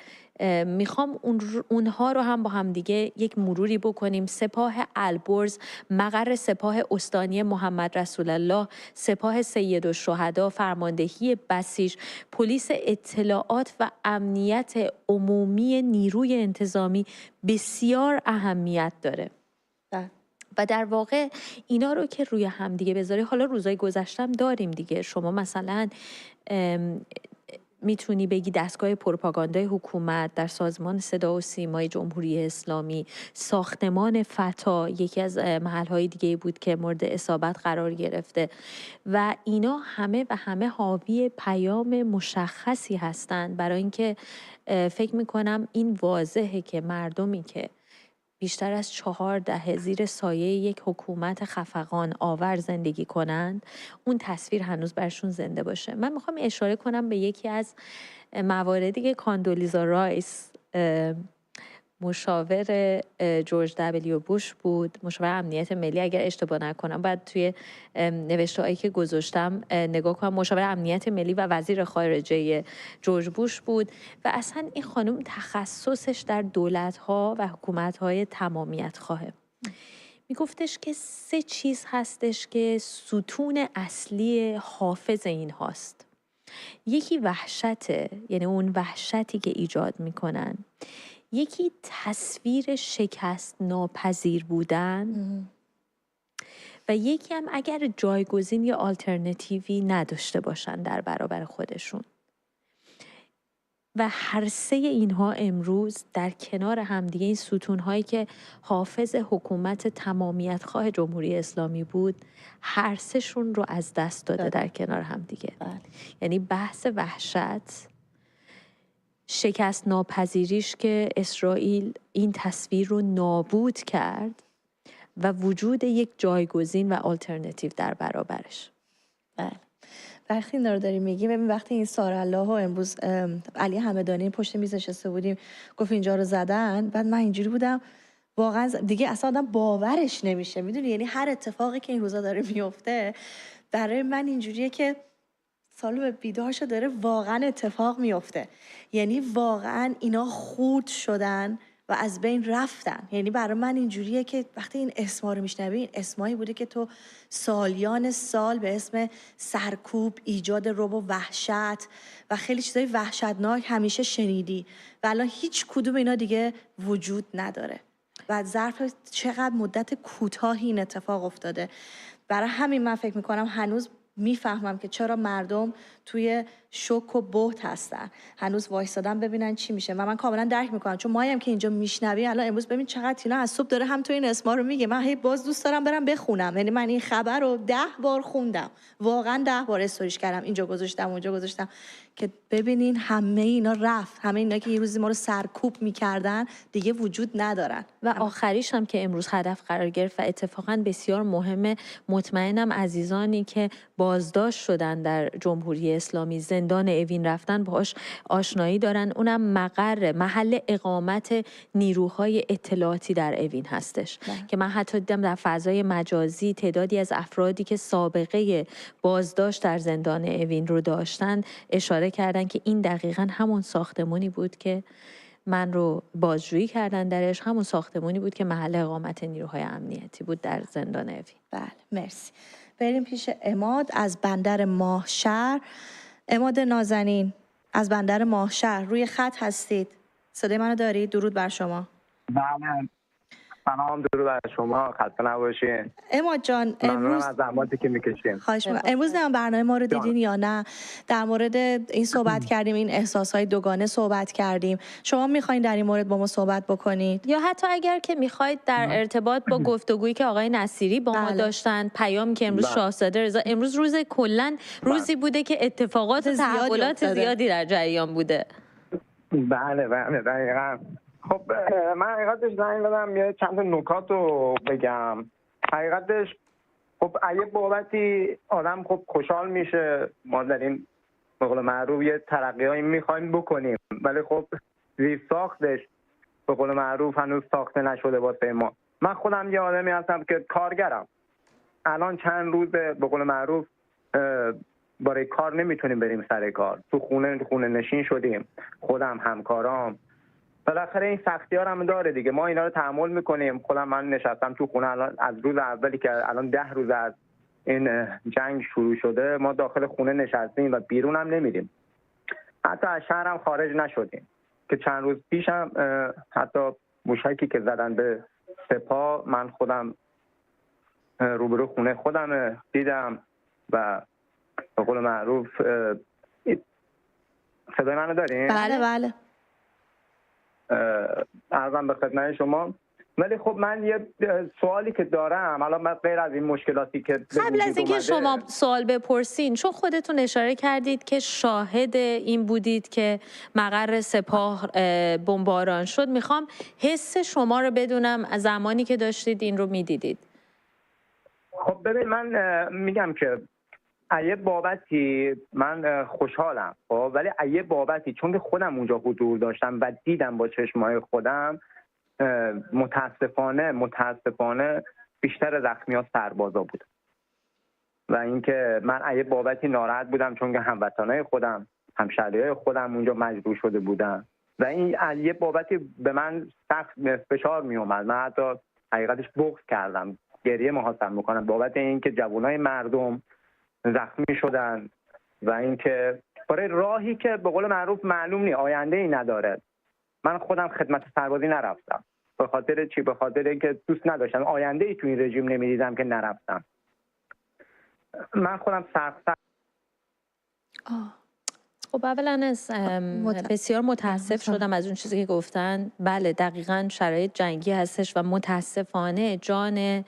میخوام اونها رو هم با هم دیگه یک مروری بکنیم. سپاه البرز، مقر سپاه استانی محمد رسول الله، سپاه سیدالشهدا، فرماندهی بسیج، پلیس اطلاعات و امنیت عمومی نیروی انتظامی بسیار اهمیت داره. و در واقع اینا رو که روی هم دیگه بذاری، حالا روزای گذشتم داریم دیگه، شما مثلا میتونی بگی دستگاه پروپاگاندای حکومت در سازمان صدا و سیمای جمهوری اسلامی، ساختمان فتا یکی از محلهای دیگه بود که مورد اصابت قرار گرفته و اینا همه و همه حاوی پیام مشخصی هستند برای اینکه فکر میکنم این واضحه که مردمی که بیشتر از 4 دهه زیر سایه یک حکومت خفقان آور زندگی کنند، اون تصویر هنوز برشون زنده باشه. من میخوام اشاره کنم به یکی از مواردی که کاندولیزا رایس، مشاور جورج دبلیو بوش بود، مشاور امنیت ملی، اگر اشتباه نکنم بعد توی نوشته‌هایی که گذاشتم نگاه کنم، مشاور امنیت ملی و وزیر خارجه جورج بوش بود و اصلا این خانم تخصصش در دولت‌ها و حکومت‌های تمامیت خواهه. میگفتش که 3 چیز هستش که ستون اصلی حافظ این هاست. یکی وحشته، یعنی اون وحشتی که ایجاد میکنن. یکی تصویر شکست ناپذیر بودن و یکی هم اگر جایگزین یا آلترنتیوی نداشته باشن در برابر خودشون. و هر 3 اینها امروز در کنار همدیگه، این ستون‌هایی که حافظ حکومت تمامیت خواه جمهوری اسلامی بود، هر 3 شون رو از دست داده در کنار همدیگه. یعنی بحث وحشت، شکست ناپذیریش که اسرائیل این تصویر رو نابود کرد و وجود یک جایگزین و آلترنتیو در برابرش. بله. وقتی این رو داریم میگیم، ببین وقتی این سارالله و امروز علی همدانی پشت میز نشسته بودیم گفت اینجا رو زدن، بعد من اینجوری بودم واقعا دیگه اصلا آدم باورش نمیشه، میدونی، یعنی هر اتفاقی که این روزا داره میفته برای من اینجوریه که سالو بیدارشو داره واقعا اتفاق میفته. یعنی واقعا اینا خورد شدن و از بین رفتن. یعنی برای من اینجوریه که وقتی این اسما رو میشنوی، این اسمایی بوده که تو سالیان سال به اسم سرکوب، ایجاد رعب و وحشت و خیلی چیزای وحشتناک همیشه شنیدی و الان هیچ کدوم اینا دیگه وجود نداره و ظرف چقدر مدت کوتاهی این اتفاق افتاده. برای همین من فکر میکنم هنوز میفهمم که چرا مردم توی شوک و بهت هستن، هنوز وایسادن ببینن چی میشه و من کاملا درک میکنم، چون مایم که اینجا میشنوی الان امروز ببین چقدر تینا از صبح داره هم تو این اسما رو میگه. من هی باز دوست دارم برم بخونم، یعنی من این خبر رو 10 بار خوندم، واقعا 10 بار استوریش کردم، اینجا گذاشتم اونجا گذاشتم که ببینین همه اینا رفت، همه اینا که یه روزی ما رو سرکوب میکردن دیگه وجود ندارن. و آخریش هم که امروز هدف قرار گرفت و اتفاقا بسیار مهمه، مطمئنم عزیزانی که بازداشت شدن در جمهوری اسلامی، زندان اوین رفتن، باهاش آشنایی دارن. اونم محل اقامت نیروهای اطلاعاتی در اوین هستش که من حتی دیدم در فضای مجازی تعدادی از افرادی که سابقه بازداشت در زندان اوین رو داشتن اشاره کردن که این دقیقاً همون ساختمانی بود که من رو بازجویی کردن درش، همون ساختمانی بود که محل اقامت نیروهای امنیتی بود در زندان اوین. بله، مرسی. بریم پیش عماد از بندر ماهشهر. عماد نازنین از بندر ماهشهر روی خط هستید، صدای منو دارید؟ درود بر شما. بله، سلام، درود بر شما، خسته نباشین. عماد جان، امروز از زحماتی که میکشین. خواهش می‌کنم. امروز نه برنامه ما رو دیدین یا نه؟ در مورد این صحبت کردیم، این احساسهای دوگانه صحبت کردیم. شما میخواین در این مورد با ما صحبت بکنید یا حتی اگر که میخواید در ارتباط با گفتگویی که آقای نصیری با ما داشتن، پیام که امروز شاهزاده رضا، امروز روز کلا روزی بوده که اتفاقات و تحولات زیادی در جریان بوده. بله دقیقاً. خب من حقیقتش زنگ دادم یه چند تا نکات رو بگم. حقیقتش خب یه بابتی آدم خب خوشحال میشه، ما در این به قول معروف یه ترقیایی میخوایم بکنیم، ولی خب زیر ساختش به قول معروف هنوز ساخته نشده واسه ما. من خودم یه آدمی هستم که کارگرم، الان چند روز به قول معروف برای کار نمیتونیم بریم سر کار، تو خونه نشین شدیم، خودم، همکارام، بالاخره این سختی ها هم داره دیگه. ما اینا رو تحمل میکنیم. خودم من نشستم تو خونه الان از روز اولی که الان 10 روز از این جنگ شروع شده ما داخل خونه نشستیم و بیرون هم نمیریم. حتی از شهر هم خارج نشدیم که چند روز پیش هم حتی موشکی که زدن به سپاه من خودم روبرو خونه خودم دیدم و به قول معروف صدای منو دارین؟ بله بله. عرضم به خدمت شما. ولی خب من یه سوالی که دارم الان غیر از این مشکلاتی که قبل از اینکه شما سوال بپرسین، چون خودتون اشاره کردید که شاهد این بودید که مقر سپاه بمباران شد، میخوام حس شما رو بدونم از زمانی که داشتید این رو میدیدید. خب ببین من میگم که ایه بابتی من خوشحالم خب، ولی ایه بابتی چون که خودم اونجا حضور داشتم و دیدم با چشمای خودم، متاسفانه بیشتر زخمی‌ها سربازا بود و اینکه من ایه بابتی ناراحت بودم چون که هموطنای خودم همشهریای خودم اونجا مجروح شده بودن و این ایه بابتی به من سخت فشار می اومد. من حتی حقیقتش بغض کردم، گریه محاسن میکنم بابت اینکه جوانای مردم زخمی شدن و اینکه برای راهی که به قول معروف معلوم نی آینده ای نداره. من خودم خدمت سربازی نرفتم. به خاطر چی؟ به خاطر اینکه دوست نداشتم، آینده ای تو این رژیم نمیدیدم که نرفتم. من خودم سخت. خب اولا بسیار متاسف شدم از اون چیزی که گفتن. بله دقیقاً شرایط جنگی هستش و متاسفانه جان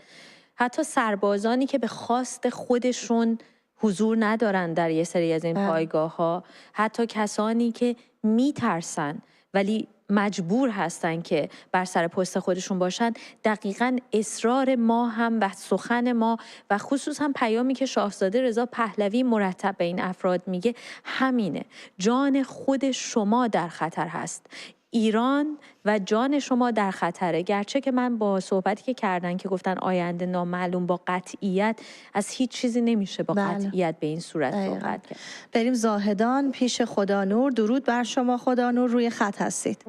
حتی سربازانی که به خواست خودشون حضور ندارن در یه سری از این پایگاه ها، حتی کسانی که میترسن ولی مجبور هستن که بر سر پست خودشون باشن، دقیقاً اصرار ما هم و سخن ما و خصوصا پیامی که شاهزاده رضا پهلوی مرتب به این افراد میگه همینه. جان خود شما در خطر هست، ایران و جان شما در خطره. گرچه که من با صحبتی که کردن که گفتن آینده نامعلوم، با قطعیت از هیچ چیزی نمیشه با قطعیت به این صورت صحبت کرد. بریم زاهدان پیش خدانور. درود بر شما خدانور، روی خط هستید.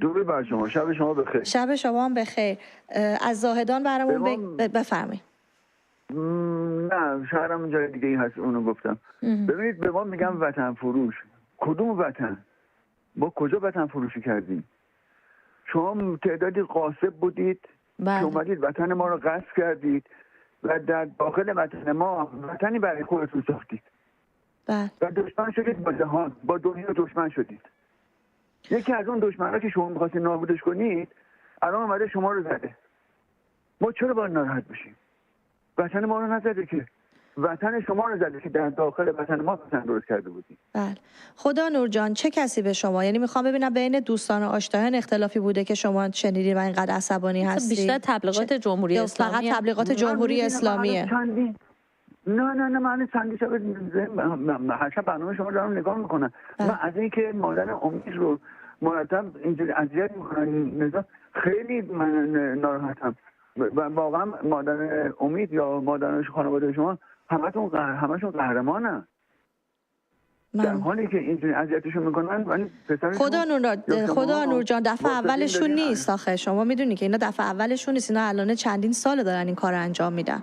درود بر شما، شب شما بخیر. شب شما هم بخیر. از زاهدان برامون بفرمایید. نه شهرم جای دیگه ای هست، اونو گفتم. ببینید به ما میگم وطن فروش. کدوم وطن؟ ما کجا وطن فروشی کردیم؟ شما تعدادی غاصب بودید که اومدید وطن ما رو غصب کردید و در داخل وطن ما وطنی برای خودتون ساختید و دشمن شدید با جهان، با دنیا دشمن شدید. یکی از اون دشمن‌ها که شما می‌خواستید نابودش کنید الان اومده شما رو زده. ما چرا باید ناراحت بشیم؟ وطن ما رو نزده که، وطن شما رو زده که در داخل وطن ما وطن درست کرده بودیم. بله. خدانور جان چه کسی به شما، یعنی میخوام ببینم بین دوستان و آشنایان اختلافی بوده که شما شنیدید و اینقدر عصبانی هستید؟ بیشتر تبلیغات جمهوری اسلامی، فقط تبلیغات جمهوری اسلامیه؟ نه من چندی شب هر شب برنامه شما دارم نگاه میکنم. من از اینکه مادر امید رو مرتب اینجوری اذیت میکنن خیلی من ناراحتم و واقعا مادر امید یا مادر خانواده شما همشون قهرمانن. در حالی که اینجوری اذیتشون میکنن ولی خدا نور جان دفعه اولشون نیست. آخه شما میدونی که اینا دفعه اولشون نیست، اینا الان چندین سال دارن این کار انجام میدن.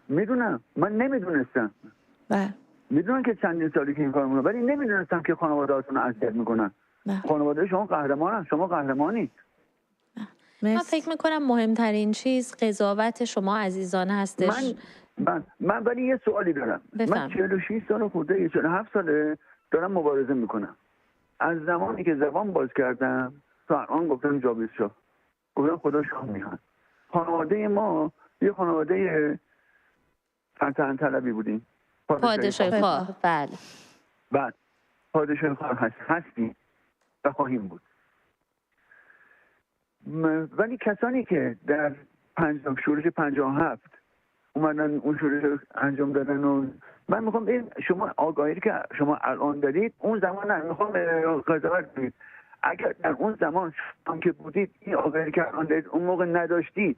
میدونم من نمیدونستم. میدونم که چندین سالی که این کار میکنن ولی نمیدونستم که خانواده‌هاتون رو اذیت میکنن. خانواده شما قهرمانن، شما قهرمانی. من فکر میکنم مهمترین چیز قضاوت شما عزیزانه هستش. من ولی یه سوالی دارم. من 46 سال خورده 47 ساله دارم مبارزه میکنم. از زمانی که زبان باز کردم تا الان گفتم جاوید شاه، گفتم خدا شاه میخواد. خانواده ما یه خانواده سلطنت طلبی بودیم. پادشاه خواه. بله پادشاه خواه هستیم و خواهیم بود. ولی کسانی که در شورش 57 اومدن اون شورش انجام دادن و من میخوام این شما آگاهی که شما الان دارید اون زمان نه، میخوام قضاوت کنید. اگر در اون زمان شما که بودید این آگاهی که الان دارید اون موقع نداشتید،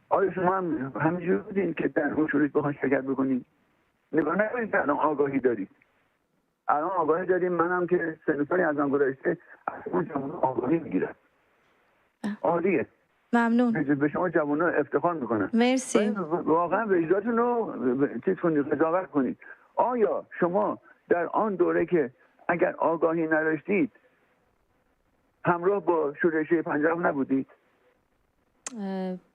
آیا شما هم همینجوری بودین که در اون شورش بخواید شرکت بکنید؟ نگاه نکنید که الان آگاهی دارید. الان آگاهی داریم، منم که سن سالی از آن گذشته از اون جوان آگاهی میگیرم. عالیه. ممنون. به شما جوان افتخار میکنم. مرسی. واقعا وجدانتون رو چیز کنید، قضاوت کنید. آیا شما در آن دوره که اگر آگاهی نداشتید همراه با شورشی پنجاب نبودید؟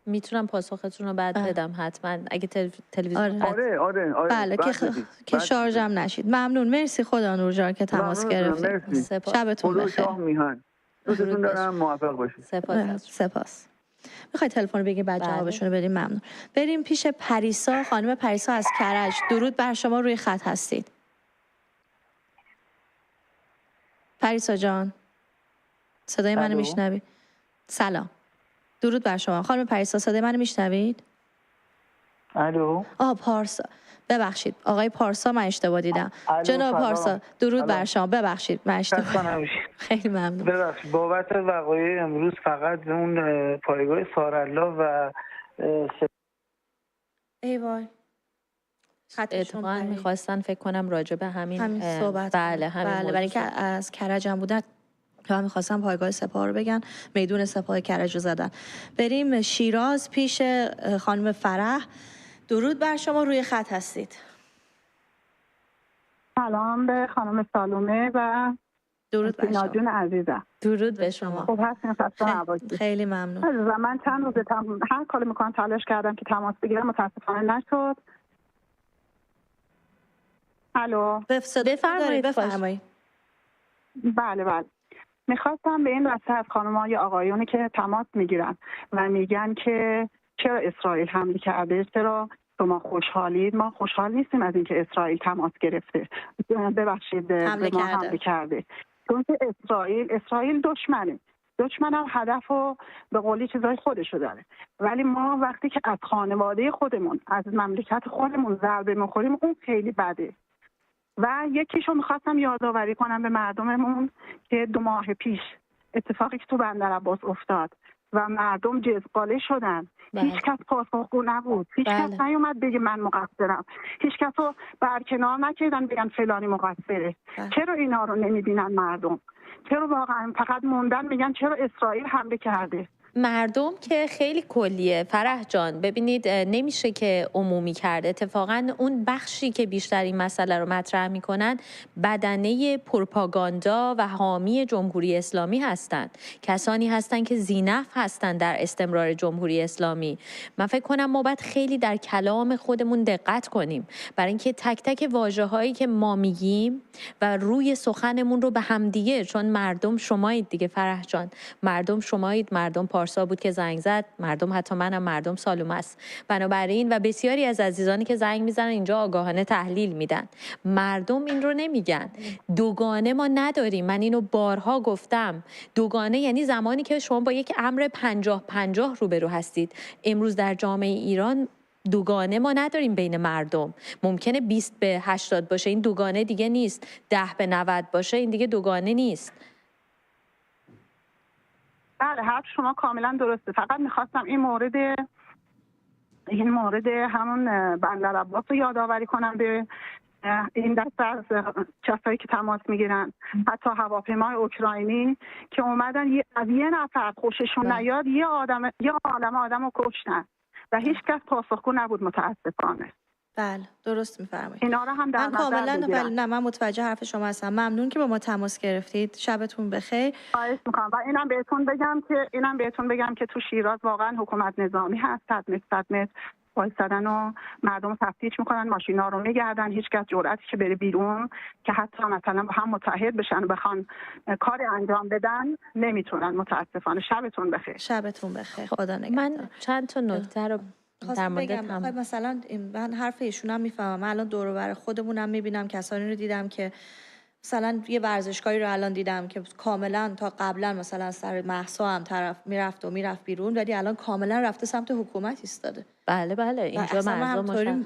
میتونم پاسختون رو بعد بدم حتما اگه تلویزیون آره بله که شارژم نشید. ممنون. مرسی خدا نور جان که تماس گرفتید. شبتون بخیر. دوستتون دارم، موفق باشید. سپاس. میخوای تلفن رو بگی بعد جوابشون رو بدیم؟ ممنون. بریم پیش پریسا. خانم پریسا از کرج. درود بر شما، روی خط هستید. پریسا جان صدای منو میشنوی؟ سلام. درود بر شما خانم پریسا، صدای منو میشنوید؟ الو. پارسا، ببخشید آقای پارسا، من اشتباه دیدم. جناب پارسا درود بر شما، ببخشید من اشتباه. خیلی ممنون. ببخشید بابت وقایع امروز فقط اون پایگاه سارالله و ای وای اتفاقا میخواستن فکر کنم راجع به همین صحبت. بله برای اینکه از کرج هم بودن و من میخواستم پایگاه سپاه رو بگن، میدون سپاه کرج رو زدن. بریم شیراز پیش خانم فرح. درود بر شما، روی خط هستید. سلام به خانم سالومه و درود بر شما جون عزیزم. درود به شما. خوب هستین؟ خیلی ممنون. من چند روز هر کاری میکنم تلاش کردم که تماس بگیرم، متاسفانه نشد. الو. بفرمایید. بله. میخواستم به این راسته از خانم‌های آقایونی که تماس میگیرن و میگن که چرا اسرائیل حمله کرده، چرا شما خوشحالید؟ ما خوشحال نیستیم از اینکه اسرائیل تماس گرفته، ببخشید به ما حمله کرده، چون که اسرائیل دشمنم هدف و به قولی چیزای خودشو داره. ولی ما وقتی که از خانواده خودمون، از مملکت خودمون ضربه میخوریم، اون خیلی بده. و یکیشو میخواستم یادآوری کنم به مردممون که 2 ماه پیش اتفاقی که تو بندرعباس افتاد و مردم جزقاله شدن، هیچ کس پاسخگو نبود، هیچ کس نیومد بگه من مقصرم، هیچ کس رو برکنار نکردن بگن فلانی مقصره. چرا اینا رو نمیبینن مردم؟ چرا واقعا فقط موندن میگن چرا اسرائیل حمله کرده؟ مردم که خیلی کلیه فرح جان، ببینید نمیشه که عمومی کرده. اتفاقا اون بخشی که بیشتر این مسئله رو مطرح میکنن بدنه پروپاگاندا و حامی جمهوری اسلامی هستند، کسانی هستند که ذینفع هستند در استمرار جمهوری اسلامی. من فکر کنم ما باید خیلی در کلام خودمون دقت کنیم، برای اینکه تک تک واژه‌هایی که ما میگیم و روی سخنمون رو به همدیگه، چون مردم شمایید دیگه فرح جان، مردم شمایید، مردم پارسا بود که زنگ زد، مردم حتی منم، مردم سالومه است. بنابراین و بسیاری از عزیزانی که زنگ میزنن اینجا آگاهانه تحلیل میدن، مردم این رو نمیگن. دوگانه ما نداریم، من اینو بارها گفتم. دوگانه یعنی زمانی که شما با یک امر 50-50 روبرو هستید. امروز در جامعه ایران دوگانه ما نداریم بین مردم. ممکنه 20-80 باشه، این دوگانه دیگه نیست. 10-90 باشه، این دیگه دوگانه نیست. بله، حرف شما کاملا درسته. فقط میخواستم این مورد همون بندرعباس رو یادآوری کنم به این دست از کسایی که تماس میگیرن، حتی هواپیمای اوکراینی که اومدن از یه نفر خوششون نیاد یه عالمه آدم رو کشتن و هیچ کس پاسخگو نبود متاسفانه. بله درست میفرمایید. اینا رو هم در نظر بگیرن. نه من متوجه حرف شما هستم. ممنون که با ما تماس گرفتید. شبتون بخیر. خواهش میکنم. و اینم بهتون بگم که تو شیراز واقعا حکومت نظامی هست. 100 متر وایسادن و مردم تفتیش میکنن، ماشینا رو میگردن، هیچ کس جرأتی که بره بیرون که حتی مثلا با هم متحد بشن و بخوان کاری انجام بدن نمیتونن متاسفانه. شبتون بخیر. شبتون بخیر. خدا نگهدار. من چند تا نکته رو در مورد مثلا من حرف ایشون هم میفهمم. من الان دور و بر خودمونم میبینم، کسانی رو دیدم که مثلا یه ورزشکاری رو الان دیدم که کاملا تا قبلا مثلا سر مهسا هم طرف میرفت بیرون، ولی الان کاملا رفته سمت حکومت ایستاده. بله اینجا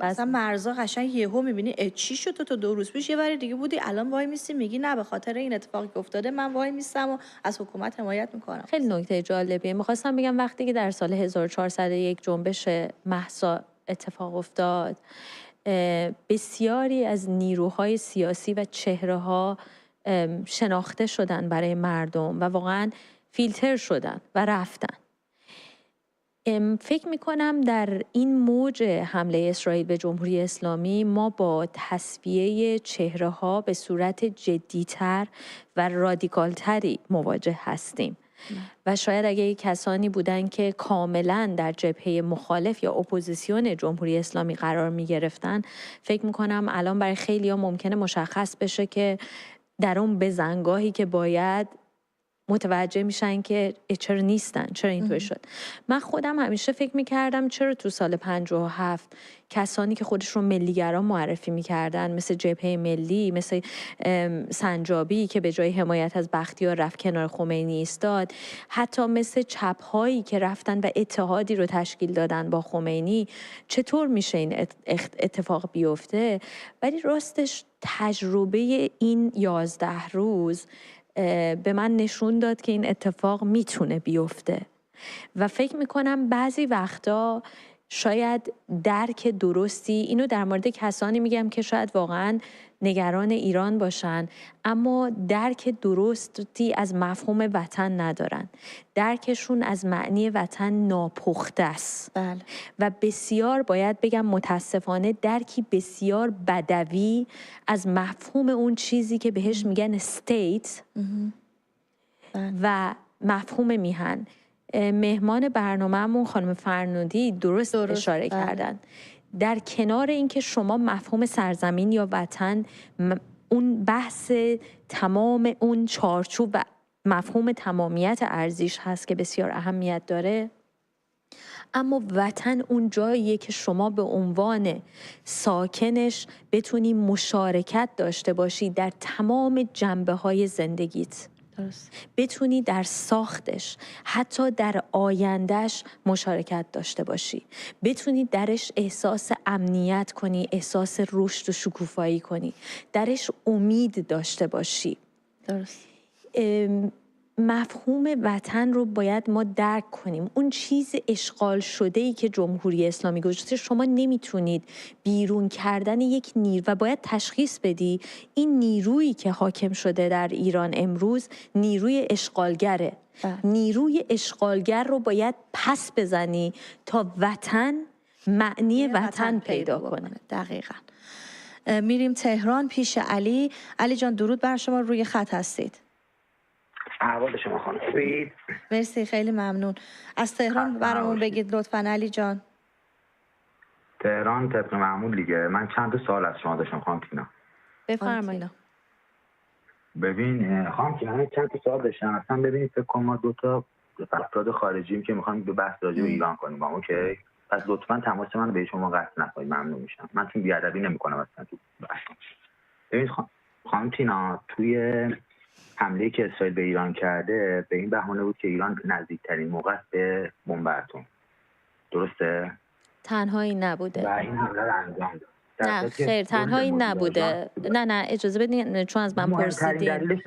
مثلا مرزا قشنگ یهو میبینی چی شد؟ تو 2 روز پیش یه بری دیگه بودی، الان وای میسی میگی نه به خاطر این اتفاقی که افتاده من وای میستم و از حکومت حمایت میکنم. خیلی نکته جالبیه. میخواستم بگم وقتی که در سال 1401 جنبش مهسا اتفاق افتاد، بسیاری از نیروهای سیاسی و چهره‌ها شناخته شدن برای مردم و واقعا فیلتر شدن و رفتن. فکر میکنم در این موج حمله اسرائیل به جمهوری اسلامی ما با تصفیه چهره‌ها به صورت جدی‌تر و رادیکالتری مواجه هستیم. و شاید اگه کسانی بودن که کاملا در جبهه مخالف یا اپوزیسیون جمهوری اسلامی قرار می گرفتن، فکر میکنم الان برای خیلی ها ممکنه مشخص بشه که در اون بزنگاهی که باید متوجه میشن که چرا نیستن، چرا اینطور شد. من خودم همیشه فکر میکردم چرا تو سال 57 کسانی که خودشون ملیگرا معرفی میکردن مثل جبهه ملی، مثل سنجابی که به جای حمایت از بختیار رفت کنار خمینی ایستاد، حتی مثل چپ‌هایی که رفتن و اتحادی رو تشکیل دادن با خمینی، چطور میشه این اتفاق بیفته؟ ولی راستش تجربه این 11 روز به من نشون داد که این اتفاق میتونه بیفته و فکر میکنم بعضی وقتا شاید درک درستی، اینو در مورد کسانی میگم که شاید واقعا نگران ایران باشن اما درک درستی از مفهوم وطن ندارن، درکشون از معنی وطن ناپخته است. بله. و بسیار باید بگم متاسفانه درکی بسیار بدوی از مفهوم اون چیزی که بهش میگن استیت و مفهوم میهن. مهمان برنامه‌مون خانم فرنودی درست اشاره کردن. در کنار اینکه شما مفهوم سرزمین یا وطن، اون بحث تمام اون چارچوب و مفهوم تمامیت ارزش هست که بسیار اهمیت داره، اما وطن اون جاییه که شما به عنوان ساکنش بتونی مشارکت داشته باشی در تمام جنبه‌های زندگیت. بتونی در ساختش، حتی در آیندهش مشارکت داشته باشی، بتونی درش احساس امنیت کنی، احساس رشد و شکوفایی کنی، درش امید داشته باشی. درست. مفهوم وطن رو باید ما درک کنیم. اون چیز اشغال شده‌ای که جمهوری اسلامی گذاشته، شما نمیتونید بیرون کردن یک نیرو و باید تشخیص بدی این نیرویی که حاکم شده در ایران امروز نیروی اشغالگره. نیروی اشغالگر رو باید پس بزنی تا وطن معنی وطن پیدا کنه. دقیقاً. میریم تهران پیش علی. علی جان درود بر شما، روی خط هستید. احوال شما خانم خوبید؟ مرسی، خیلی ممنون. از تهران برامون بگید لطفاً علی جان. تهران طبق معمول دیگه. من چند تا سوال از شما داشتم خانم تینا. بفرمایید. ببین خانم تینا، من چند تا سوال داشتم. اصلا ببینید فکر کنم ما دو تا افراد خارجیم که میخوایم به بحث راجع به ایران کنیم. اوکی؟ پس لطفاً تماس من به شما قطع نکنید، ممنون میشم. من چون بی‌ادبی نمی‌کنم اصلا تو بحث. ببین خانم تینا، توی حمله که اسرائیل به ایران کرده به این بهانه بود که ایران نزدیکترین موقع به بمب اتم. درسته؟ تنهایی نبوده. و این حمله رو انجام داد. نه خیر، تنهایی نبوده. نه اجازه بدین، چون از من پرسیدین.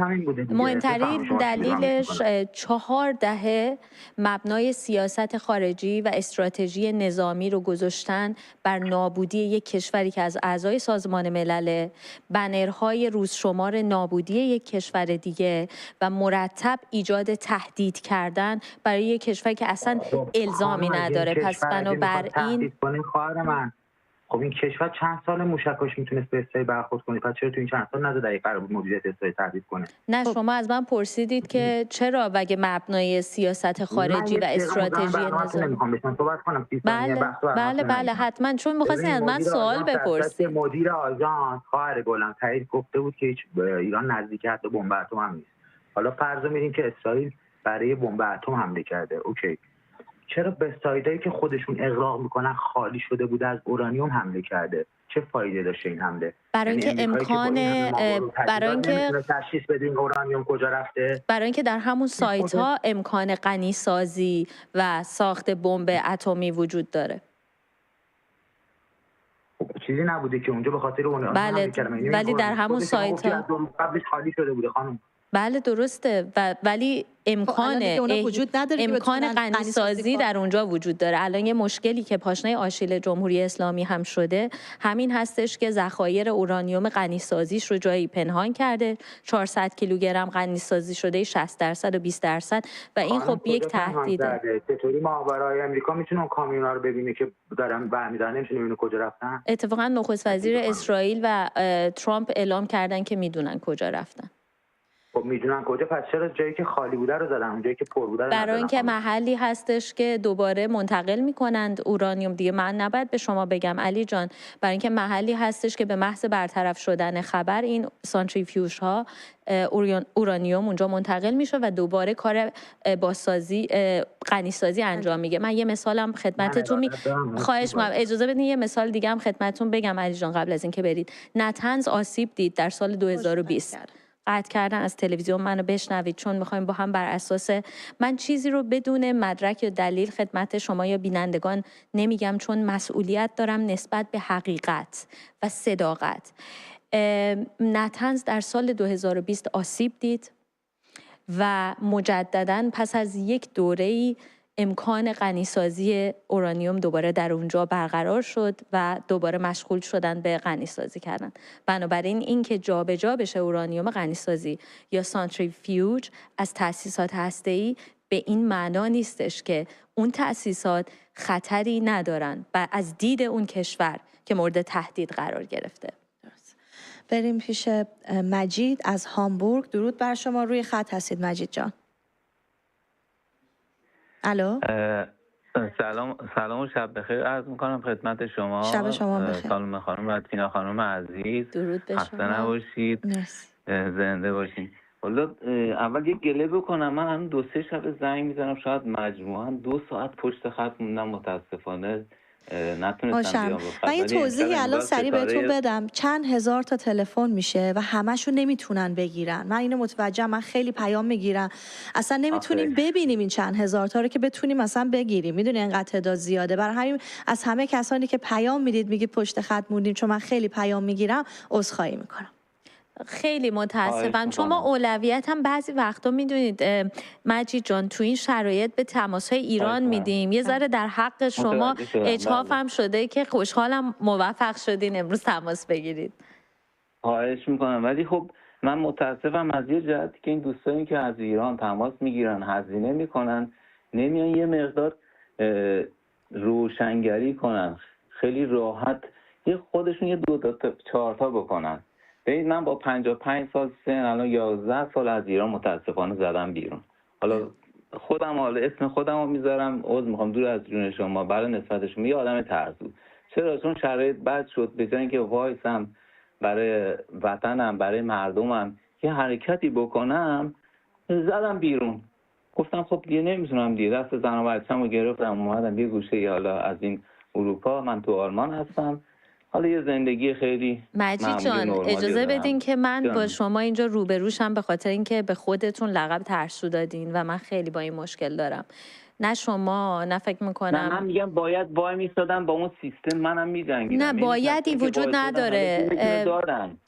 مهمترین دلیلش 4 دهه مبنای سیاست خارجی و استراتژی نظامی رو گذاشتن بر نابودی یک کشوری که از اعضای سازمان ملل، بنرهای روزشمار نابودی یک کشور دیگه و مرتب ایجاد تهدید کردن برای یک کشوری که اصلا الزامی نداره. پس بنابراین خب این کشور چند سال موشکاش میتونست به اسرائیل برخورد کنه، پس چرا تو این چند سال نذاره دقیق قرار بود مدیریت اسرائیل تهدید کنه؟ نه شما از من پرسیدید که چرا وگه مبنای سیاست خارجی و استراتژی نظامی. بله حتما، چون می‌خواستین از من سوال بپرسید. مدیر آژانس خواهر گلم تایید گفته بود که ایران نزدیک حتی بمب اتم هم نیست. حالا فرض می‌کنیم که اسرائیل برای بمب اتم حمله کرده. اوکی. چرا به سایدایی که خودشون اغراق میکنن خالی شده بوده از اورانیوم حمله کرده؟ چه فایده داشته این حمله؟ برای اینکه تشخیص بدین اورانیوم کجا رفته؟ برای اینکه در همون سایت ها امکان غنی سازی و ساخت بمب اتمی وجود داره. چیزی نبوده که اونجا به خاطر اون بله، ولی در همون سایت ها قبلش خالی شده بوده خانم. بله درسته ولی امکان غنیسازی در اونجا وجود داره. الان یه مشکلی که پاشنه آشیل جمهوری اسلامی هم شده همین هستش که ذخایر اورانیوم غنیسازیش رو جایی پنهان کرده. 400 کیلوگرم غنیسازی شده 60% و 20% و این خب یک تهدیده. چطوری ماهواره‌های آمریکا میتونه اون کامیونا رو ببینه که دارن برمی‌دارن، نمی‌تونه ببینه کجا رفتن؟ اتفاقا نخست وزیر اسرائیل و ترامپ اعلام کردن که میدونن کجا رفتن. خب میدونن کجا، پس چرا جایی که خالی بوده رو زدن، اون جایی که پر بوده رو برای اینکه محلی هستش که دوباره منتقل میکنند اورانیوم. دیگه من نباید به شما بگم علی جان، برای اینکه محلی هستش که به محض برطرف شدن خبر این سانتریفیوژ ها اورانیوم اونجا منتقل میشه و دوباره کار بازسازی غنیسازی انجام میگه. من یه مثالم خدمتتون خواهش می‌کنم اجازه بدین یه مثال دیگه هم خدمتتون بگم علی جان قبل از اینکه برید. نتنز آسیب دید در سال 2020. قطع کردن از تلویزیون منو بشنوید چون میخوایم با هم بر اساس من چیزی رو بدون مدرک یا دلیل خدمت شما یا بینندگان نمیگم چون مسئولیت دارم نسبت به حقیقت و صداقت. نتنز در سال 2020 آسیب دید و مجدداً پس از یک دوره‌ای امکان غنیسازی اورانیوم دوباره در اونجا برقرار شد و دوباره مشغول شدن به غنیسازی کردن. بنابراین این که جابجا بشه اورانیوم غنیسازی یا سانتریفیوژ از تأسیسات هسته‌ای به این معنا نیستش که اون تأسیسات خطری ندارن و از دید اون کشور که مورد تهدید قرار گرفته. بریم پیش مجید از هامبورگ. درود بر شما، روی خط هستید مجید جان. الو. سلام و شب بخیر عرض میکنم خدمت شما. شب شما بخیر. سالم خانم و تینا خانم عزیز. درود به شما. خسته نباشید. زنده باشین. والا اول یک گله بکنم، من هم 2-3 شب زنگ میزنم، شاید مجموعاً 2 ساعت پشت خط موندم، متاسفانه نتونستم بیام. من یه توضیحی الان سریع بهتون بدم. چند هزار تا تلفن میشه و همشون نمیتونن بگیرن. من اینو متوجهم، من خیلی پیام میگیرم اصلا نمیتونیم ببینیم این چند هزار تا رو که بتونیم مثلا بگیریم. میدونی انقدر تعداد زیاده. برای همین از همه کسانی که پیام میدید میگید پشت خط موندیم، چون من خیلی پیام میگیرم، عذرخواهی میکنم. خیلی متاسفم چون ما اولویت هم بعضی وقتا میدونید مجید جان تو این شرایط به تماس‌های ایران میدیم. یه ذره در حق شما اجحاف هم شده که خوشحالم موفق شدین امروز تماس بگیرید. خواهش میکنم، ولی خب من متاسفم از یه جهتی که این دوستانی که از ایران تماس میگیرن هزینه میکنن نمیان یه مقدار روشنگری کنن، خیلی راحت یه خودشون یه 2-4 تا بکنن. ببینید من با 55 سال سن الان 11 سال از ایران متاسفانه زدم بیرون. حالا اسم خودم رو میذارم، عذر میخوام دور از جون شما برای نسبت شما، یه آدم ترسو. چرا؟ چون شرایط بد شد، به جای اینکه وایسم برای وطنم برای مردمم یه حرکتی بکنم زدم بیرون. گفتم خب دیگه نمیتونم دیگه، دست زن و بچه‌مو گرفتم اومدم یه گوشه حالا از این اروپا، من تو آلمان هستم، حالا یه زندگی خیلی مجید جان اجازه بدین که من با شما اینجا روبروشم به خاطر اینکه به خودتون لقب ترسو دادین و من خیلی با این مشکل دارم. نه شما نه فکر میکنم. من میگم باید وای میستادم با اون سیستم، منم میجنگیدم. نه بایدی وجود نداره.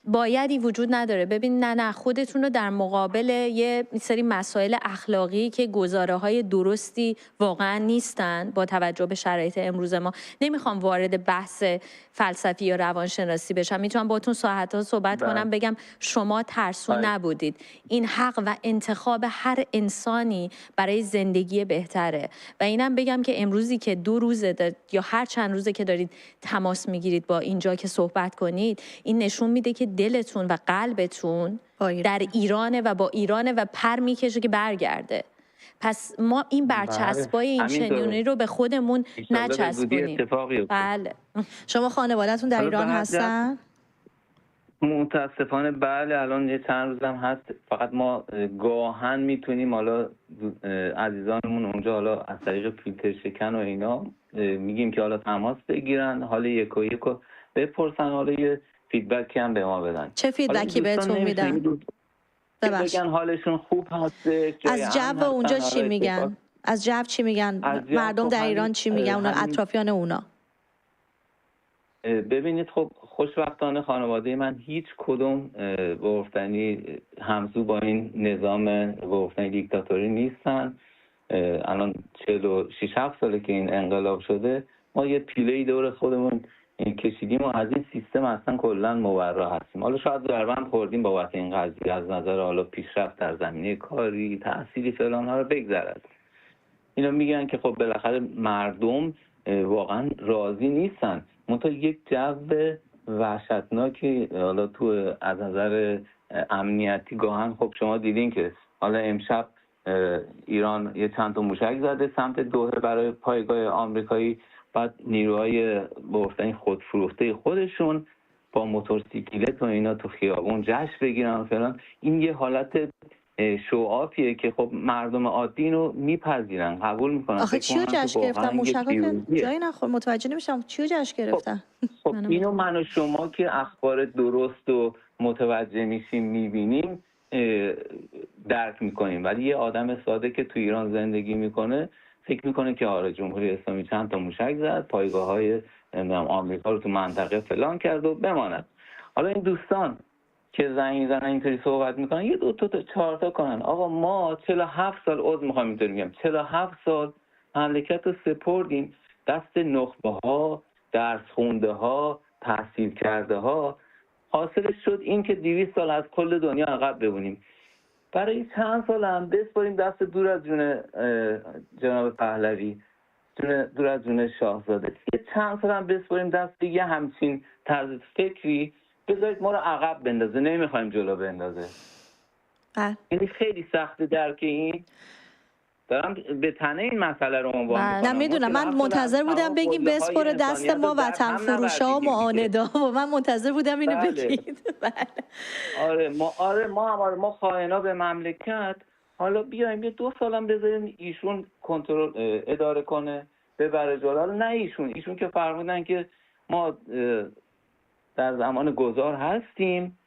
بایدی وجود نداره. ببین نه خودتون رو در مقابل یه سری مسائل اخلاقی که گزاره های درستی واقعا نیستن با توجه به شرایط امروز ما. نمیخوام وارد بحث فلسفی یا روانشناسی بشم، میتونم باهاتون ساعت‌ها صحبت کنم بگم شما ترسو نبودید. این حق و انتخاب هر انسانی برای زندگی بهتره. و اینم بگم که امروزی که 2 روزه یا هر چند روزه که دارید تماس میگیرید با اینجا که صحبت کنید، این نشون میده که دلتون و قلبتون در ایرانه و با ایرانه و پر میکشه که برگرده. پس ما این برچسبای این شنیونی رو به خودمون نچسبونیم. بله. شما خانواده‌تون در ایران هستن؟ متاسفانه بله، الان یه چند روزم هست، فقط ما گاهن میتونیم حالا عزیزانمون اونجا حالا از طریق فیلتر شکن و اینا میگیم که حالا تماس بگیرن، حالا یک و بپرسن، حالا یه فیدبکی هم به ما بدن. چه فیدبکی بهتون میدن؟ بگن حالشون خوب هست. از جو اونجا چی میگن؟ از جو چی میگن؟ مردم در ایران چی میگن؟ اونا اطرافیان اونا ببینید خب خوشبختانه خانواده من هیچ کدوم گفتنی همسو با این نظام گفتنی دیکتاتوری نیستن. الان 46-7 ساله که این انقلاب شده، ما یه پیله‌ای دور خودمون کشیدیم و از این سیستم اصلا کلا مبرا هستیم. حالا شاید ضربند خوردیم بابت این قضیه از نظر حالا پیشرفت در زمینه کاری، تحصیلی فلان ها رو بگذرد. اینا میگن که خب بالاخره مردم واقعا راضی نیستن. منتها یک جو وحشتناکی حالا تو از نظر امنیتی گاهن خب شما دیدین که حالا امشب ایران یه چند تا موشک زده سمت دوحه برای پایگاه آمریکایی، بعد نیروهای گفتن خودفروخته خودشون با موتورسیکلت و اینا تو خیابون جشن بگیرن و فلان. این یه حالت شوآپیه که خب مردم عادی اینو میپذیرن، قبول میکنن. آخه چیو جشن گرفتن؟ موشکا که جایی نخور، متوجه نمیشم چیو جشن گرفتن. خب اینو من و شما که اخبار درست و متوجه میشیم میبینیم درک میکنیم، ولی یه آدم ساده که تو ایران زندگی میکنه فکر میکنه که آره جمهوری اسلامی چند تا موشک زد، پایگاه‌های آمریکا رو تو منطقه فلان کرد و بماند. حالا این دوستان که زنگ میزنن اینطوری صحبت میکنن، یه 2 تا 4 تا کنن. آقا ما 47 سال عذر میخوام اینطوری میگم، 47 سال مملکت رو سپردیم دست نخبه ها، درس خونده ها، تحصیل کرده ها. حاصلش شد این که 200 سال از کل دنیا عقب بمونیم. برای چند سال هم بسپاریم دست دور از جون جناب پهلوی، دور از جون شاهزاده. یه چند سال هم بسپاریم دست دیگه همچین طرز فکری، بذارید ما رو عقب بندازه، نمیخوایم جلو بندازه. یعنی خیلی سخته درک این. دارم به تنه این مسئله رو عنوان میکنم. نه میدونم، من منتظر بودم بگیم بسپره دست ما وطن فروشا و معاندا و من منتظر بودم اینو بگید. ما خائنا به مملکت. حالا بیایم یه 2 سالم بذاریم ایشون کنترل اداره کنه، ببره جلو. حالا نه ایشون که فرمودن که ما در زمان گذار هستیم،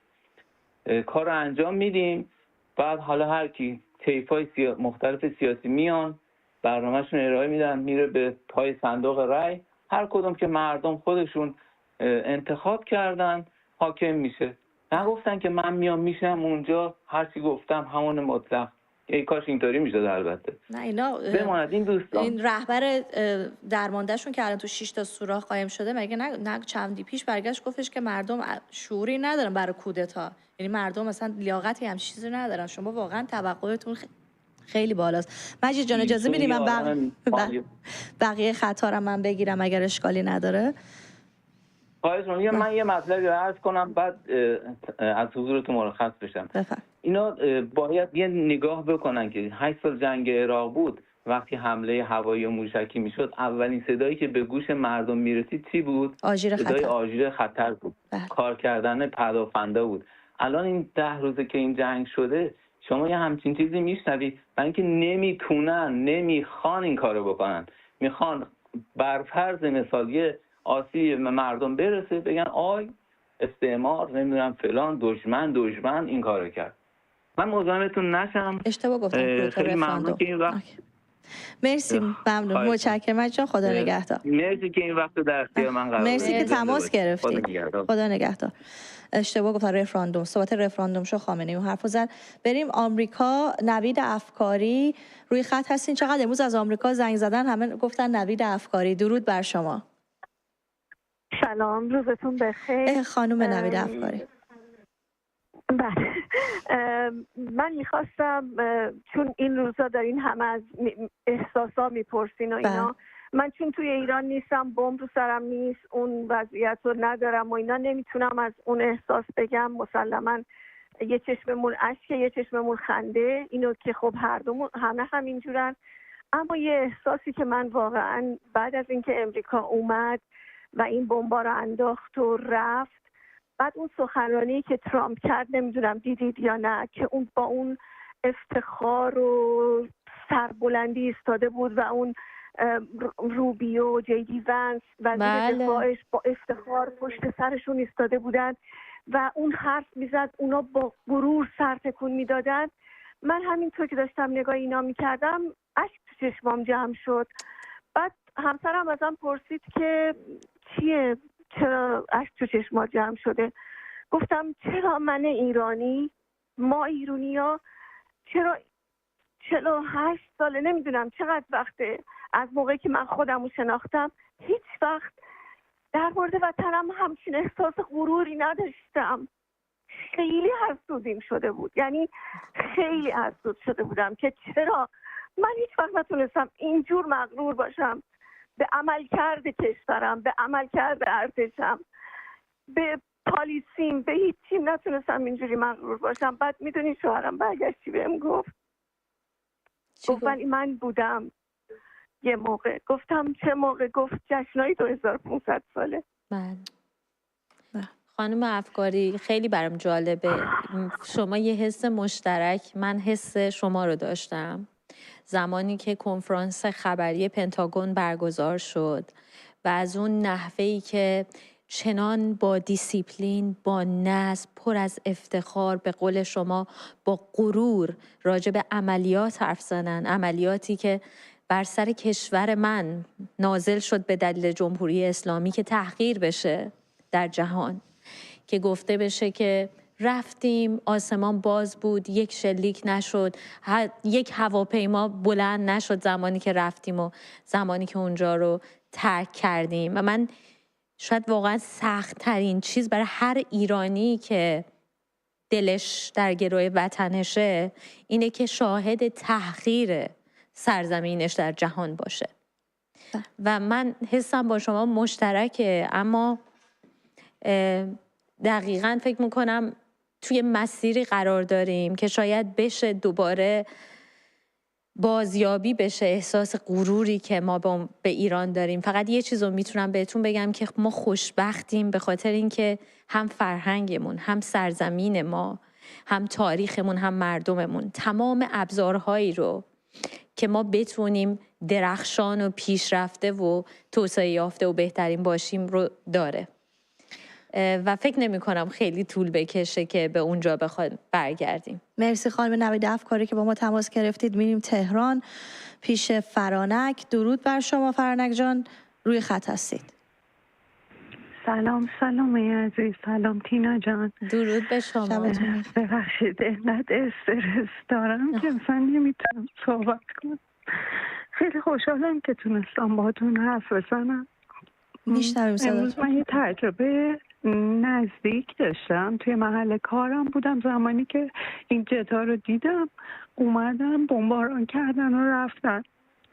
کار رو انجام میدیم، بعد حالا هر کی طیف‌های مختلف سیاسی میان برنامه‌شون ارائه میدن، میره به پای صندوق رای، هر کدوم که مردم خودشون انتخاب کردن حاکم میشه. نگفتن که من میام میشم اونجا هر چی گفتم همون مطلق. ای کاش اینطوری میشد. البته نه اینا بماند این دوستان، این رهبر درماندهشون که الان تو 6 تا سوراخ قایم شده، مگه نه چندی پیش برگشت گفتش که مردم شعوری ندارن برای کودتا، یعنی مردم مثلا لیاقتی هم چیزی ندارن. شما واقعا توقعتون خیلی بالاست. مجید جان اجازه میدی من بقیه خطا رو من بگیرم اگر اشکالی نداره؟ خواهش می‌کنم. من یه مطلبی عرض کنم بعد از حضورتون مرخص بشم. اینا باید یه نگاه بکنن که 8 سال جنگ عراق بود، وقتی حمله هوایی و موشکی میشد اولین صدایی که به گوش مردم میرسید چی بود؟ صدای آژیر خطر بود. کار کردن پدافنده بود. الان این 10 روزه که این جنگ شده شما یه همچین چیزی میشنوی، برای اینکه نمیخوان این کارو بکنن، میخوان بر فرض مثال یه آسیب مردم برسه بگن آی استعمار نمیدونم فلان دشمن این کارو کرد. من مزاحمتون نشم. اشتباه گفتم. خیلی ممنون که این وقت مرسی، ممنون، متشکرم جان. خدا نگهدار. مرسی که این وقت در اختیار من قرار مرسی که تماس گرفتید. خدا نگهدار. اشتباه گفتم. رفراندوم، صحبت رفراندوم شو خامنه‌ای اون حرفو زد. بریم آمریکا. نوید افکاری روی خط هستین. چقدر امروز از آمریکا زنگ زدن، همه گفتن نوید افکاری. درود بر شما. سلام، روزتون بخیر. خانم نوید افکاری. بله، من میخواستم چون این روزا دارین همه از احساسا میپرسین و اینا، من چون توی ایران نیستم، بمب رو سرم نیست، اون وضعیت رو ندارم و اینا، نمیتونم از اون احساس بگم. مسلما یه چشممون اشکه یه چشممون خنده، اینو که خب هر دومون همه همینجورن. اما یه احساسی که من واقعا بعد از اینکه امریکا اومد و این بمبا رو انداخت و رفت، بعد اون سخنرانی که ترامپ کرد، نمیدونم دیدید یا نه، که اون با اون افتخار و سربلندی ایستاده بود و اون روبیو، جیدی ونس وزیر دفاعش با افتخار پشت سرشون ایستاده بودن و اون حرف میزد، اونا با غرور سر تکون میدادن. من همینطور که داشتم نگاه اینا میکردم اشک تو چشمام جمع شد. بعد همسرم ازم پرسید که چرا اشک تو چشما جمع شده. گفتم چرا من ایرانی، ما ایرانی‌ها چرا 48 ساله، نمیدونم چقدر وقته، از موقعی که من خودم رو شناختم هیچ وقت در مورد وطنم همچین احساس غروری نداشتم. خیلی حسودیم شده بود، یعنی خیلی حسود شده بودم که چرا من هیچ وقت نتونستم اینجور مغرور باشم به عملکرد کشورم، به عملکرد ارتشم، به پالیسیم، به هیچ چیم نتونستم اینجوری مغرور باشم. بعد میدونی شوهرم برگشتی بهم گفت ولی من بودم یه موقع. گفتم چه موقع؟ گفت جشنای 2500 ساله. بله. خانم افکاری خیلی برام جالبه، شما یه حس مشترک، من حس شما رو داشتم زمانی که کنفرانس خبری پنتاگون برگزار شد و از اون نحوهی که چنان با دیسیپلین، با نظم، پر از افتخار، به قول شما با غرور راجع به عملیات حرف زدن، عملیاتی که بر سر کشور من نازل شد به دلیل جمهوری اسلامی که تحقیر بشه در جهان، که گفته بشه که رفتیم آسمان باز بود، یک شلیک نشد، یک هواپیما بلند نشد زمانی که رفتیم و زمانی که اونجا رو ترک کردیم. و من شاید واقعا سخت ترین چیز برای هر ایرانی که دلش در گروه وطنشه اینه که شاهد تحقیر سرزمینش در جهان باشه. و من حسم با شما مشترکه، اما دقیقاً فکر میکنم توی مسیری قرار داریم که شاید بشه دوباره بازیابی بشه احساس غروری که ما به ایران داریم. فقط یه چیز رو میتونم بهتون بگم که ما خوشبختیم به خاطر اینکه هم فرهنگمون، هم سرزمین ما، هم تاریخمون، هم مردممون تمام ابزارهایی رو که ما بتونیم درخشان و پیشرفته و توسعه یافته و بهترین باشیم رو داره و فکر نمی کنم خیلی طول بکشه که به اونجا بخواد برگردیم. مرسی خانم نوید افکاری که با ما تماس گرفتید. میریم تهران پیش فرانک. درود بر شما فرانک جان، روی خط هستید. سلام عزیز، سلام تینا جان. درود به شما. ببخشید اینقدر استرس دارم که مثلا نمیتونم صحبت کنم. خیلی خوشحالم که تونستم باهاتون حرف بزنم. امروز من یه تجربه نزدیک داشتم. توی محل کارم بودم زمانی که این جتا رو دیدم، اومدن بمباران کردن و رفتن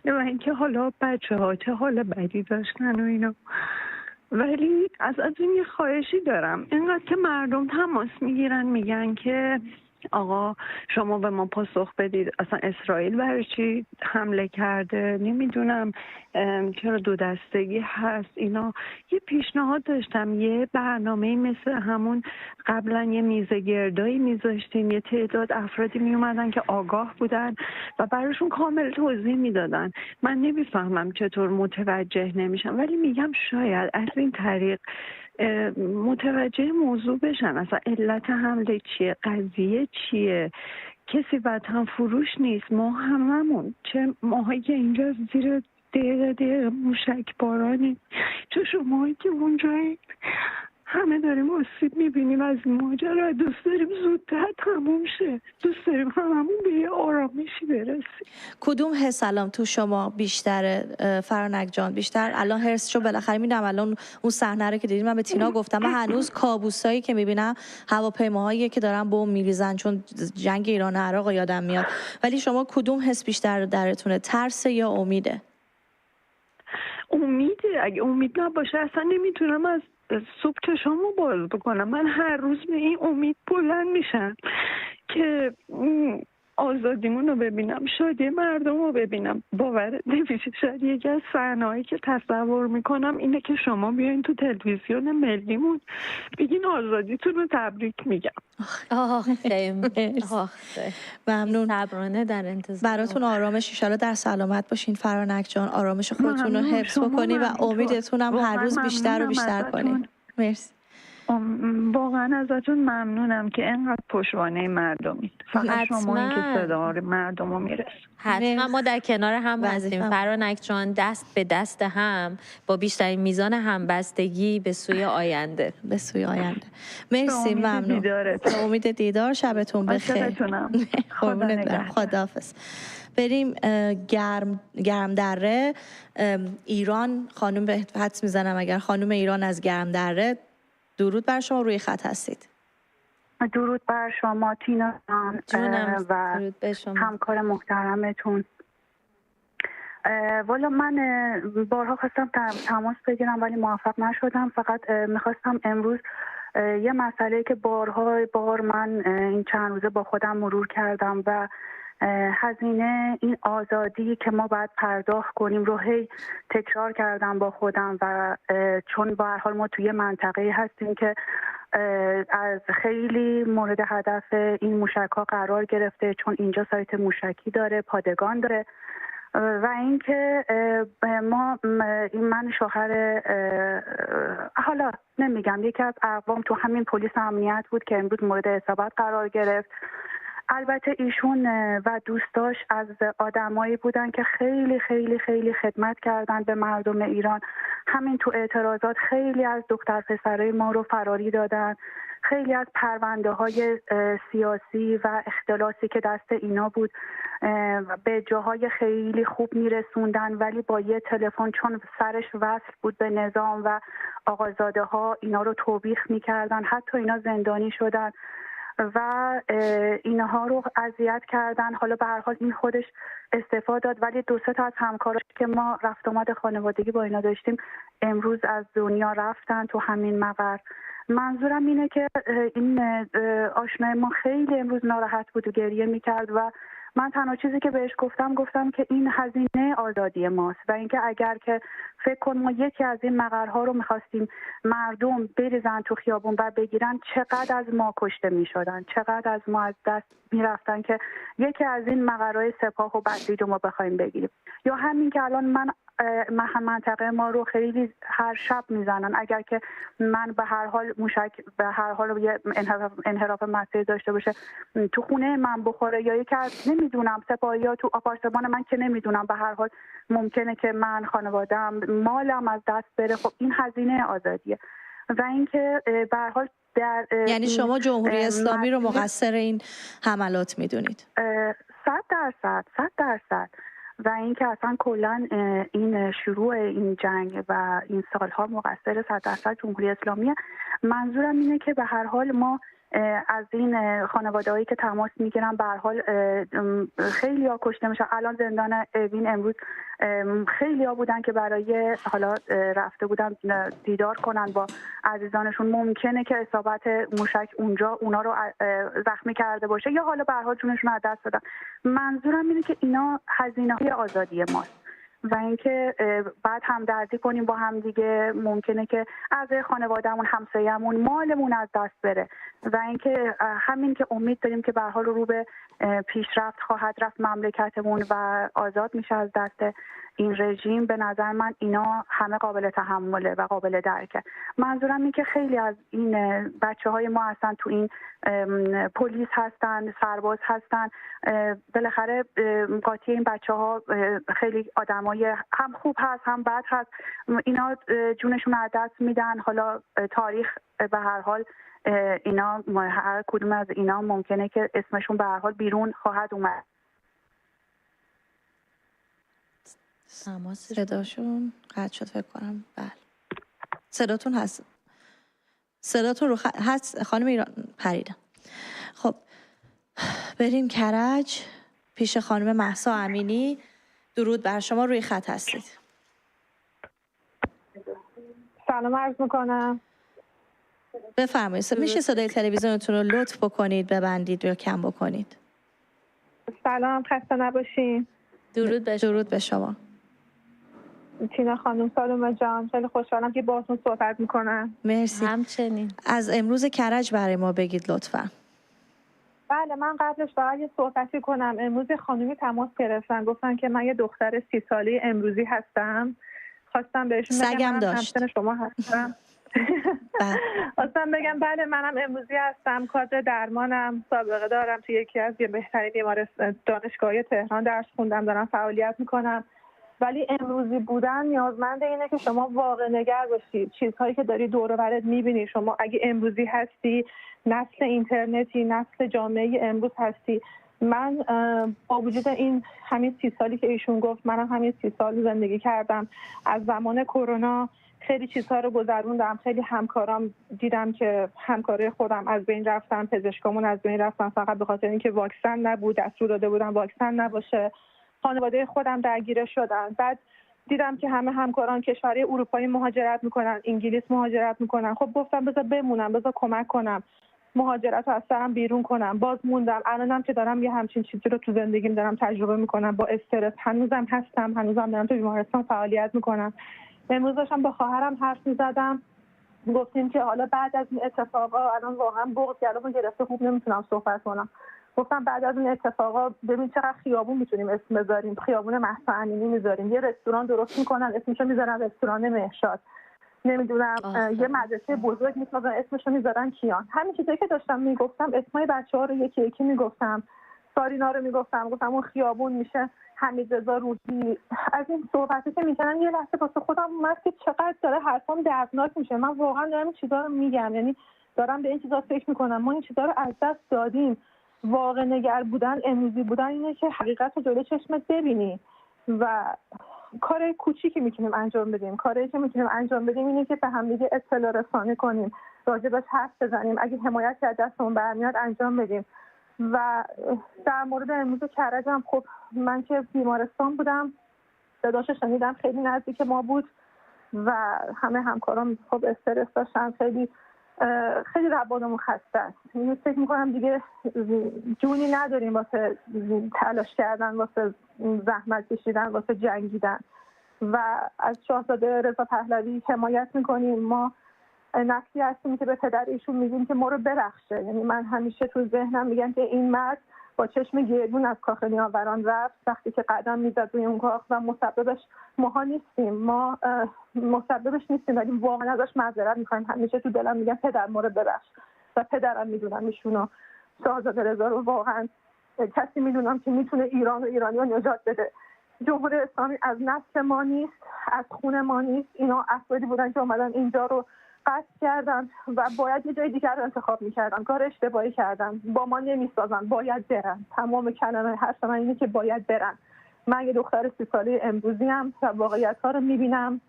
و اینکه حالا بچه ها چه حال بدی داشتن و اینا. ولی از این یه خواهشی دارم، اینقدر که مردم تماس میگیرن میگن که آقا شما به ما پاسخ بدید، اصلا اسرائیل برای چی حمله کرده، نمیدونم چرا دو دستگی هست اینا. یه پیشنهاد داشتم، یه برنامه مثل همون قبلا یه میزه گردایی میذاشتیم، یه تعداد افرادی میومدن که آگاه بودن و براشون کامل توضیح میدادن. من نمیفهمم چطور متوجه نمیشم، ولی میگم شاید از این طریق متوجه موضوع بشن، اصلا علت حمله چیه، قضیه چیه. کسی وطن فروش نیست، ما هممون، چه ماهایی که اینجا زیر دقیقه موشک بارانیم، چه شماهایی که اونجایی همه داریم آسیب میبینیم از این ماجرا. دوست داریم زودتر تموم شه، دوست داریم هممون به یه آرامشی برسیم. کدوم حس الان تو شما بیشتر فرانک جان؟ بیشتر الان حسشو بالاخره میدونم، الان اون صحنه رو که دیدیم من به تینا گفتم، من هنوز کابوسایی که میبینم هواپیماهایی که دارن بمب میریزن چون جنگ ایران و عراق یادم میاد. ولی شما کدوم حس بیشتر درتونه، ترس یا امیده؟ امیده. اگه امید نباشه اصلا نمیتونم از صبح چشامو باز بکنم. من هر روز به این امید بلند میشم که آزادیمون رو ببینم، شادی مردم رو ببینم. باورت نمیشه، شاید یکی از صحنه‌هایی که تصور میکنم اینه که شما بیاین تو تلویزیون ملیمون بگین آزادیتون رو تبریک میگم. ممنون. صبرانه در انتظار براتون آرامش، ان شاءالله در سلامت باشین فرانک جان، آرامش خودتون رو حفظ بکنین و امیدتون هم هر روز بیشتر و بیشتر کنین. مرسی. واقعا ازتون ممنونم که اینقدر پشتوانه مردمید. فقط شما این که صدا مردم رو میرسه. حتما ما در کنار هم هستیم فرانک جان، دست به دست هم با بیشترین میزان همبستگی به سوی آینده. مرسی، ممنون. امید دیدار. شبتون بخیر. قربونت برم. خداحافظ. بریم گرم دره ایران. خانم به حدس میزنم اگر خانم ایران از گرم دره، درود بر شما، روی خط هستید. درود بر شما تینا و همکار محترمتون. والا من بارها خواستم تماس بگیرم ولی موفق نشدم. فقط میخواستم امروز یه مسئله که بار من این چند روزه با خودم مرور کردم و هزینه این آزادی که ما باید پرداخت کنیم رو هی تکرار کردم با خودم و چون به هر حال ما توی منطقه‌ای هستیم که از خیلی مورد هدف این موشک‌ها قرار گرفته، چون اینجا سایت موشکی داره، پادگان داره و اینکه من شوهر، حالا نمیگم، یکی از اقوام تو همین پلیس امنیت بود که امروز مورد اصابت قرار گرفت. البته ایشون و دوستاش از آدمایی بودن که خیلی خیلی خیلی خدمت کردن به مردم ایران. همین تو اعتراضات خیلی از دختر پسرای ما رو فراری دادن، خیلی از پرونده های سیاسی و اختلاسی که دست اینا بود به جاهای خیلی خوب میرسوندن، ولی با یه تلفن چون سرش وصل بود به نظام و آقازاده ها اینا رو توبیخ میکردن، حتی اینا زندانی شدن و اینها رو اذیت کردن. حالا به هر حال این خودش استعفا داد، ولی 2-3 تا از همکاراش که ما رفت آمد خانوادگی با اینا داشتیم امروز از دنیا رفتن تو همین مقر. منظورم اینه که این آشنای ما خیلی امروز ناراحت بود و گریه میکرد و من تنها چیزی که بهش گفتم که این هزینه آزادی ماست و اینکه اگر که فکر کن ما یکی از این مقرها رو میخواستیم مردم بریزن تو خیابون و بگیرن، چقدر از ما کشته میشدن، چقدر از ما از دست میرفتن که یکی از این مقرهای سپاه و بسیج رو ما بخوایم بگیریم. یا همین که الان من منطقه ما رو خیلی هر شب میزنن، اگر که من به هر حال موشک به هر حال یه انحراف مسیر داشته باشه تو خونه من بخوره یا یکی از نمیدونم سپاهیا تو آپارتمان من که نمیدونم، به هر حال ممکنه که من خانواده‌ام مالم از دست بره. خب این هزینه آزادیه و اینکه به هر حال یعنی شما جمهوری اسلامی رو مقصر این حملات میدونید؟ 100% و اینکه اصلا کلا این شروع این جنگ و این سالها مقصر 100% جمهوری اسلامیه. منظورم اینه که به هر حال ما از این خانواده‌هایی که تماس میگیرن به هر حال خیلی ها کشته میشن. الان زندان اوین امروز خیلی ها بودن که برای حالا رفته بودن دیدار کنن با عزیزانشون، ممکنه که اصابت موشک اونجا اونا رو زخمی کرده باشه یا حالا به هر حال جونشون رو از دست دادن. منظورم اینه که اینا هزینه‌های آزادی ماست و اینکه بعد همدردی کنیم با هم دیگه. ممکنه که اعضای خانوادهمون، همسایه‌مون، مالمون از دست بره و اینکه همین که امید داریم که به هر حال رو به پیشرفت خواهد رفت مملکتمون و آزاد میشه از دست این رژیم. به نظر من اینا همه قابل تحمله و قابل درکه. منظورم اینه که خیلی از این بچه‌های ما هستن تو این پلیس هستن، سرباز هستن، بالاخره قاطی این بچه‌ها خیلی آدمای هم خوب هست هم بد هست، اینا جونشون از دست میدن. حالا تاریخ به هر حال اینا هر کدوم از اینا ممکنه که اسمشون به هر حال بیرون خواهد اومد. صداشون قطع شد فکر کنم. بله صداتون هست، صداتون رو هست خانم ایران پریدن. خب بریم کرج پیش خانم مهسا امینی. درود بر شما، روی خط هستید. سلام عرض میکنم. بفرمایید. میشه صدای تلویزیونتون رو لطف بکنید ببندید یا کم بکنید؟ سلام، خسته نباشین. درود به شما. تینا خانم، سالومه جان، خیلی خوشحالم که باهاتون صحبت میکنم. مرسی. همچنین. از امروز کرج برای ما بگید لطفا. بله، من قبلش باید یه صحبتی کنم. امروز خانومی تماس گرفتن، گفتن که من یه دختر 30 ساله امروزی هستم. خواستم بهشون بگم سگم من داشت. همسن شما هستم. اصلا بگم بله منم امروزی هستم، کادر درمانم، سابقه دارم توی یکی از بهترین بیمارستان دانشگاهی تهران درس خوندم، دارم فعالیت میکنم. ولی امروزی بودن نیازمند اینه که شما واقع نگر باشید. چیزهایی که داری دور و برت میبینی، شما اگه امروزی هستی، نسل اینترنتی، نسل جامعه امروز هستی. من با وجود این همین 30 سالی که ایشون گفت، منم همین 30 سال زندگی کردم. از زمان کرونا خیلی چیزها رو گذروندم، خیلی همکارام دیدم که همکارای خودم از بین رفتن، پزشکامون از بین رفتن فقط به خاطر اینکه واکسن نبود، دستور داده بودن واکسن نباشه. خانواده خودم درگیر شدن. بعد دیدم که همه همکاران کشورهای اروپایی مهاجرت میکنن، انگلیس مهاجرت میکنن. خب گفتم بذار بمونم، بذار کمک کنم، مهاجرت رو از سرم بیرون کنم. باز موندم. الانم که دارم یه همچین چیزی رو تو زندگیم دارم تجربه میکنم، با استرس هنوزم هستم، هنوزم دارم تو بیمارستان فعالیت میکنم. امروز داشتم با خواهرم حرف میزدم، گفتیم که حالا بعد از این اتفاقا الان واقعا بغض گلومو گرفته، خوب نمیتونم صحبت کنم. گفتم بعد از این اتفاقا ببین چقدر خیابون میتونیم اسم بذاریم، خیابون مهسا امینی میذاریم، یه رستوران درست میکنن اسمشو میذارن رستوران مهشاد، نمیدونم یه مدرسه بزرگ میسازن اسمشو میذارن کیان. همین چیزایی که داشتم میگفتم اسمای بچه‌ها رو یکی یکی میگفتم، سارینا رو میگفتم، گفتم اون خیابون میشه حمیدرضا روحی. از این صحبتی که میکنن یه لحظه واسه خودم اومد که چقدر داره حرفام دردناک میشه. من واقعا دارم این چیزا رو میگم، یعنی دارم به این چیزا فکر میکنم. ما این چیزا رو از دست دادیم. واقع نگر بودن، امروزی بودن اینه که حقیقت رو جلوی چشمت ببینی و کار کوچیکی میتونیم انجام بدیم. کاری که میتونیم انجام بدیم اینه که به همدیگه اطلاع رسانی کنیم، راجبش حرف بزنیم، اگه حمایت از دستمون برمیاد انجام بدیم. و در مورد امروز کرجم، خب من که بیمارستان بودم صداشو شنیدم، خیلی نزدیک ما بود و همه همکارام خب استرس داشتن، خیلی روانمون خسته است. یعنی فکر میکنم دیگه جونی نداریم واسه تلاش کردن، واسه زحمت کشیدن، واسه جنگیدن و از شاهزاده رضا پهلوی حمایت میکنیم. ما نسلی هستیم که به پدر ایشون میگیم که ما رو ببخشه. یعنی من همیشه تو ذهنم میگم که این مرد با چشم گردون از کاخ نیاوران رفت وقتی که قدم میزد روی اون کاخ و مسببش ماها نیستیم، ما مسببش نیستیم ولی واقعا ازش معذرت میخوایم. همیشه تو دلم میگم پدر ما رو ببخش و پدرم میدونم ایشونو، شاهزاده رضا رو واقعا کسی میدونم که میتونه ایران و ایرانی‌ها نجات بده. جمهوری اسلامی از نسل ما نیست، از خون ما نیست. اینا افرادی بودن که اومدن اینجا رو قصد کردن و باید یه جای دیگر رو انتخاب میکردن. کار اشتباهی کردن، با ما نمیسازن، باید برن. تمام کلمه حرف من اینه که باید برن. من یه دختر 30 ساله امروزی ام و واقعیت‌ها رو میبینم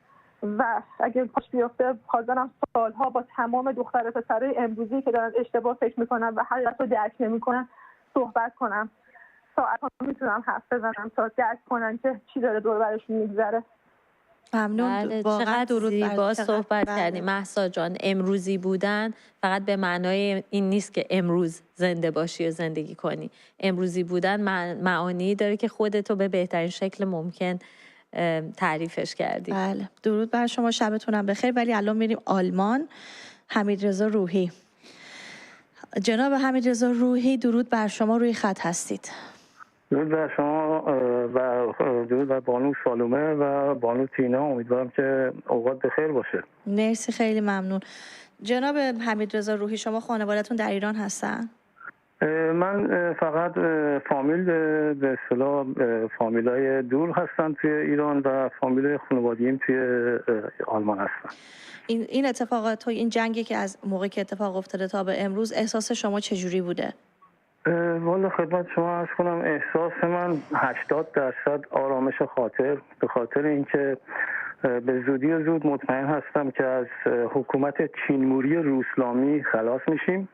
و اگه پاش بیفته حاضرم سالها با تمام دختر پسرای امروزی که دارن اشتباه فکر میکنن و حقیقت رو درک نمیکنن صحبت کنم. ساعت‌ها میتونم حرف بزنم تا درک کنن که چی داره دور برشون میگذره. ممنون. بله، چقدر زیبا صحبت کردیم مهسا جان. امروزی بودن فقط به معنای این نیست که امروز زنده باشی و زندگی کنی. امروزی بودن معانی داره که خودتو به بهترین شکل ممکن تعریفش کردی. بله، درود بر شما، شبتونم بخیر. ولی الان میریم آلمان. حمیدرضا روحی. جناب حمیدرضا روحی، درود بر شما، روی خط هستید. درود بر شما و درود بر بانو سالومه و بانو تینا. امیدوارم که اوقات بخیر باشه. مرسی، خیلی ممنون. جناب حمیدرضا روحی، شما خانواده‌تون در ایران هستن؟ من فقط فامیل به اصطلاح فامیلای دور هستن توی ایران و فامیل خانوادگیم توی آلمان هستن. این اتفاقات، این جنگی که از موقعی که اتفاق افتاده تا به امروز، احساس شما چجوری بوده؟ والا خدمت شما عرض کنم احساس من 80% آرامش خاطر، به خاطر اینکه به زودی و زود مطمئن هستم که از حکومت چینموری روسلامی خلاص میشیم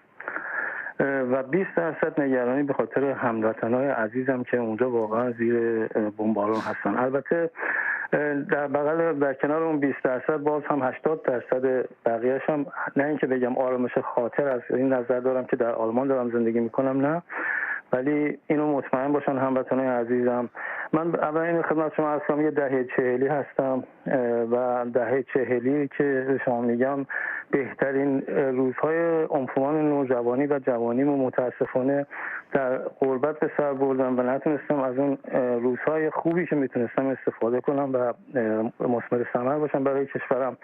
و 20% نگرانی به خاطر هموطنای عزیزم که اونجا واقعا زیر بمباران هستن. البته در کنار اون 20% باز هم 80% بقیه‌اش هم، نه اینکه بگم آرامش خاطر از این نظر دارم که در آلمان دارم زندگی میکنم، نه، ولی اینو مطمئن باشن هموطنای عزیزم. من اول این خدمت شما عرض کنم یه دهه 40 هستم و دهه 40 که شما میگم بهترین روزهای عنفوان نوجوانی و جوانیمو متاسفانه در غربت به سر بردم و نتونستم از اون روزهای خوبی که میتونستم استفاده کنم و مثمر ثمر باشم برای کشورم.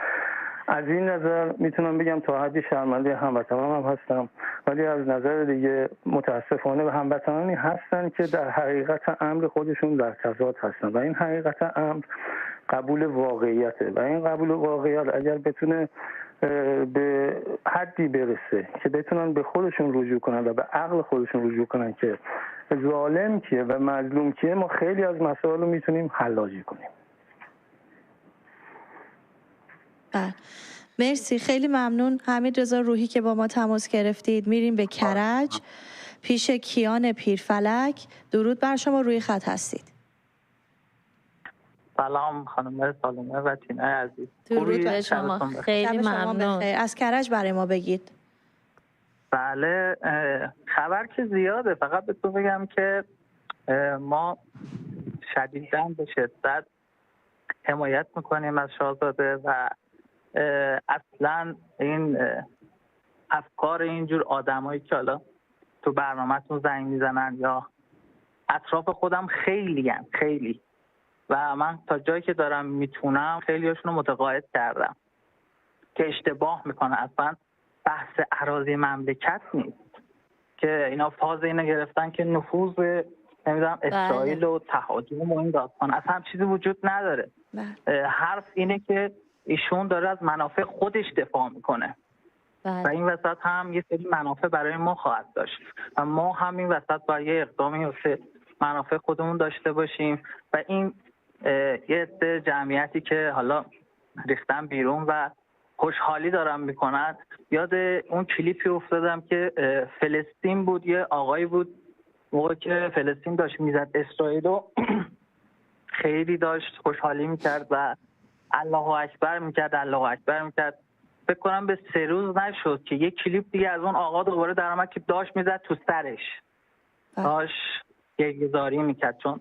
از این نظر میتونم بگم تا حدی شرمنده هموطنانم هستم، ولی از نظر دیگه متاسفانه به هموطنانی هستن که در حقیقت امر خودشون در تضاد هستن و این حقیقت امر قبول واقعیته و این قبول واقعیت اگر بتونه به حدی برسه که بتونن به خودشون رجوع کنن و به عقل خودشون رجوع کنن که ظالم کیه و مظلوم کیه، ما خیلی از مسائل رو میتونیم حلاجی کنیم. مرسی، خیلی ممنون حمید رضا روحی که با ما تماس گرفتید. میریم به کرج پیش کیان پیرفلک. درود بر شما، روی خط هستید. سلام خانم سالمه و تینای عزیز. درود بر شما، خیلی ممنون. از کرج برای ما بگید. بله، خبر که زیاده، فقط بهتون بگم که ما شدیداً به شدت حمایت میکنیم از شاهزاده و اصلا این افکار اینجور آدمایی که حالا تو برنامه‌تون زنگ میزنن یا اطراف خودم خیلی و من تا جایی که دارم میتونم خیلی هاشون رو متقاعد کردم که اشتباه میکنه. اصلا بحث اراضی مملکت نیست که اینا فاز اینو گرفتن که نفوذ نمیدونم اسرائیل و تهاجم و این داستان، اصلا هم چیزی وجود نداره. حرف اینه که ایشون داره از منافع خودش دفاع میکنه و این وسط هم یه سری منافع برای ما خواهد داشت و ما هم این وسط باید یه اقدامی واسه منافع خودمون داشته باشیم و این یه جمعیتی که حالا ریختن بیرون و خوشحالی دارن میکنن. یاد اون کلیپی افتادم که فلسطین بود، یه آقایی بود موقع که فلسطین داشت میزد اسرائیل و خیلی داشت خوشحالی میکرد و الله اکبر میکرد. فکر کنم به 3 روز نشد که یک کلیپ دیگه از اون آقا دوباره در اومد که داشت میزد تو سرش، داشت گریه‌زاری میکرد، چون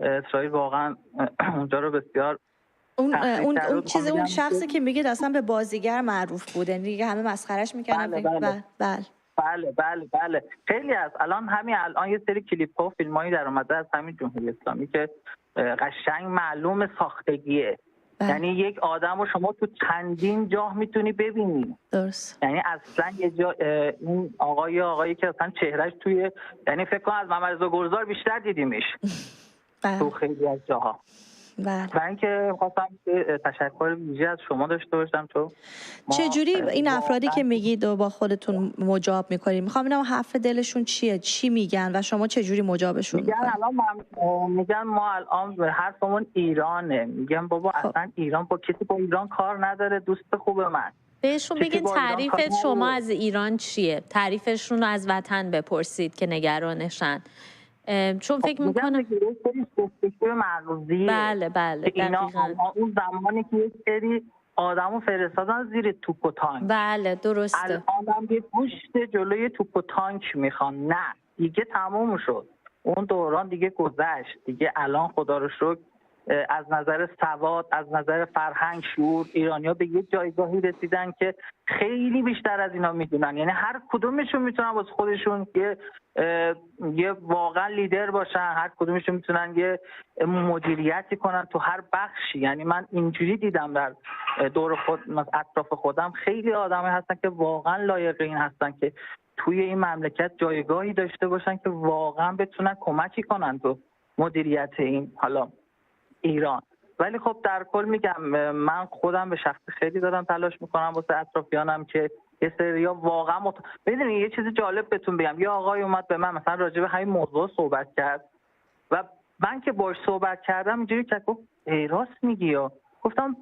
اسرائیل واقعا اونجا رو بسیار اون چیز اون شخصی که میگید اصلا به بازیگر معروف بود، یعنی دیگه همه مسخرهش میکردن. بله خیلی از الان یه سری کلیپ ها و فیلمایی در اومده از همین جمهوری اسلامی که قشنگ معلوم ساختگیه. یعنی یک آدم رو شما تو چندین جا میتونی ببینی. درست. یعنی اصلا یه جا این آقایی که اصلا چهرهش توی، یعنی فکر کنم از محمد رضا گلزار بیشتر دیدیمش تو خیلی از جاها. و اینکه خواستم تشکر ویژه از شما داشته باشم. چجوری این افرادی که میگید و با خودتون مجاب میکنید، میخوام ببینم حرف دلشون چیه، چی میگن و شما چجوری مجابشون میگن ما الان حرفمون ایرانه. میگن بابا اصلا ایران با کسی با ایران کار نداره، دوست خوب من. بهشون بگین تعریف شما از ایران چیه، تعریفشون رو از وطن بپرسید که نگرانشن. چون فکر میکنم بله دقیقاً اون زمانی که یک سری آدمو فرستادن زیر توپ و تانک. بله درسته. الان یه گوشت جلوی توپ و تانک میخوان. نه دیگه تموم شد اون دوران، دیگه گذشت دیگه. الان خدا رو شکر از نظر سواد، از نظر فرهنگ، شعور، ایرانی‌ها به یه جایگاهی رسیدن که خیلی بیشتر از اینا میدونن. یعنی هر کدومشون میتونن واسه خودشون یه واقعا لیدر باشن، هر کدومشون میتونن یه مدیریتی کنن تو هر بخشی. یعنی من اینجوری دیدم در دور خود، اطراف خودم خیلی آدمایی هستن که واقعا لایق این هستن که توی این مملکت جایگاهی داشته باشن که واقعا بتونن کمکی کنن تو مدیریت این حالا ایران. ولی خب در کل میگم من خودم به شخصی خیلی دارم تلاش میکنم واسه اطرافیانم که یه سریا واقعا ببینید یه چیز جالب بهتون بگم. یه آقای اومد به من مثلا راجع به همین موضوع صحبت کرد و من که باهاش صحبت کردم اینجوری که گفت ای راست میگی یا. گفتم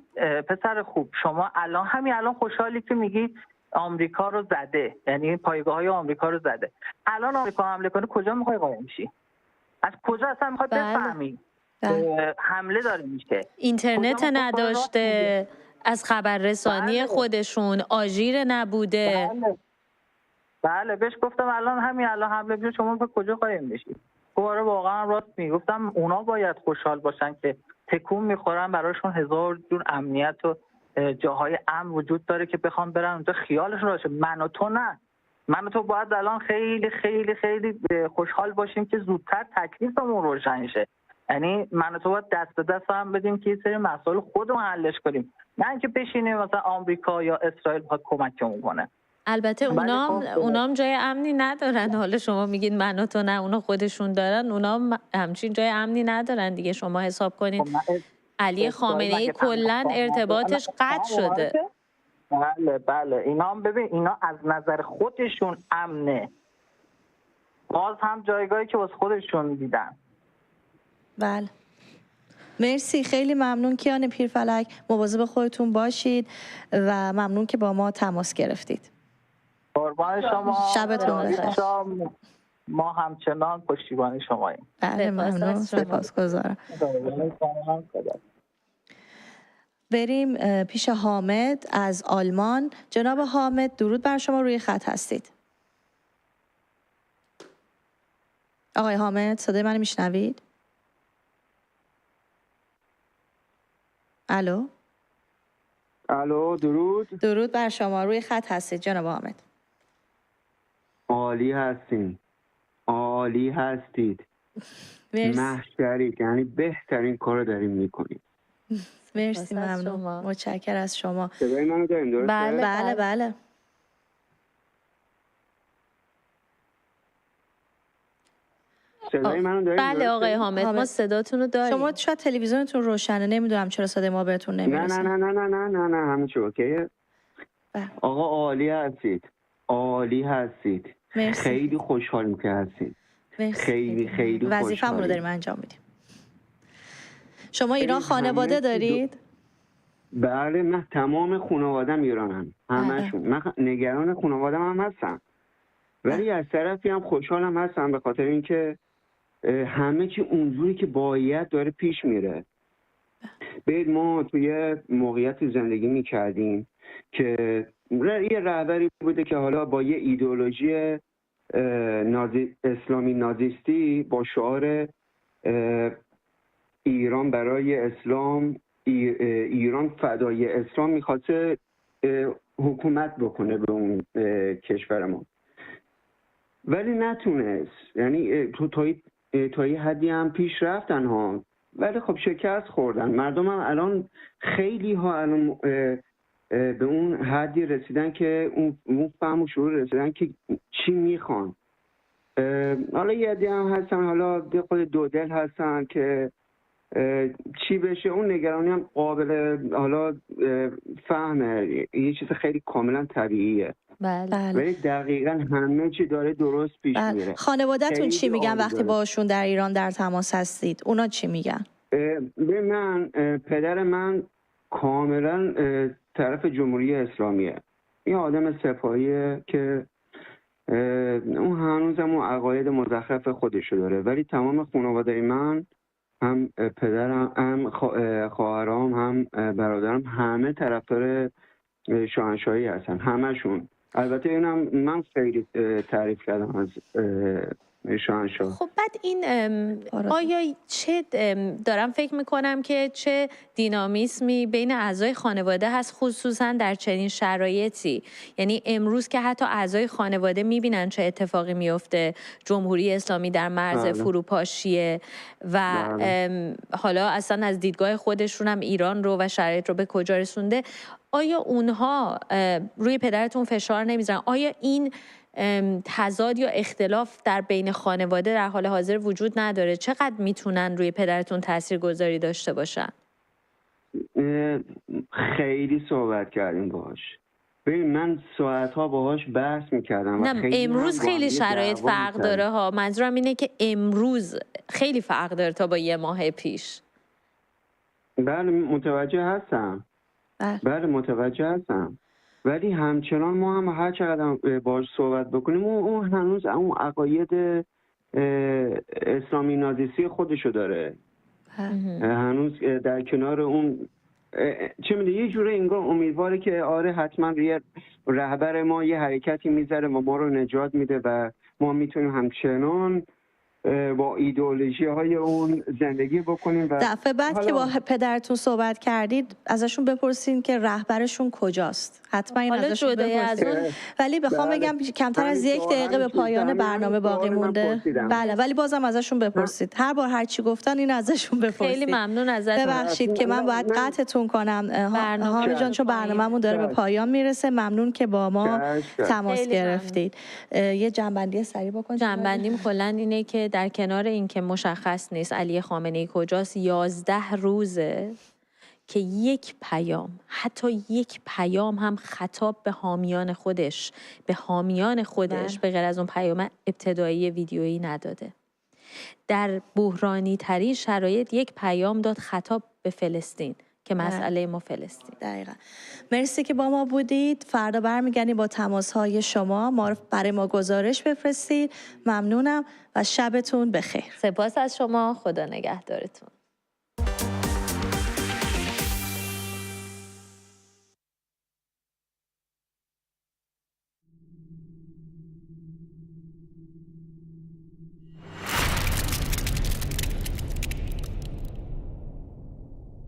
پسر خوب شما الان خوشحالی که میگی آمریکا رو زده، یعنی پایگاه‌های آمریکا رو زده. الان آمریکا حمله کنه کجا میخوای قایم میشی؟ از کجا اصلا میخواد بفهمی؟ حمله داره میشه، اینترنت نداشته، از خبررسانی خودشون آژیر نبوده. بله بهش گفتم الان حمله میشه شما به کجا قایم بشید؟ گفت واقعا راست میگفتم. اونا باید خوشحال باشن که تکون میخورن، براشون 1000 جور امنیت و جاهای امن وجود داره که بخوام برن اونجا خیالشون راشه. من و تو نه. من و تو باید الان خیلی خیلی خیلی خوشحال باشیم که زودتر تکلیفمون روشن شه. یعنی من و تو باید دست به دست هم بدیم که یه سری مسائل خودمون حلش کنیم، نه اینکه بشینیم مثلا آمریکا یا اسرائیل بخواد کمکمون کنه. البته اونام جای امنی ندارن. حالا شما میگین من و تو نه، اونا خودشون دارن، اونام همچین جای امنی ندارن دیگه. شما حساب کنین علی خامنه‌ای کلا ارتباطش قطع شده. بله اینا هم ببین، اینا از نظر خودشون امنه، باز هم جایگاهی که واسه خودشون دیدن. بله مرسی، خیلی ممنون کیان پیرفلک، مواظب خودتون باشید و ممنون که با ما تماس گرفتید. قربان شما، شبتون بخیر. ما همچنان پشتیبان شماییم. بله ممنون، سپاسگزارم. بریم پیش حامد از آلمان. جناب حامد درود بر شما، روی خط هستید. آقای حامد صدای من میشنوید؟ الو درود بر شما، روی خط هستید جناب حامد. عالی هستین، عالی هستید، محشرید، یعنی بهترین کار داریم میکنیم. مرسی ممنون، متشکرم از شما. صدای منو داریم درسته؟ بله صدای منو داریم؟ بله آقای حامد ما صداتون رو داریم. شما شاید تلویزیونتون روشنه، نمیدونم چرا صدای ما بهتون نمیرسه. نه همه چی اوکیه. آقا عالی هستید، عالی هستید. مرسی. خیلی خوشحالیم که هستید. خیلی خوشحالیم. وظیفه‌مون رو داریم انجام میدیم. شما ایران خانواده دارید؟ بله من تمام خانواده‌ام ایرانم، همشون. من نگران خانواده‌ام هم هستم، ولی از طرفی هم خوشحالم هستم به خاطر اینکه همه چی اونجوری که باید داره پیش میره. بعد ما توی موقعیت زندگی میکردیم که یه رهبری بوده که حالا با یه ایدئولوژی اسلامی نازیستی با شعار ایران برای اسلام، ایران فدای اسلام میخواسته حکومت بکنه به اون کشور ما، ولی نتونست. یعنی تا یه حدی هم پیش رفتن ها، ولی خب شکست خوردن. مردم هم الان خیلی ها الان به اون حدی رسیدن که اون فهم و شعور رسیدن که چی میخوان. حالا یه عدی هم هستن حالا خود دودل هستن که چی بشه. اون نگرانی هم قابل حالا فهمه، یه چیز خیلی کاملا طبیعیه. بله. ولی دقیقاً همه چی داره درست پیش میره. خانواده‌تون چی میگن وقتی باشون در ایران در تماس هستید؟ اونا چی میگن؟ من پدر من کاملا طرف جمهوری اسلامیه. این آدم سپاهیه که اون هنوزم اون عقاید مزخرف خودشو داره، ولی تمام خانواده من، هم پدرم، هم خواهرام، هم برادرم، همه طرفدار شاهنشاهی هستن، همشون. البته اینم من خیلی تعریف کردم از شاهنشاه. خب بعد این آیا چه دارم فکر میکنم که چه دینامیسمی بین اعضای خانواده هست خصوصا در چنین شرایطی؟ یعنی امروز که حتی اعضای خانواده میبینن چه اتفاقی میفته، جمهوری اسلامی در مرز فروپاشیه و حالا اصلا از دیدگاه خودشون هم ایران رو و شرایط رو به کجا رسونده، آیا اونها روی پدرتون فشار نمیذارن؟ آیا این تضاد یا اختلاف در بین خانواده در حال حاضر وجود نداره؟ چقدر میتونن روی پدرتون تاثیرگذاری داشته باشن؟ خیلی صحبت کردیم باهاش. ببین من ساعتها باهاش بحث میکردم. نه امروز خیلی شرایط فرق داره ها. منظورم اینه که امروز خیلی فرق داره تا با یه ماه پیش. بله متوجه هستم. بله متوجه هستم، ولی همچنان ما هم هر چقدر باهاش صحبت بکنیم اون هنوز اون عقاید اسلامی نازیستی خودشو داره. هنوز در کنار اون چه میدونی یه جوره انگار امیدواره که آره حتما یه رهبر ما یه حرکتی میذاره و ما رو نجات میده و ما میتونیم همچنان با ایدئولوژی های اون زندگی بکنیم. و دفعه بعد که با پدرتون صحبت کردید ازشون بپرسین که رهبرشون کجاست. حتما این حالا ازشون جدای از بپرسید. اون ولی بخوام بگم کمتر از 1 دقیقه به پایان برنامه باقی مونده. بله ولی بازم ازشون بپرسید. هر بار هر چی گفتن این ازشون بپرسید. خیلی ممنون ازتون. ببخشید که من باید قطعتون کنم. حامد جان چون برنامه‌مون داره به پایان میرسه، ممنون که با ما تماس گرفتید. یه جنبندی سریع بکنید. جنبندیم کلا اینه که در کنار اینکه مشخص نیست علی خامنه‌ای کجاست، 11 روزه که یک پیام، حتی یک پیام هم خطاب به حامیان خودش به غیر از اون پیام ابتدایی ویدیویی نداده. در بحرانی ترین شرایط یک پیام داد خطاب به فلسطین که مسئله ما فلسطین. دقیقاً. مرسی که با ما بودید. فردا برمیگردیم با تماس‌های شما. برای ما گزارش بفرستید. ممنونم و شبتون بخیر. سپاس از شما. خدا نگهدارتون.